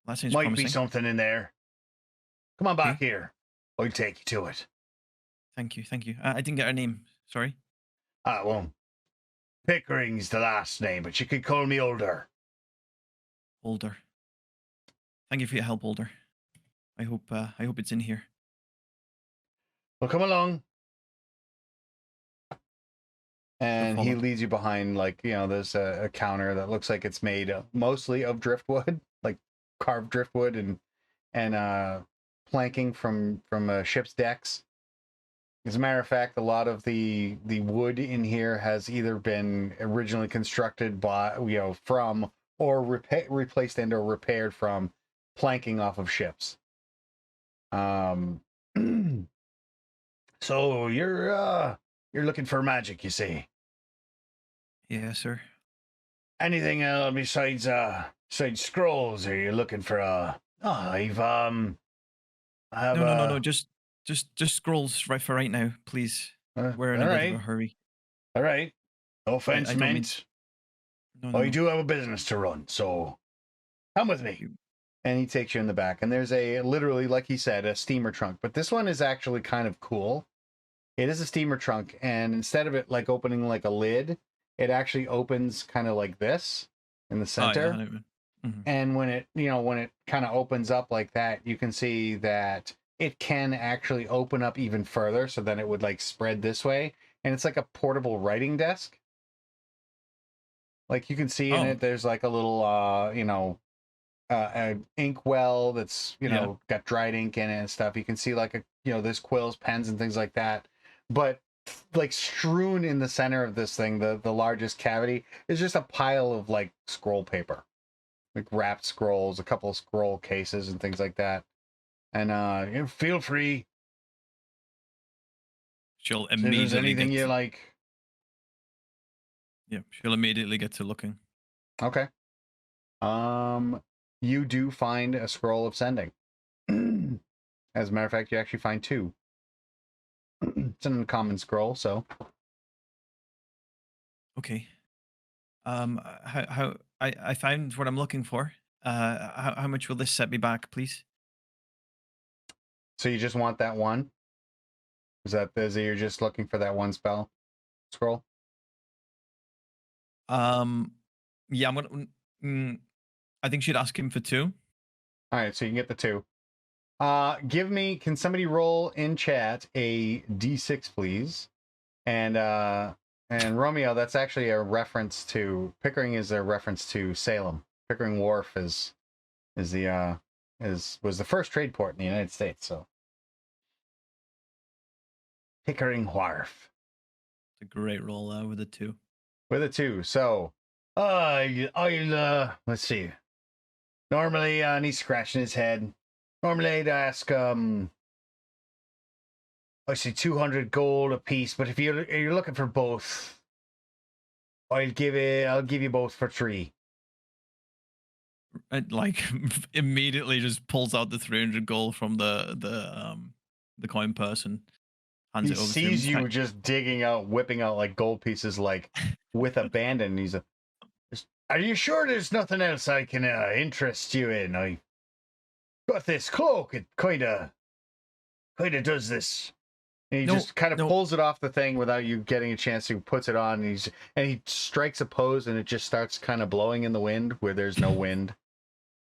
That seems Might promising. be something in there. Come on back here. I'll take you to it. Thank you, thank you. I didn't get her name. Sorry. Well, Pickering's the last name, but you could call me Older. Older. Thank you for your help, Older. I hope it's in here. Well, come along. And he follow. leads you behind, there's a counter that looks like it's made mostly of driftwood, like carved driftwood and planking from ship's decks. As a matter of fact, a lot of the wood in here has either been originally constructed from or replaced and or repaired from planking off of ships. So you're looking for magic, you see? Yeah, sir. Anything besides scrolls? Are you looking for I have No. Just scrolls right for right now, please. We're in a bit of a hurry. All right. No offense I don't meant. No. I do have a business to run, so come with me. And he takes you in the back, and there's literally, like he said, a steamer trunk. But this one is actually kind of cool. It is a steamer trunk, and instead of it opening like a lid, it actually opens kind of like this in the center. Oh, yeah, And when it kind of opens up like that, you can see that it can actually open up even further. So then it would spread this way, and it's like a portable writing desk. Like you can see in it, there's like a little, an ink well that's got dried ink in it and stuff. You can see there's quills, pens, and things like that. But strewn in the center of this thing, the largest cavity, is just a pile of scroll paper, wrapped scrolls, a couple of scroll cases and things like that. And feel free. She'll If immediately there's anything you like. Yeah, she'll immediately get to looking. Okay. You do find a scroll of sending. As a matter of fact, you actually find 2. It's an uncommon scroll, so. Okay. How I found what I'm looking for. How much will this set me back, please? So you just want that one? Is you're just looking for that one spell scroll? Yeah, I'm gonna. I think she'd ask him for 2. All right, so you can get the 2. Can somebody roll in chat a d6, please? And Romeo, that's actually a reference to Pickering. Is a reference to Salem. Pickering Wharf was the first trade port in the United States. So Pickering Wharf. It's a great roll with a 2. With a 2. So, I'll let's see. Normally, and he's scratching his head. Normally, I'd ask I see 200 gold a piece, but if you're looking for both, I'll give you both for 3. It, like immediately just pulls out the 300 gold from the coin purse and hands He it over sees to him. you just whipping out like gold pieces, like with abandon. He's are you sure there's nothing else I can interest you in? I got this cloak. It kind of does this. And he just kind of pulls it off the thing without you getting a chance to puts it on. And he strikes a pose, and it just starts kind of blowing in the wind where there's no wind.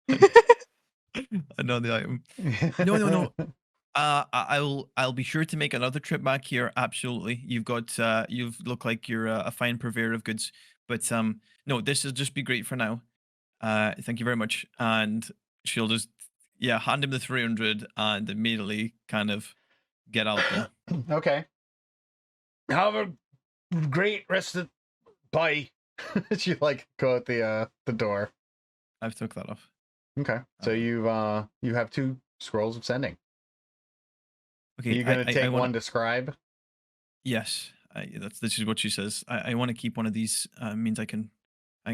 I know the item. No. I'll be sure to make another trip back here. Absolutely. You've look like you're a fine purveyor of goods. But no, this will just be great for now. Thank you very much. And she'll just hand him the 300 and immediately kind of get out there. Okay. Have a great rest of bye. She like go out the door. I've took that off. Okay. So you have 2 scrolls of sending. Okay. Are you gonna take one to scribe? Yes. This is what she says. I want to keep one of these. Means I can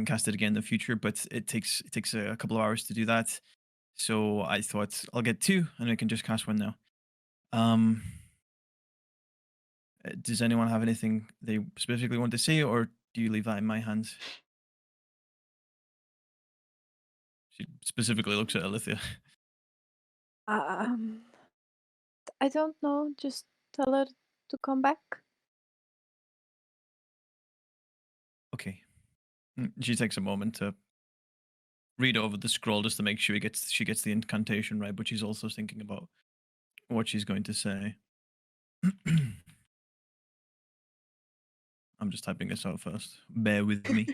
cast it again in the future, but it takes a couple of hours to do that. So I thought I'll get 2, and I can just cast one now. Does anyone have anything they specifically want to say, or do you leave that in my hands? She specifically looks at Alithia. I don't know. Just tell her to come back. Okay. She takes a moment to read over the scroll just to make sure she gets the incantation right, but she's also thinking about what she's going to say. I'm just typing this out first. Bear with me.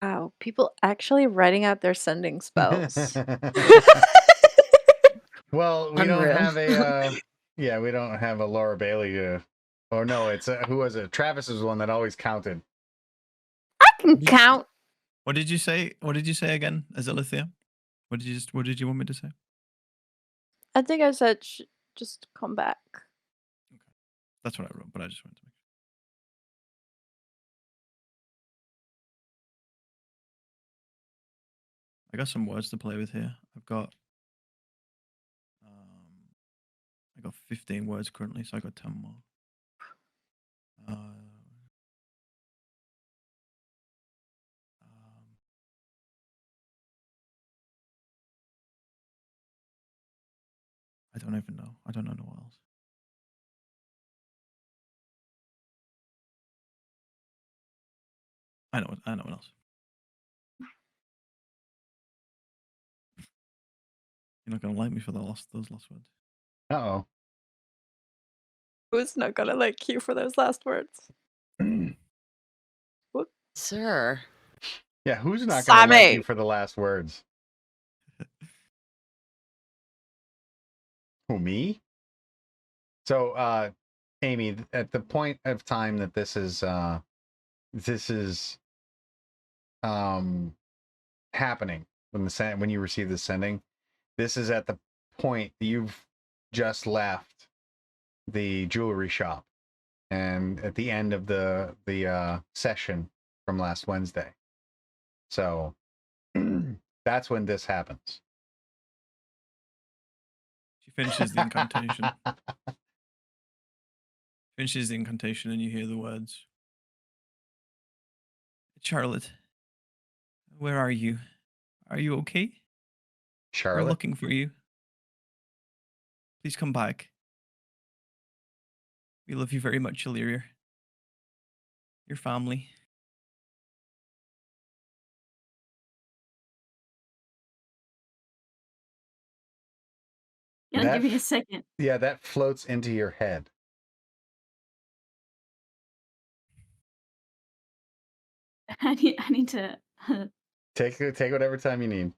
Wow, people actually writing out their sending spells. Well, we don't Unreal. have a we don't have a Laura Bailey or no, it's who was it? Travis is the one that always counted. I can count. What did you say? What did you say again, Azalithia? What did you want me to say? I think I said just come back. Okay. That's what I wrote, but I just wanted to make sure. I got some words to play with here. I got 15 words currently, so I got 10 more. I don't even know. I don't know what else. I know what else. You're not gonna like me for those last words. Uh-oh. Who's not gonna like you for those last words? Sir. Yeah, who's not gonna like Sammy. you for the last words? Who, me? So Amy, at the point of time that this is happening, when you receive the sending. This is at the point that you've just left the jewelry shop, and at the end of the session from last Wednesday. So that's when this happens. She finishes the incantation. Finishes the incantation, and you hear the words. Charlotte, where are you? Are you okay? Charlotte, We're looking for you. Please come back. We love you very much, Illyria. Your family. Yeah, give me a second. Yeah, that floats into your head. I need to. Take whatever time you need.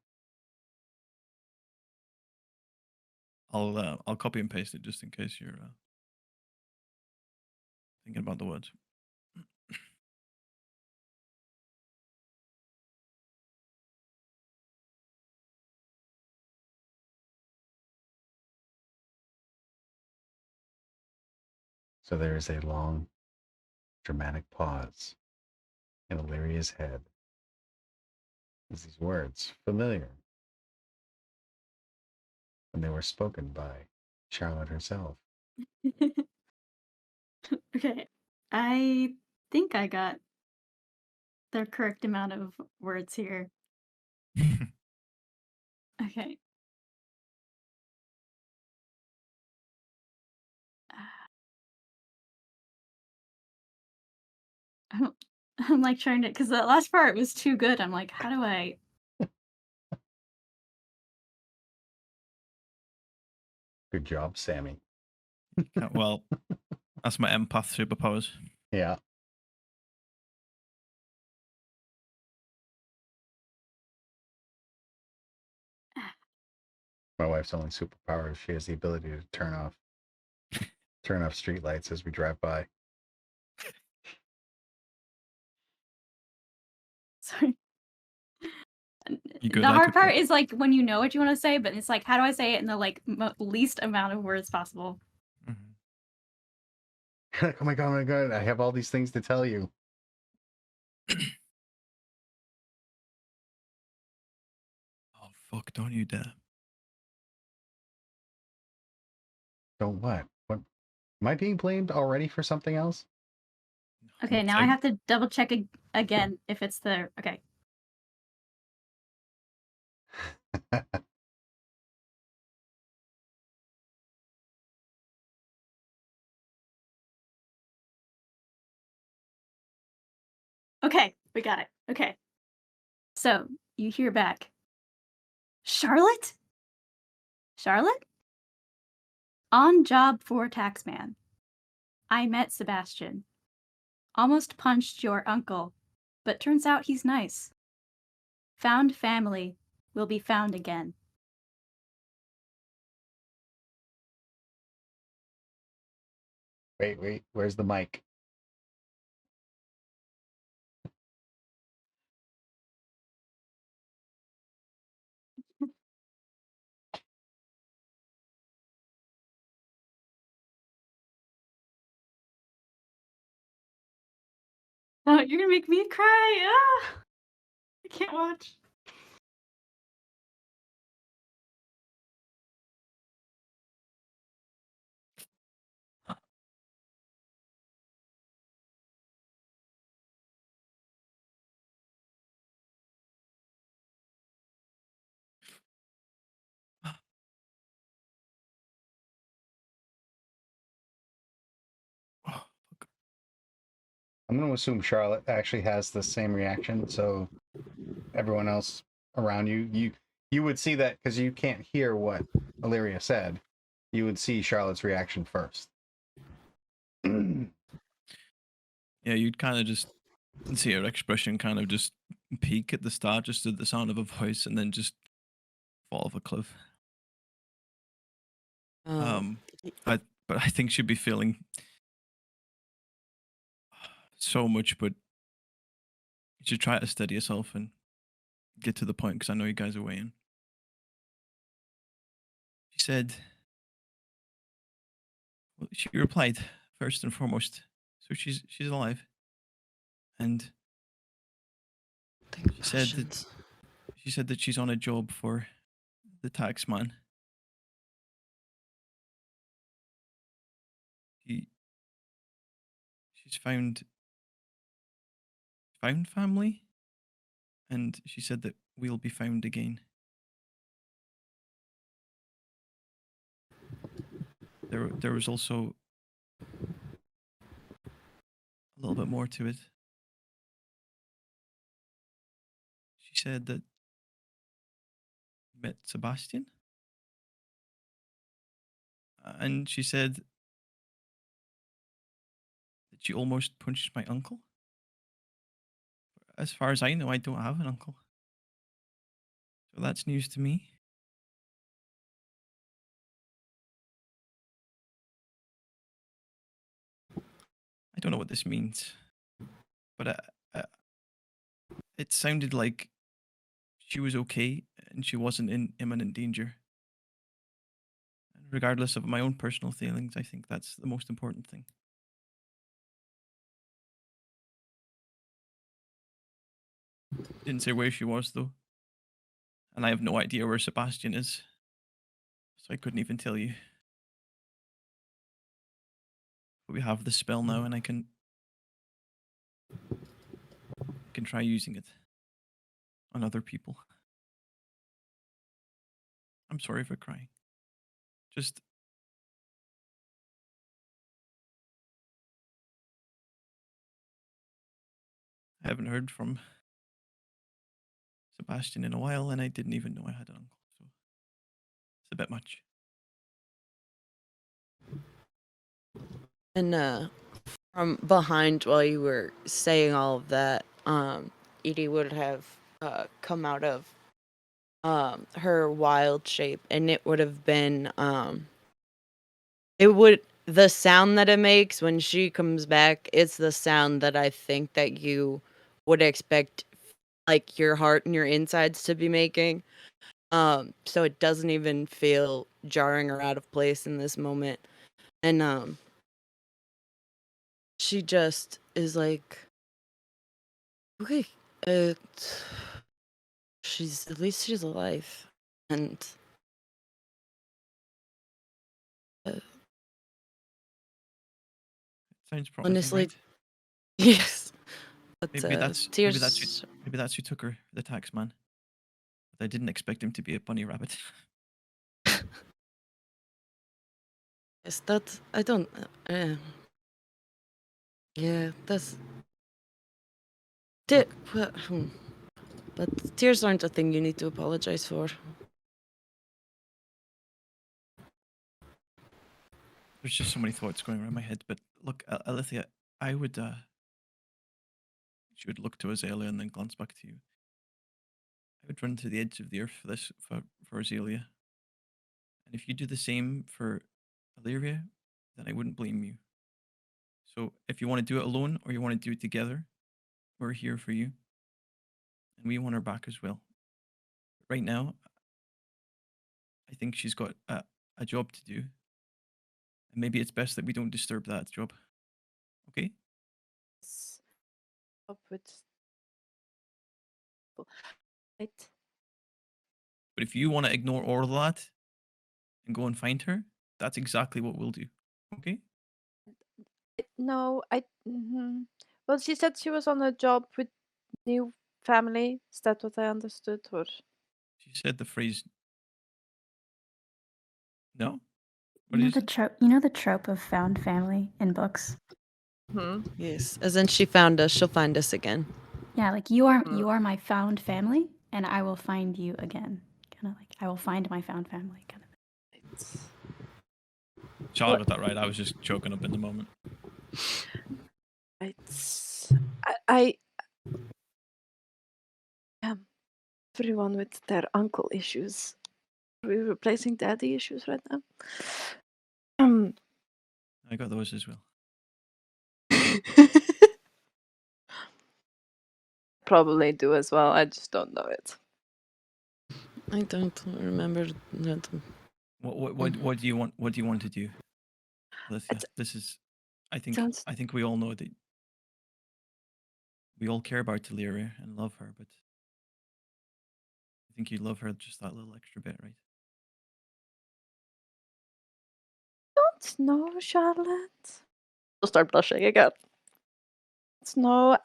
I'll copy and paste it just in case you're thinking about the words. So there is a long, dramatic pause in Illyria's head. As these words, familiar, when they were spoken by Charlotte herself. Okay, I think I got the correct amount of words here. Okay. I'm like trying to, because the last part was too good. I'm like, how do I? Good job, Sammy. Well, that's my empath superpowers. Yeah. My wife's only superpower is she has the ability to turn off streetlights as we drive by. Sorry. You good, The like hard a part pro? is like when you know what you want to say, but it's like, how do I say it in the like least amount of words possible? Oh my god, I have all these things to tell you. Oh fuck! Don't you dare! Don't what? What? Am I being blamed already for something else? Okay, now I have to double check again if it's the okay. Okay, we got it. Okay. So you hear back. Charlotte? Charlotte? On job for taxman. I met Sebastian. Almost punched your uncle, but turns out he's nice. Found family will be found again. Wait, where's the mic? Oh, you're gonna make me cry. Ah! I can't watch. I'm going to assume Charlotte actually has the same reaction. So everyone else around you would see that because you can't hear what Illyria said. You would see Charlotte's reaction first. Yeah, you'd kind of just see her expression kind of just peak at the start, just at the sound of a voice, and then just fall off a cliff. But I think she'd be feeling so much, but you should try to steady yourself and get to the point because I know you guys are waiting. She said, well, she replied first and foremost, so she's alive, and Think she said that she's on a job for the taxman. She's found family, and she said that we'll be found again. There was also a little bit more to it. She said that you met Sebastian, and she said that you almost punched my uncle. As far as I know, I don't have an uncle, so that's news to me. I don't know what this means, but it sounded like she was okay and she wasn't in imminent danger. And regardless of my own personal feelings, I think that's the most important thing. Didn't say where she was though, and I have no idea where Sebastian is, so I couldn't even tell you. But we have the spell now, and I can try using it on other people. I'm sorry for crying. Just I haven't heard from Sebastian in a while, and I didn't even know I had an uncle, so it's a bit much. And from behind while you were saying all of that, Edie would have come out of her wild shape, and it would have been the sound that it makes when she comes back, it's the sound that I think that you would expect like your heart and your insides to be making. So it doesn't even feel jarring or out of place in this moment. And she just is like, okay, at least she's alive. And Sounds promising, honestly, right? yes. But Maybe that's tears. who took her, the taxman. But I didn't expect him to be a bunny rabbit. Yes, that I don't. Yeah, that's. But tears aren't a thing you need to apologize for. There's just so many thoughts going around my head. But look, Alethea, I would. She would look to Ozalea and then glance back to you. I would run to the edge of the earth for this for Ozalea. And if you do the same for Illyria, then I wouldn't blame you. So if you want to do it alone or you want to do it together, we're here for you. And we want her back as well. But right now, I think she's got a job to do. And maybe it's best that we don't disturb that job. Okay? Up with right. But if you want to ignore all of that and go and find her, that's exactly what we'll do. Okay? No, well, she said she was on a job with new family. Is that what I understood? Or She said the phrase. No? What You know did you the say? trope. You know the trope of found family in books. Yes, as in she found us, she'll find us again. Yeah, like you are my found family, and I will find you again. Kind of like I will find my found family. Kind of. Charlotte got that right. I was just choking up in the moment. I everyone with their uncle issues. Are we replacing daddy issues right now? I got those as well. Probably do as well. I just don't know it. I don't remember that. What do you want? What do you want to do, Alethea? It's- This is, I Sounds- think we all know that we all care about Illyria and love her, but I think you love her just that little extra bit, right? Don't know, Charlotte. She'll start blushing again. No,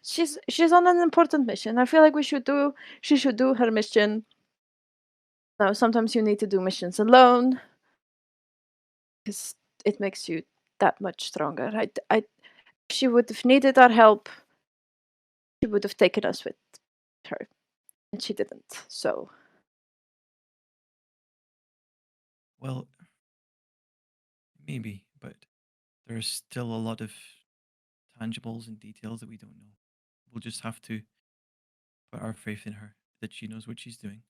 she's on an important mission. I feel like she should do her mission. Now, sometimes you need to do missions alone because it makes you that much stronger. If she would have needed our help, she would have taken us with her, and she didn't. So, Well, maybe, but there's still a lot of tangibles and details that we don't know. We'll just have to put our faith in her that she knows what she's doing,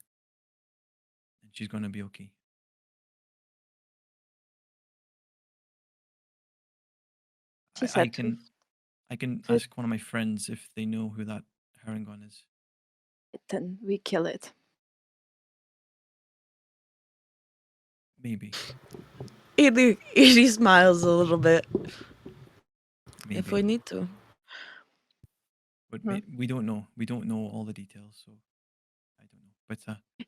and she's gonna be okay. she I said can to ask one of my friends if they know who that Herringon is. then we kill it. Maybe. Edie smiles a little bit. Maybe. If we need to. But Hmm. we don't know. We don't know all the details, so I don't know. But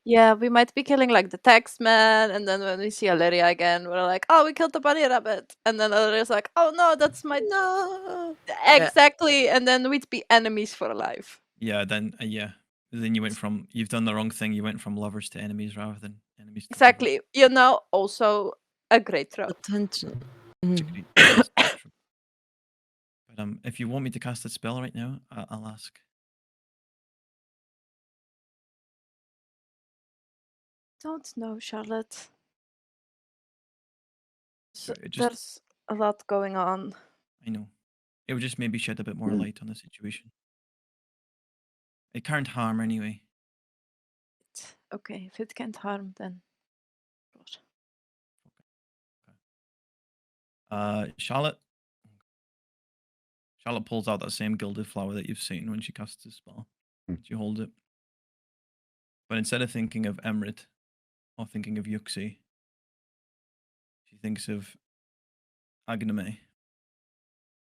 Yeah, we might be killing like the taxman, and then when we see Aleria again, we're like, "Oh, we killed the bunny rabbit," and then Aleria's like, "Oh no, that's my No. exactly," and then we'd be enemies for life. yeah, then then you went from you've done the wrong thing. You went from lovers to enemies rather than enemies to lovers. Exactly. You know, also a great trope. Attention. It's a great- it's a great trope. But if you want me to cast a spell right now, I'll ask. Don't know, Charlotte. So it just There's a lot going on. I know. It would just maybe shed a bit more light on the situation. It can't harm anyway. Okay, if it can't harm, then. Charlotte pulls out that same gilded flower that you've seen when she casts a spell. She holds it. But instead of thinking of Emrit or thinking of Yuxi, she thinks of Agname.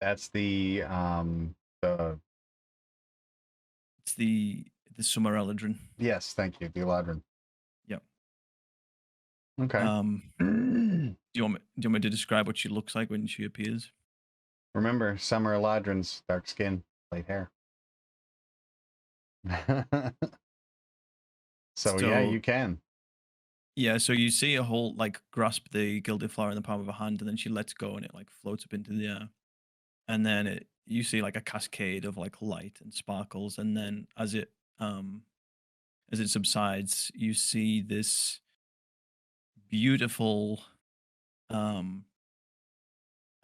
That's the It's the Summer Eladrin. yes, thank you, the Eladrin. Yep. Okay. Do you want me to describe what she looks like when she appears? Remember, summer Eladrins, dark skin, light hair. So yeah, you can. Yeah, so you see a whole like grasp the gilded flower in the palm of her hand, and then she lets go, and it like floats up into the air, and then you see like a cascade of like light and sparkles, and then as it subsides, you see this beautiful elven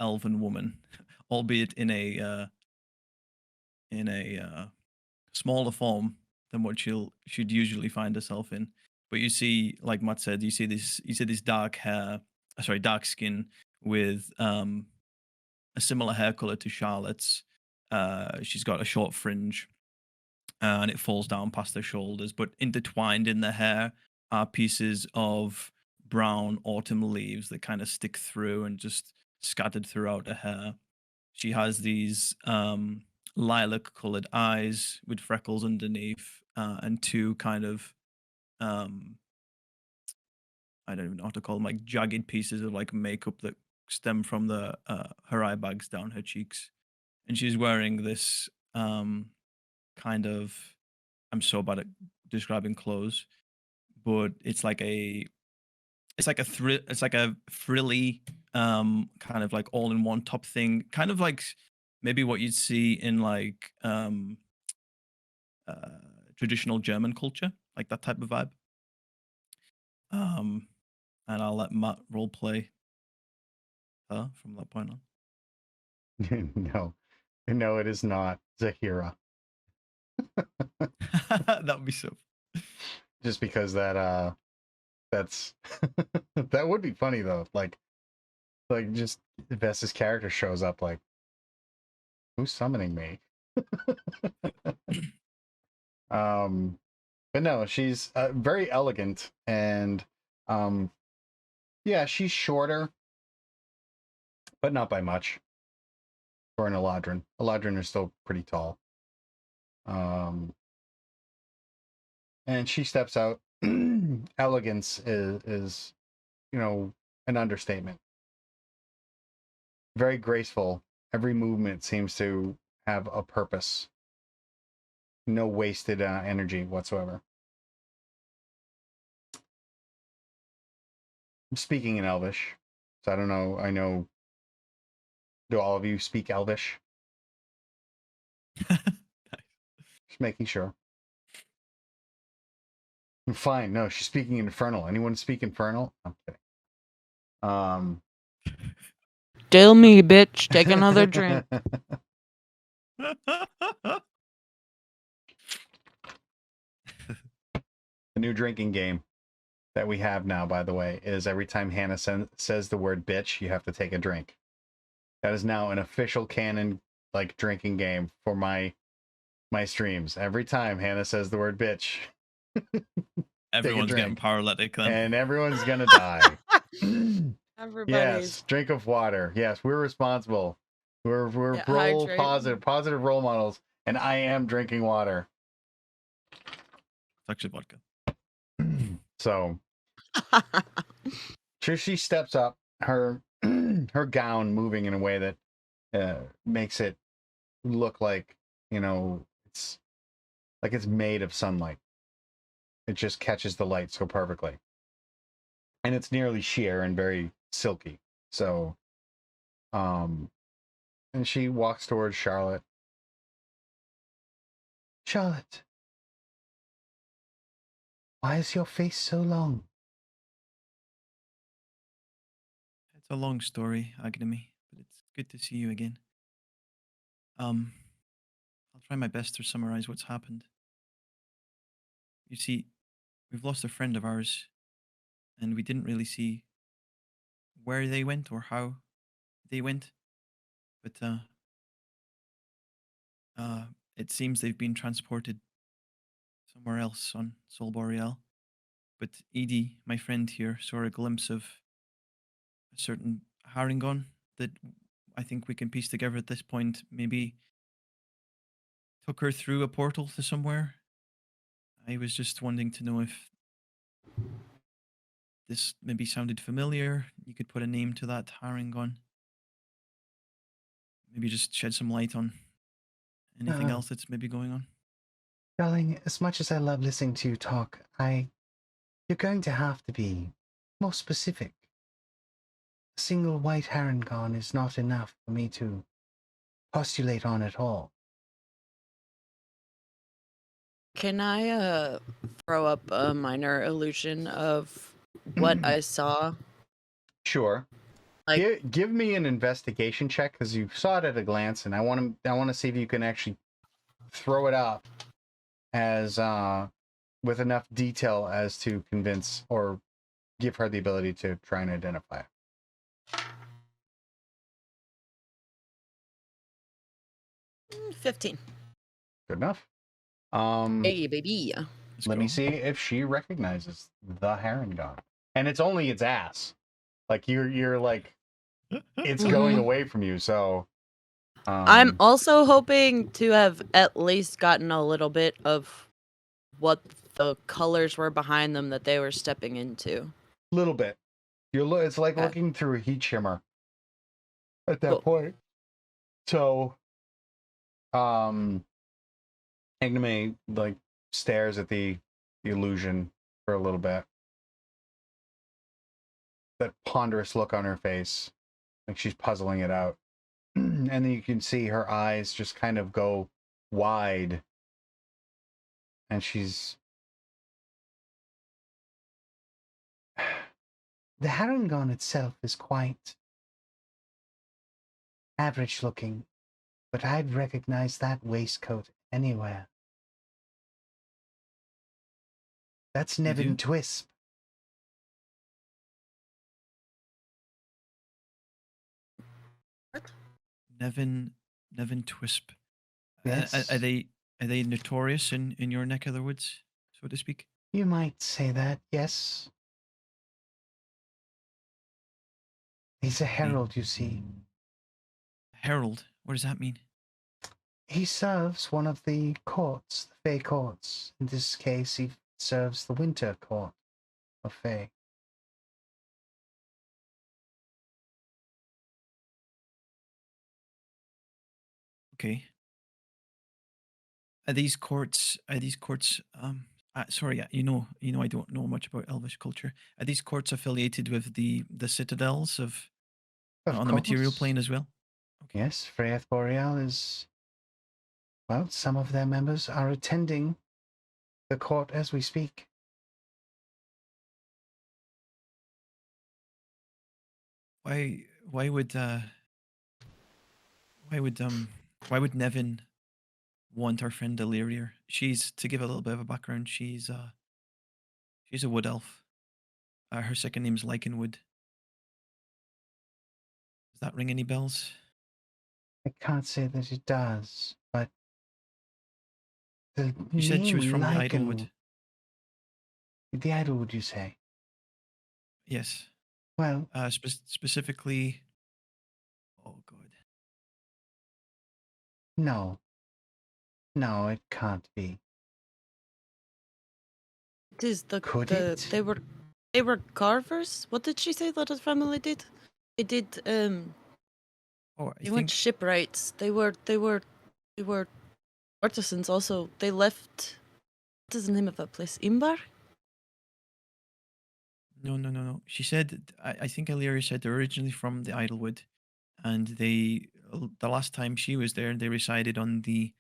woman, albeit in a smaller form than what she'd usually find herself in. But you see, like Matt said, you see this dark skin with a similar hair color to Charlotte's. She's got a short fringe, and it falls down past her shoulders. But intertwined in the hair are pieces of brown autumn leaves that kind of stick through and just scattered throughout her hair. She has these lilac-colored eyes with freckles underneath, and two kind of I don't even know how to call them, like jagged pieces of like makeup that stem from the her eye bags down her cheeks, and she's wearing this kind of, I'm so bad at describing clothes, but it's like a frilly kind of like all in one top thing, kind of like maybe what you'd see in like traditional German culture, like that type of vibe. And I'll let Matt role play her from that point on. No, it is not Zahira. That would be so. Just because that's that would be funny though. Like just Vess's character shows up like, who's summoning me? But no, she's very elegant, and yeah, she's shorter, but not by much for an Eladrin. Eladrin are still pretty tall. And she steps out. Elegance is, you know, an understatement. Very graceful. Every movement seems to have a purpose. No wasted energy whatsoever. I'm speaking in Elvish, so I don't know. I know. Do all of you speak Elvish? Just making sure. Fine. No, she's speaking Infernal. Anyone speak Infernal? I'm kidding. Tell me, bitch. Take another drink. The new drinking game that we have now, by the way, is every time Hannah says the word bitch, you have to take a drink. That is now an official canon, like, drinking game for my streams. Every time Hannah says the word bitch, Everyone's getting paralytic then. and everyone's gonna die. Everybody's. Yes, drink of water. Yes, we're responsible. We're Yeah, role hydrate. positive role models, and I am drinking water. It's actually vodka. So she steps up, her her gown moving in a way that makes it look like, you know, it's like it's made of sunlight. It just catches the light so perfectly. And it's nearly sheer and very silky. So and she walks towards Charlotte. Charlotte, why is your face so long? It's a long story, Agnemi, but it's good to see you again. I'll try my best to summarize what's happened. You see, we've lost a friend of ours, and we didn't really see where they went or how they went, but it seems they've been transported somewhere else on Sol Boreal. But Edie, my friend here, saw a glimpse of a certain Harengon that I think we can piece together at this point. Maybe took her through a portal to somewhere. I was just wanting to know if this maybe sounded familiar. You could put a name to that Harengon. Maybe just shed some light on anything else that's maybe going on. Darling, as much as I love listening to you talk, you're going to have to be more specific. A single white Harengon is not enough for me to postulate on at all. Can I throw up a minor illusion of what I saw? Sure. Like, Give me an investigation check, because you saw it at a glance, and I want to see if you can actually throw it up as with enough detail as to convince or give her the ability to try and identify it. 15. Good enough. Hey, baby. Let me see if she recognizes the Harengon, and it's only its ass. Like you're like, it's going away from you. So I'm also hoping to have at least gotten a little bit of what the colors were behind them that they were stepping into. Little bit. It's like looking through a heat shimmer at that point. So, Agname like stares at the illusion for a little bit. That ponderous look on her face, like she's puzzling it out. And then you can see her eyes just kind of go wide. And she's... The Harengon itself is quite average looking, but I'd recognize that waistcoat anywhere. That's Nevin Twisp. What? Nevin Twisp. Yes. Are they notorious in your neck of the woods? so to speak. You might say that, yes. He's a herald, you see. Herald. What does that mean? He serves one of the courts, the Fey courts. In this case, he serves the Winter Court of Fey. Okay. Are these courts? Sorry, I don't know much about Elvish culture. Are these courts affiliated with the citadels of Of on the material course. plane as well? Okay. Yes, Freyeth Boreal is... Well, some of their members are attending the court as we speak. Why would Nevin want our friend Illyria? She's, to give a little bit of a background, she's a wood elf. Her second name's Lycanwood. Does that ring any bells? I can't say that it does, but the You said she was name from the Lycan- Idlewood. The Idlewood, you say? Yes. Well, Specifically. Oh God. no. No, it can't be. It is Could it? they were carvers. What did she say that his family did? They did Oh, they weren't shipwrights. They were artisans also. They left, what is the name of that place? Imbar? No. She said, I think Illyria said they're originally from the Idlewood, and the last time she was there, they resided on the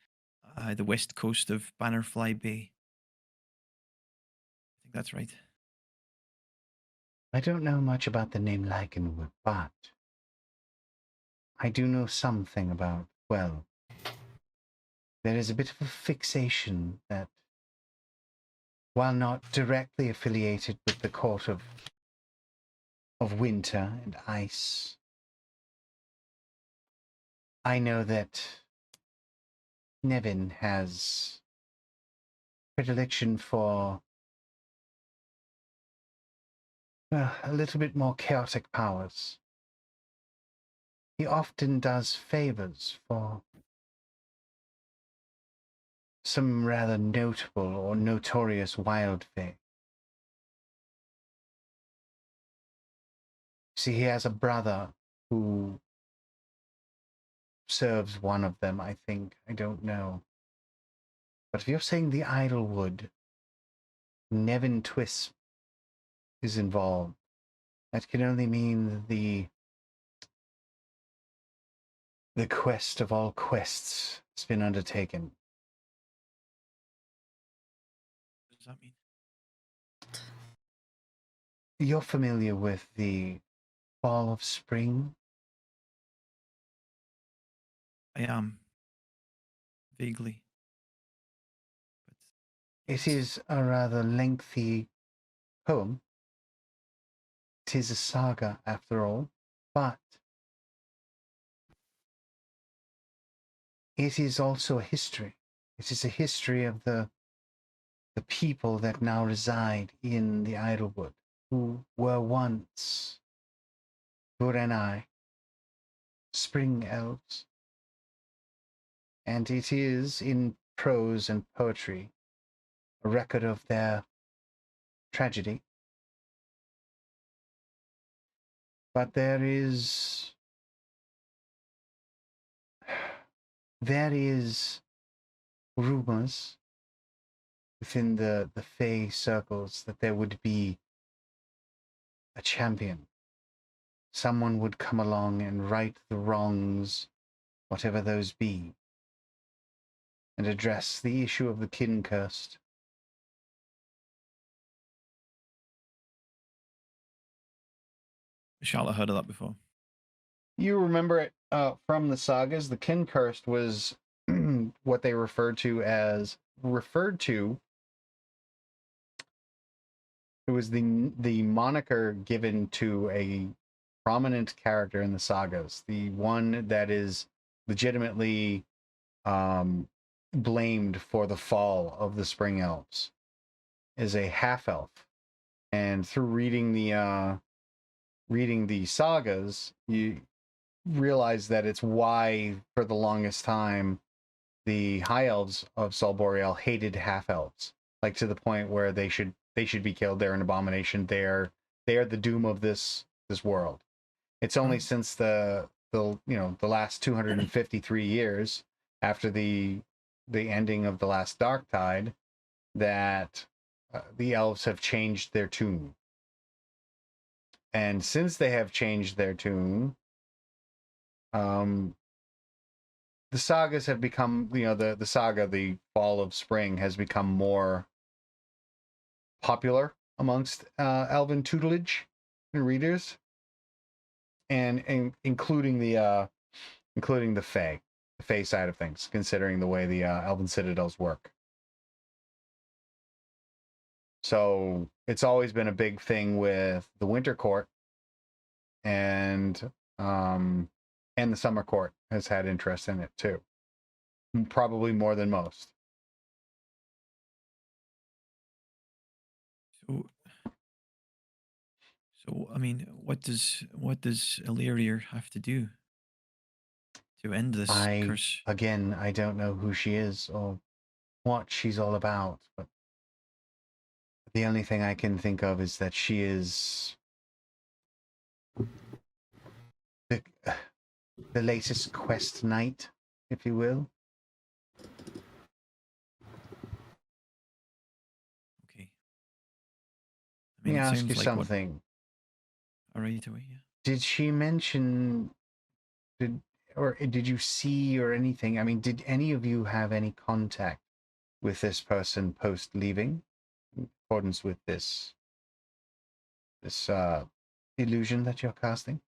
west coast of Bannerfly Bay. I think that's right. I don't know much about the name Lycanwood, but I do know something about, well, there is a bit of a fixation that, while not directly affiliated with the court of winter and ice, I know that Nevin has predilection for, well, a little bit more chaotic powers. He often does favors for some rather notable or notorious wild Fey. See, he has a brother who serves one of them, I think. I don't know. But if you're saying the Idlewood, Nevin Twist is involved, that can only mean the quest of all quests has been undertaken. What does that mean? You're familiar with the Fall of Spring? I am. Vaguely. But It is a rather lengthy poem. It is a saga, after all, but it is also a history. It is a history of the people that now reside in the Idlewood, who were once Vurenai, spring elves. And it is, in prose and poetry, a record of their tragedy. But there is rumors within the Fey circles that there would be a champion. Someone would come along and right the wrongs, whatever those be, and address the issue of the kin cursed. Charlotte heard of that before. You remember it from the sagas. The kin cursed was what they referred to. It was the moniker given to a prominent character in the sagas, the one that is legitimately blamed for the fall of the Spring Elves. is a half elf, and through reading the sagas, you realize that it's why for the longest time the high elves of Sol Boreal hated half elves, like to the point where they should be killed. They're an abomination. They are the doom of this world. It's only since the last 253 years after the ending of the last Dark Tide that the elves have changed their tune. And since they have changed their tune, the sagas have become, the saga, the Fall of Spring, has become more popular amongst elven tutelage and readers, and including the Fey side of things, considering the way the elven citadels work. So it's always been a big thing with the Winter Court, and the Summer Court has had interest in it too, probably more than most. So I mean, what does Illyria have to do to end this curse? Again, I don't know who she is or what she's all about, but the only thing I can think of is that she is the latest quest knight, if you will. Okay. Let me ask you like something. All right, away, yeah. Did she mention, did you see or anything? I mean, did any of you have any contact with this person post leaving, in accordance with this illusion that you're casting?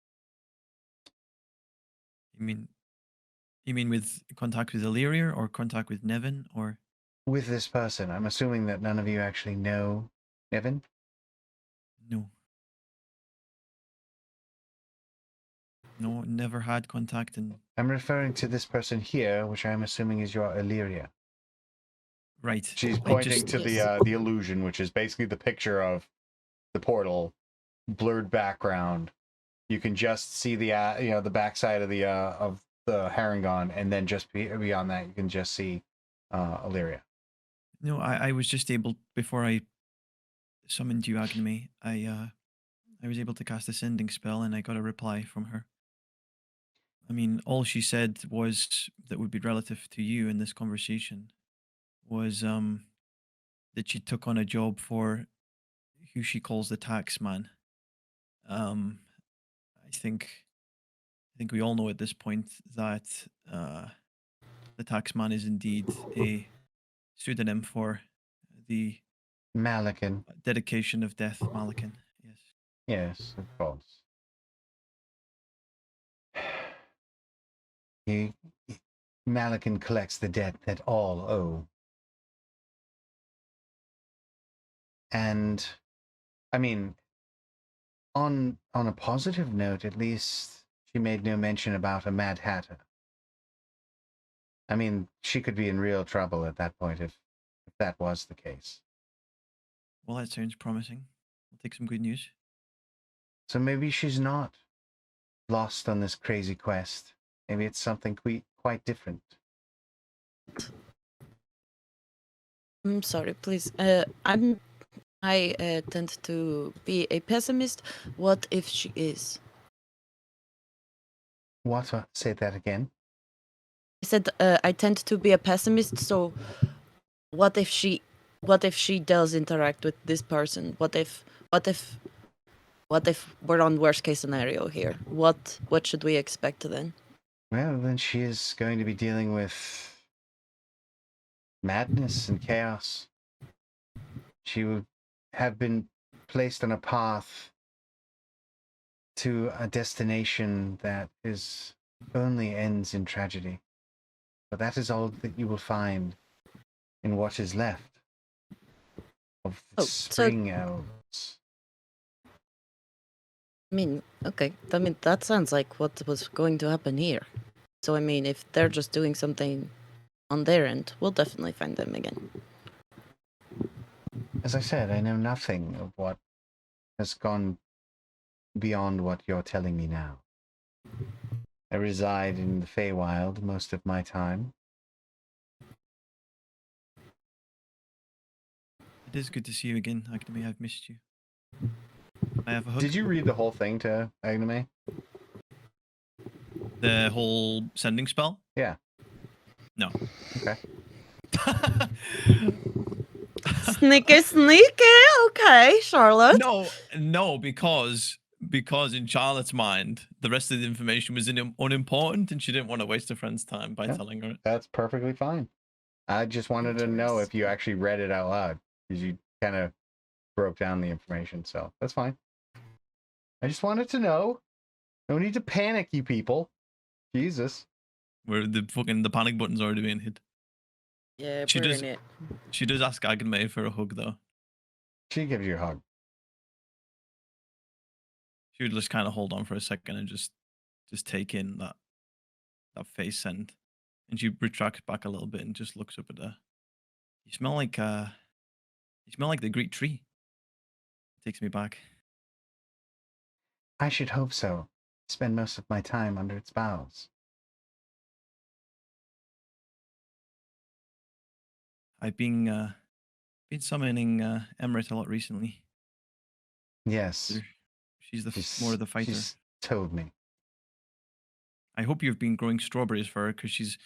You mean with contact with Illyria or contact with Nevin, or with this person? I'm assuming that none of you actually know Nevin. No, never had contact. And I'm referring to this person here, which I'm assuming is your Illyria. Right. She's pointing to the illusion, which is basically the picture of the portal, blurred background. You can just see the backside of the Harangon, and then just beyond that, you can just see Illyria. No, I was just able, before I summoned you, Agni, I was able to cast a sending spell, and I got a reply from her. I mean, all she said was that would be relative to you in this conversation was that she took on a job for who she calls the tax man. I think we all know at this point that the tax man is indeed a pseudonym for the Malakin. Dedication of Death, Malakin. Yes. Yes, of course. Malakin collects the debt that all owe. And, I mean, on a positive note, at least she made no mention about a Mad Hatter. I mean, she could be in real trouble at that point if that was the case. Well, that sounds promising. We'll take some good news. So maybe she's not lost on this crazy quest. Maybe it's something quite different. I'm sorry, please. I tend to be a pessimist. What if she is? What? Say that again. I said I tend to be a pessimist. So, what if she does interact with this person? What if we're on worst case scenario here? What should we expect then? Well, then she is going to be dealing with madness and chaos. She would have been placed on a path to a destination that only ends in tragedy. But that is all that you will find in what is left of the spring elves. I mean, okay. I mean, that sounds like what was going to happen here. So, I mean, if they're just doing something on their end, we'll definitely find them again. As I said, I know nothing of what has gone beyond what you're telling me now. I reside in the Feywild most of my time. It is good to see you again, Agame. I've missed you. I have a hook. Did you read the whole thing to Agname? The whole sending spell? Yeah. No. Okay. Sneaky, sneaky. Okay, Charlotte. No, because in Charlotte's mind, the rest of the information was unimportant, and she didn't want to waste her friend's time by telling her it. That's perfectly fine. I just wanted to know if you actually read it out loud, because you kind of broke down the information, so that's fine. I just wanted to know. No need to panic, you people. Jesus. Where the panic button's already been hit. Yeah, She we're does- in it. She does ask Agame for a hug, though. She gives you a hug. She would just kind of hold on for a second and just take in that face send, and she retracts back a little bit and just looks up at her. You smell like the Greek tree. It takes me back. I should hope so. Spend most of my time under its boughs. I've been summoning Emrit a lot recently. Yes. She's more of the fighter. She's told me. I hope you've been growing strawberries for her, because she's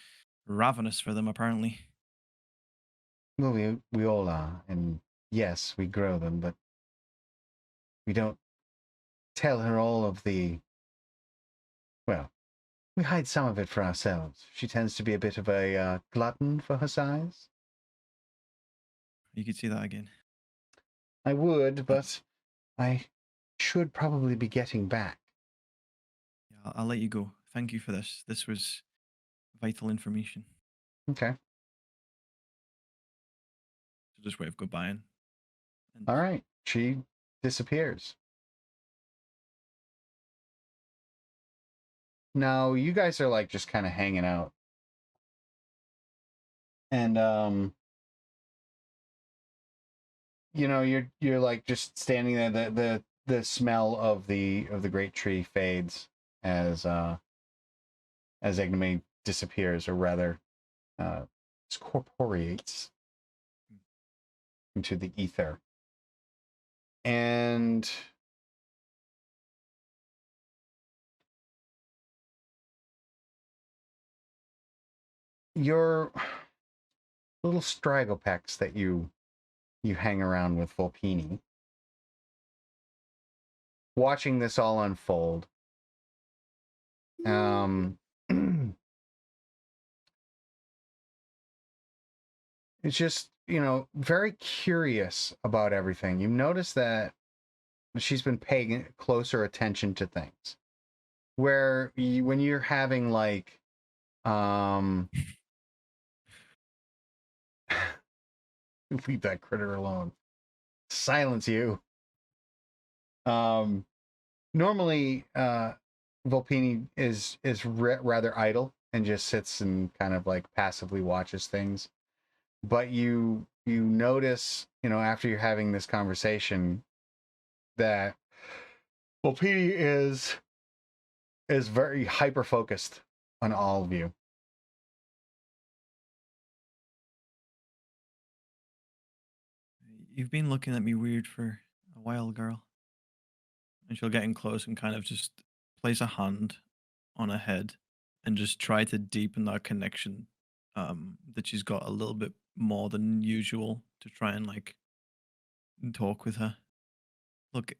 ravenous for them, apparently. Well, we all are, and yes, we grow them, but we don't tell her all of the... Well, we hide some of it for ourselves. She tends to be a bit of a glutton for her size. You could see that again. I would, but I should probably be getting back. Yeah, I'll let you go. Thank you for this. This was vital information. Okay. So just wave goodbye and All right. She disappears. Now, you guys are like just kind of hanging out. And you know, you're like just standing there. The smell of the great tree fades as Egname disappears, or rather scorporeates into the ether. And your little Strigopex that you hang around with, Vulpini, watching this all unfold, it's just, you know, very curious about everything. You notice that she's been paying closer attention to things. Where when you're having like, leave that critter alone. Silence you. Normally, Vulpini is rather idle and just sits and kind of like passively watches things. But you notice, you know, after you're having this conversation, that Vulpini is very hyper focused on all of you. You've been looking at me weird for a while, girl. And she'll get in close and kind of just place a hand on her head and just try to deepen that connection that she's got a little bit more than usual, to try and like talk with her. Look,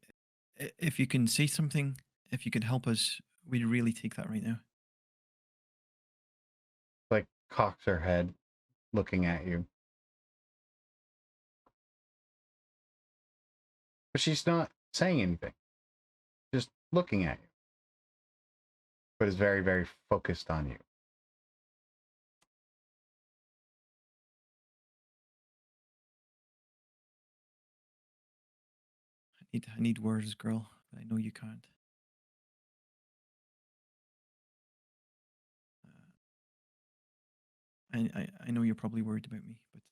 if you can see something, if you could help us, we'd really take that right now. Like cocks her head, looking at you. But she's not saying anything. Just looking at you. But is very, very focused on you. I need words, girl, but I know you can't. I know you're probably worried about me, but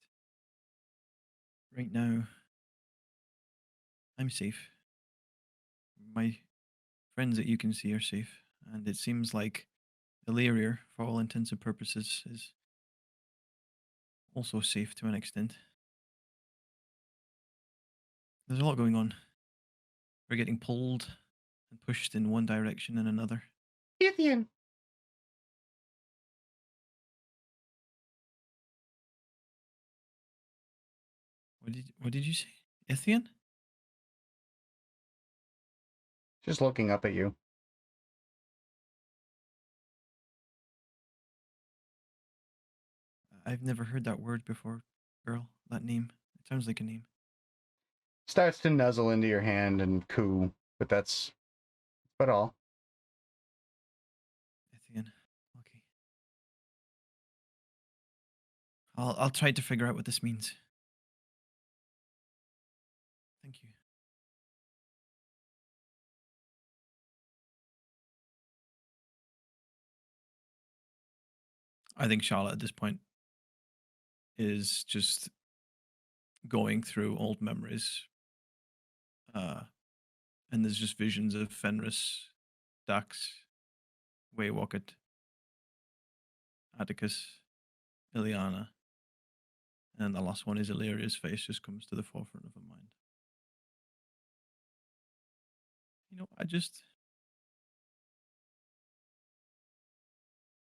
right now I'm safe. My friends that you can see are safe, and it seems like Illyria, for all intents and purposes, is also safe to an extent. There's a lot going on. We're getting pulled and pushed in one direction and another. Ithian. What did you say? Ithian? Just looking up at you. I've never heard that word before, girl. That name. It sounds like a name. Starts to nuzzle into your hand and coo, but that's but all. Ithian. Okay. I'll try to figure out what this means. Thank you. I think Charlotte at this point is just going through old memories. And there's just visions of Fenris, Dax, Waywalked, Atticus, Illyana, and the last one is Illyria's face just comes to the forefront of her mind. You know,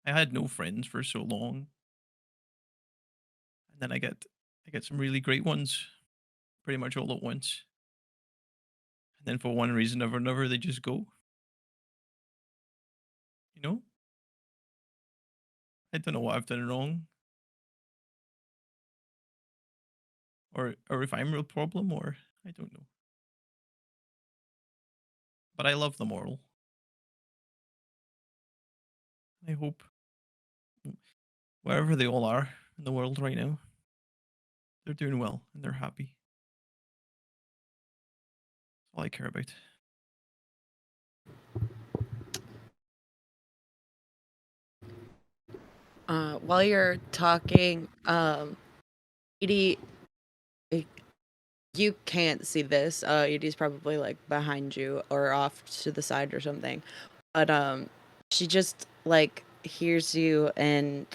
I had no friends for so long. And then I get some really great ones pretty much all at once. And then for one reason or another they just go. You know? I don't know what I've done wrong. Or if I'm a real problem, or I don't know. But I love them all. I hope wherever they all are in the world right now, they're doing well and they're happy. That's all I care about. While you're talking, Edie, you can't see this. Edie's probably like behind you or off to the side or something. But she just like hears you and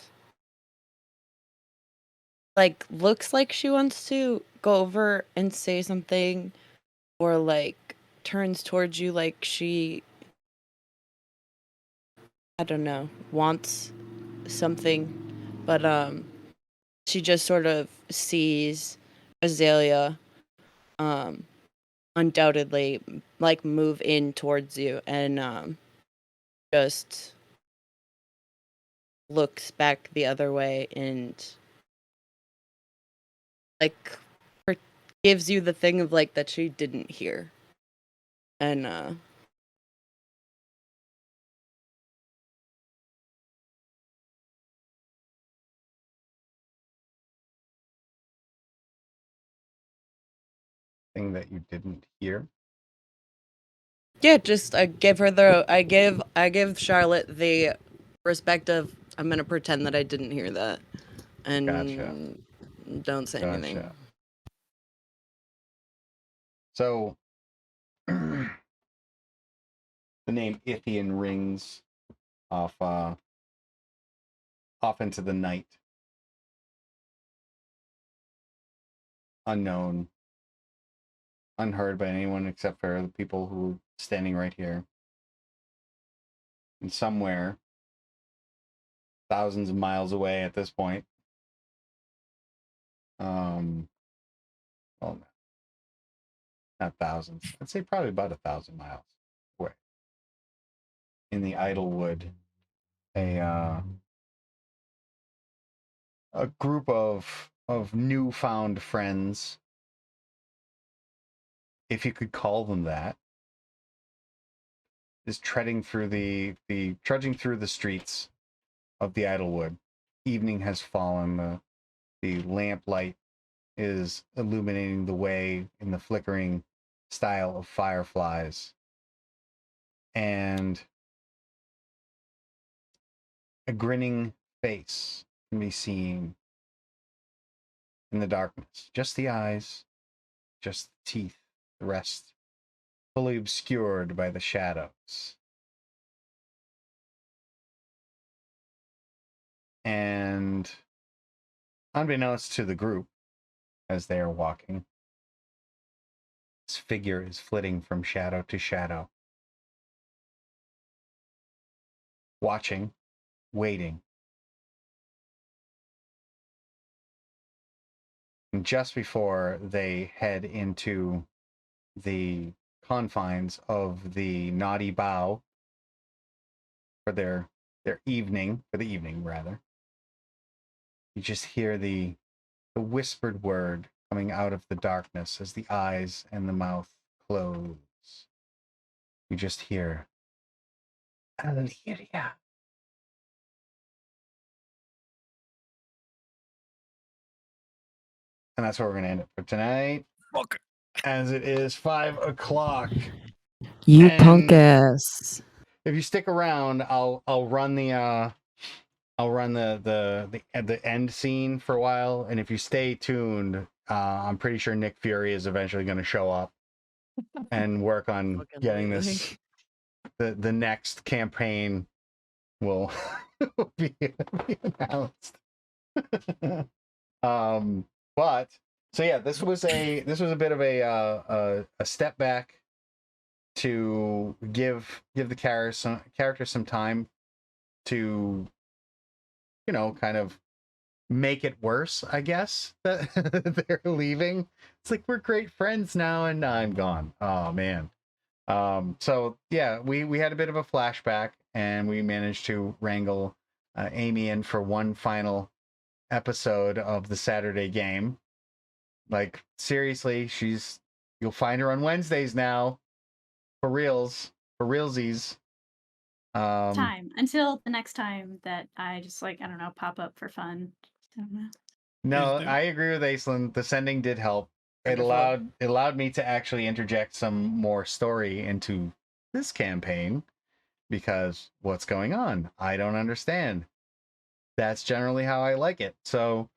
like looks like she wants to go over and say something, or like turns towards you like she, I don't know, wants something, but she just sort of sees Ozalea undoubtedly like move in towards you and just looks back the other way and like gives you the thing of like that she didn't hear. And Thing that you didn't hear. yeah, just I give Charlotte the respect of I'm gonna pretend that I didn't hear that. And Gotcha. don't say anything. Gotcha. So the name Ithian rings off into the night. Unknown. Unheard by anyone except for the people who are standing right here. And somewhere, thousands of miles away at this point, well, not thousands. I'd say probably about 1,000 miles away. In the Idlewood, a group of newfound friends, if you could call them that, is trudging through the streets of the Idlewood. Evening has fallen. The lamplight is illuminating the way in the flickering style of fireflies. And a grinning face can be seen in the darkness. Just the eyes, just the teeth The rest fully obscured by the shadows. And unbeknownst to the group, as they are walking, this figure is flitting from shadow to shadow, watching, waiting. And just before they head into the confines of the Naughty Bow for the evening rather, you just hear the whispered word coming out of the darkness as the eyes and the mouth close. You just hear, Illyana. And that's where we're going to end it for tonight. Fuck. As it is 5 o'clock. You And punk ass. if you stick around, I'll run the end scene for a while, and if you stay tuned, I'm pretty sure Nick Fury is eventually going to show up and work on Fucking getting really. this. The next campaign will be announced. But so yeah, this was a bit of a step back to give the characters some time to, you know, kind of make it worse, I guess, that they're leaving. It's like, we're great friends now and I'm gone. Oh man. So yeah, we had a bit of a flashback and we managed to wrangle Amy in for one final episode of the Saturday game. Like, seriously, you'll find her on Wednesdays now. For realsies. Time until the next time that I just I don't know, pop up for fun. I don't know. No, Please do. I agree with Aislinn. The sending did help. It allowed me to actually interject some more story into this campaign, because what's going on? I don't understand. That's generally how I like it. So,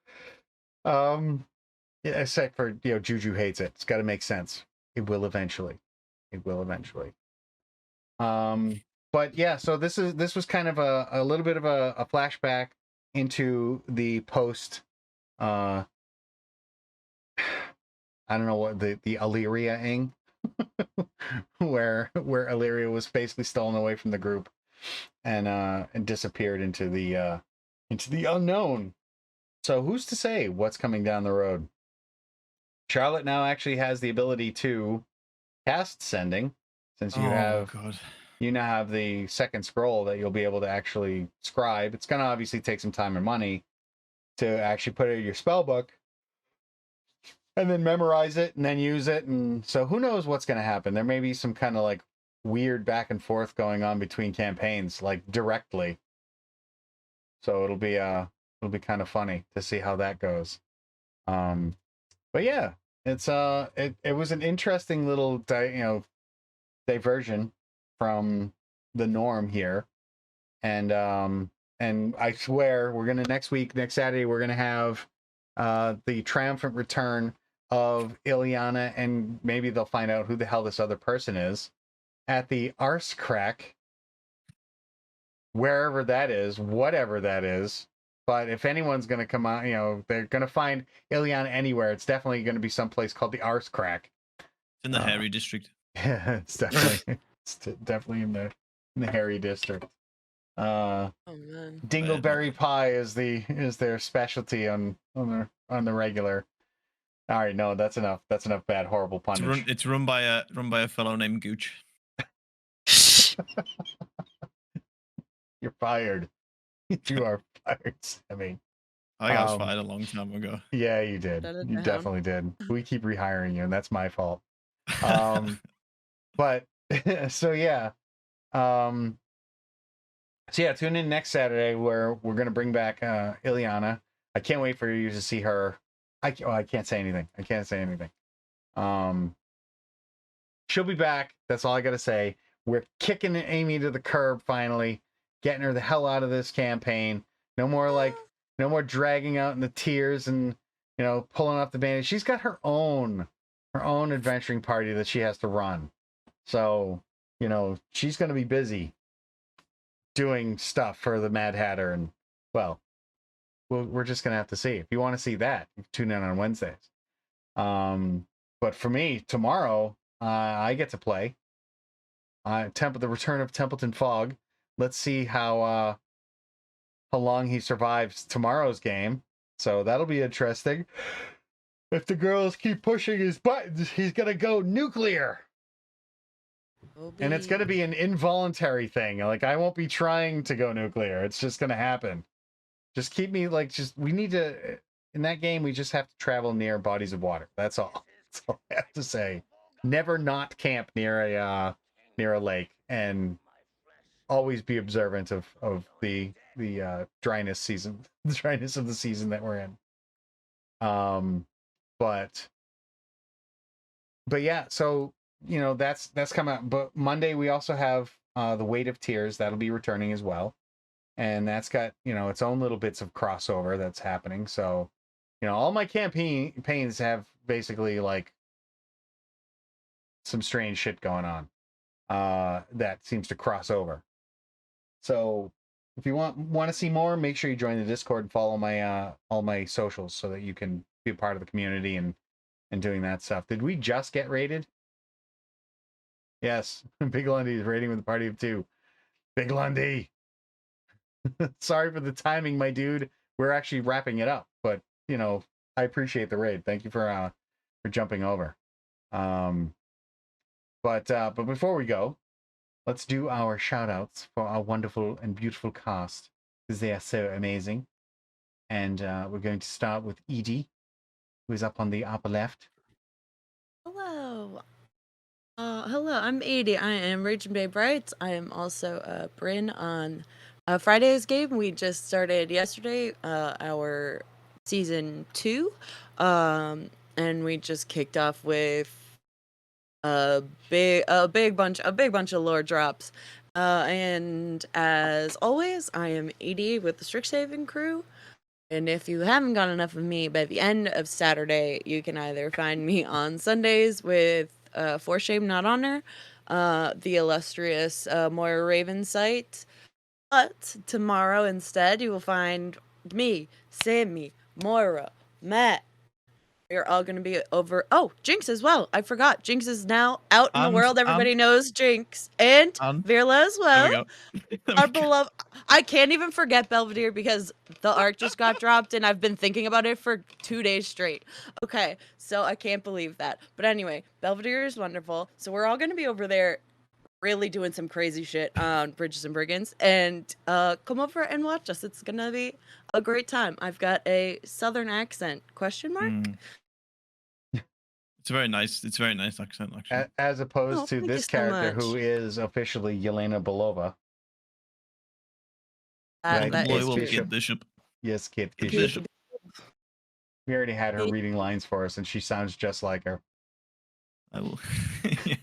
yeah, except for, you know, Juju hates it. It's got to make sense. It will eventually. But yeah, so this was kind of a little bit of a flashback into the post. I don't know what the Illyria-ing, where Illyria was basically stolen away from the group and disappeared into the unknown. So who's to say what's coming down the road? Charlotte now actually has the ability to cast sending, since you now have the second scroll that you'll be able to actually scribe. It's going to obviously take some time and money to actually put it in your spell book and then memorize it and then use it. And so who knows what's going to happen? There may be some kind of like weird back and forth going on between campaigns, like directly. So it'll be kind of funny to see how that goes. But yeah, it's it was an interesting little diversion from the norm here, and I swear next Saturday we're gonna have the triumphant return of Illyana, and maybe they'll find out who the hell this other person is at the Arse Crack, wherever that is, whatever that is. But if anyone's going to come out, you know, they're going to find Illyana anywhere, it's definitely going to be someplace called the Arse Crack. It's in the Hairy District. Yeah, it's definitely in the Hairy District. Oh man. Dingleberry pie is their specialty on the regular. All right, no, that's enough. That's enough bad, horrible punish. It's run by a fellow named Gooch. You're fired. You are fired, Sammy. I got fired a long time ago. Yeah, you did. You definitely did. We keep rehiring you, and that's my fault. But so yeah. So yeah, tune in next Saturday where we're gonna bring back Illyana. I can't wait for you to see her. I can't say anything. She'll be back. That's all I gotta say. We're kicking Amy to the curb finally, getting her the hell out of this campaign. No more dragging out in the tears and, you know, pulling off the bandage. She's got her own her own adventuring party that she has to run. So, you know, she's going to be busy doing stuff for the Mad Hatter. And, well, we're just going to have to see. If you want to see that, tune in on Wednesdays. But for me, tomorrow, I get to play the Return of Templeton Fog. Let's see how long he survives tomorrow's game. So that'll be interesting. If the girls keep pushing his buttons, he's going to go nuclear. And it's going to be an involuntary thing. Like, I won't be trying to go nuclear. It's just going to happen. Just keep me, like, we need to, in that game, we just have to travel near bodies of water. That's all. That's all I have to say. Never not camp near a lake, and always be observant of the dryness season, the dryness of the season that we're in. But yeah, so, you know, that's coming out. But Monday we also have the Weight of Tears that'll be returning as well, and that's got, you know, its own little bits of crossover that's happening. So, you know, all my campaigns have basically like some strange shit going on that seems to cross over. So if you want to see more, make sure you join the Discord and follow my all my socials so that you can be a part of the community and doing that stuff. Did we just get raided? Yes, Big Lundy is raiding with a party of 2. Big Lundy. Sorry for the timing, my dude. We're actually wrapping it up, but you know, I appreciate the raid. Thank you for jumping over. But before we go, let's do our shout outs for our wonderful and beautiful cast, because they are so amazing. And we're going to start with Edie, who is up on the upper left. Hello. Hello, I'm Edie. I am Raging Bay Bright. I am also Bryn on Friday's game. We just started yesterday our season 2, and we just kicked off with a big bunch of lore drops. And as always, I am Edie with the Strixhaven crew. And if you haven't got enough of me, by the end of Saturday, you can either find me on Sundays with For Shame Not Honor, the illustrious Moira Raven site. But tomorrow instead, you will find me, Sammy, Moira, Matt. We're all going to be over. Oh, Jinx as well. I forgot. Jinx is now out in the world. Everybody knows Jinx. And Virla as well. Our beloved. I can't even forget Belvedere because the arc just got dropped and I've been thinking about it for 2 days straight. Okay, so I can't believe that. But anyway, Belvedere is wonderful. So we're all going to be over there really doing some crazy shit on Bridges and Brigands. And come over and watch us. It's going to be a great time. I've got a southern accent. Question mark? It's a very nice accent, actually. As opposed to this character who is officially Yelena Belova. Right? Loyal Kid Bishop. Yes, Kid Bishop. We already had her reading lines for us, and she sounds just like her. I will. Yeah.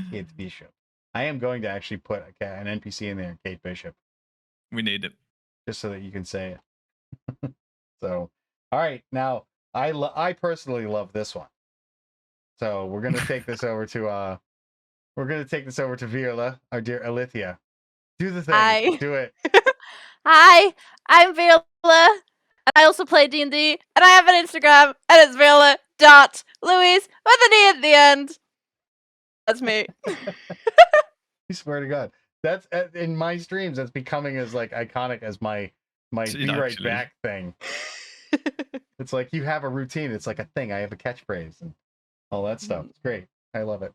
Kid Bishop. I am going to actually put an NPC in there, Kate Bishop. We need it. Just so that you can say it. So, all right. Now, I personally love this one. So we're gonna take this over to Virla, our dear Alithia. Do the thing. Hi. Do it. Hi, I'm Virla, and I also play D&D, and I have an Instagram, and it's Virla.Louise with an E at the end. That's me. I swear to God, that's in my streams. That's becoming as like iconic as my be right back thing. It's like you have a routine. It's like a thing. I have a catchphrase and all that stuff. It's great. I love it.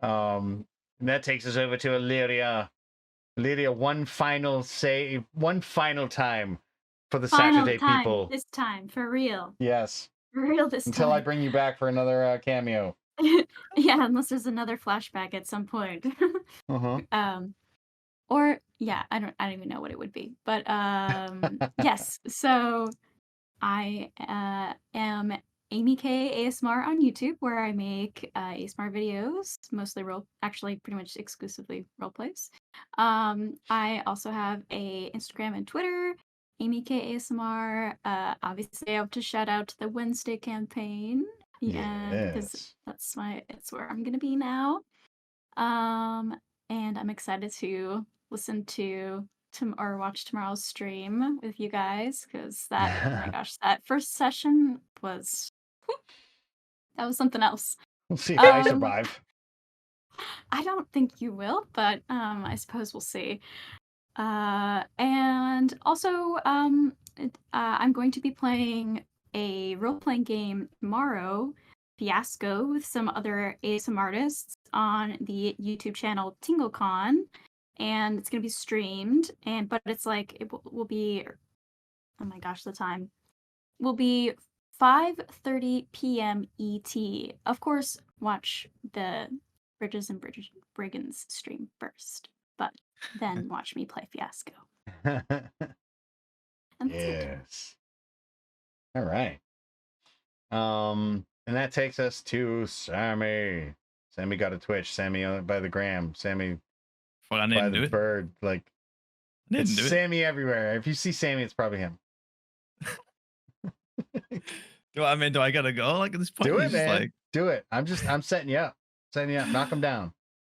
And that takes us over to Illyria. Illyria, one final time for the Saturday people. This time, for real. Yes. For real this time. Until I bring you back for another cameo. Yeah, unless there's another flashback at some point. Or yeah, I don't even know what it would be. But yes. So I am Amy K ASMR on YouTube, where I make ASMR videos, mostly actually pretty much exclusively role plays. I also have a Instagram and Twitter, Amy K ASMR. Obviously, I have to shout out to the Wednesday campaign. Yeah, because it's where I'm gonna be now. And I'm excited to listen to or watch tomorrow's stream with you guys because that, oh my gosh, that first session was that was something else. We'll see if I Um, survive. I don't think you will, but I suppose we'll see. And also, I'm going to be playing a role-playing game tomorrow, Fiasco, with some other ASM artists on the YouTube channel TingleCon, and it's gonna be streamed. But it's like it will be, oh my gosh, the time will be 5:30 p.m. ET. Of course, watch the Bridges and Brigands stream first, but then watch me play Fiasco. And that's it. Yes. All right. And that takes us to Sammy. Sammy got a Twitch. Sammy by the gram. Sammy Well, I by didn't do the it. bird. Like Didn't it's do it. Sammy everywhere. If you see Sammy, it's probably him. Do I gotta go? Like at this point, Do it, it's just man. like, Do it. I'm setting you up. Setting you up. Knock him down.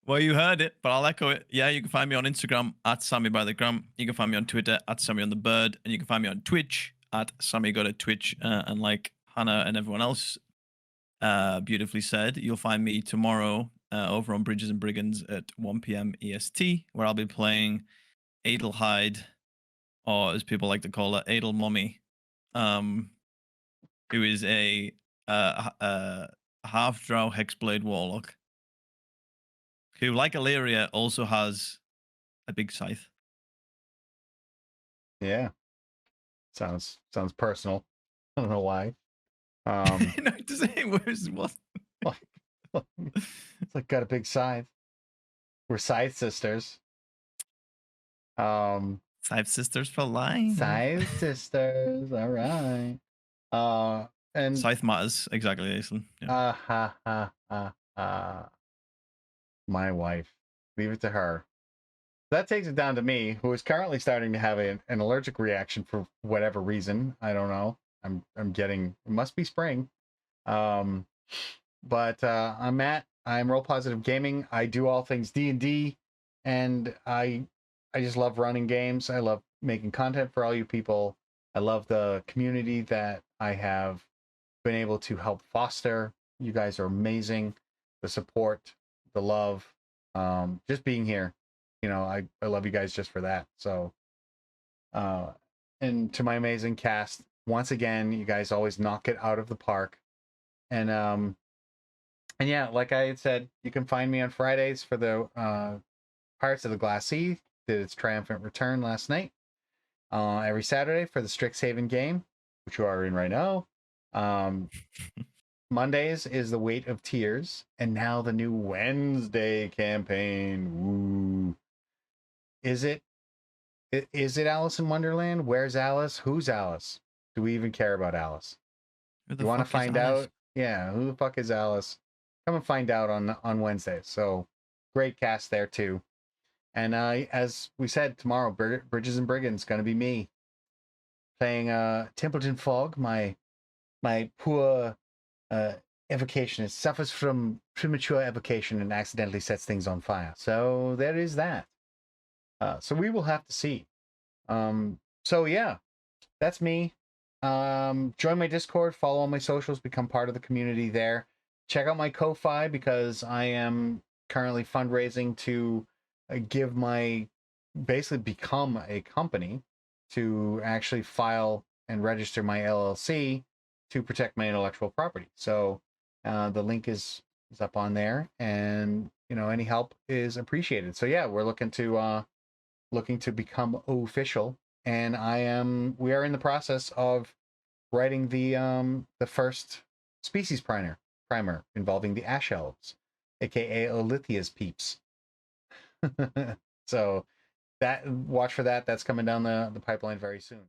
well, you heard it, but I'll echo it. Yeah, you can find me on Instagram at Sammy by the gram. You can find me on Twitter at Sammy on the bird, and you can find me on Twitch at Sammy go to Twitch. And like Hannah and everyone else beautifully said, you'll find me tomorrow over on Bridges and Brigands at 1 p.m. EST, where I'll be playing Adelheid, or as people like to call her, Adel Mummy, who is a half-drow hexblade warlock, who, like Illyria, also has a big scythe. Yeah. Sounds personal. I don't know why. No, it doesn't. Where's what? It's like got a big scythe. We're scythe sisters. Scythe sisters for life. Scythe sisters. All right. And Scythe matters exactly, Aislinn. Yeah. My wife. Leave it to her. That takes it down to me, who is currently starting to have an allergic reaction for whatever reason. I don't know. I'm getting, it must be spring. I'm Roll Positive Gaming. I do all things D&D, and I just love running games. I love making content for all you people. I love the community that I have been able to help foster. You guys are amazing. The support, the love, just being here. You know, I love you guys just for that. So, and to my amazing cast, once again, you guys always knock it out of the park. And yeah, like I had said, you can find me on Fridays for the Pirates of the Glass Sea. Did its triumphant return last night. Every Saturday for the Strixhaven game, which you are in right now. Mondays is the Weight of Tears, and now the new Wednesday campaign. Woo. Is it Alice in Wonderland? Where's Alice? Who's Alice? Do we even care about Alice? You want to find out? Yeah, who the fuck is Alice? Come and find out on Wednesday. So great cast there too. And as we said, tomorrow, Bridges and Brigands going to be me playing Templeton Fog, my poor evocationist, suffers from premature evocation and accidentally sets things on fire. So there is that. So we will have to see. So yeah, that's me. Join my Discord, follow all my socials, become part of the community there. Check out my Ko-Fi because I am currently fundraising to basically become a company to actually file and register my LLC to protect my intellectual property. So the link is up on there, and you know, any help is appreciated. So yeah, we're looking to become official, and we are in the process of writing the first species primer involving the Ash Elves, aka Olithia's peeps. So watch for that. That's coming down the pipeline very soon.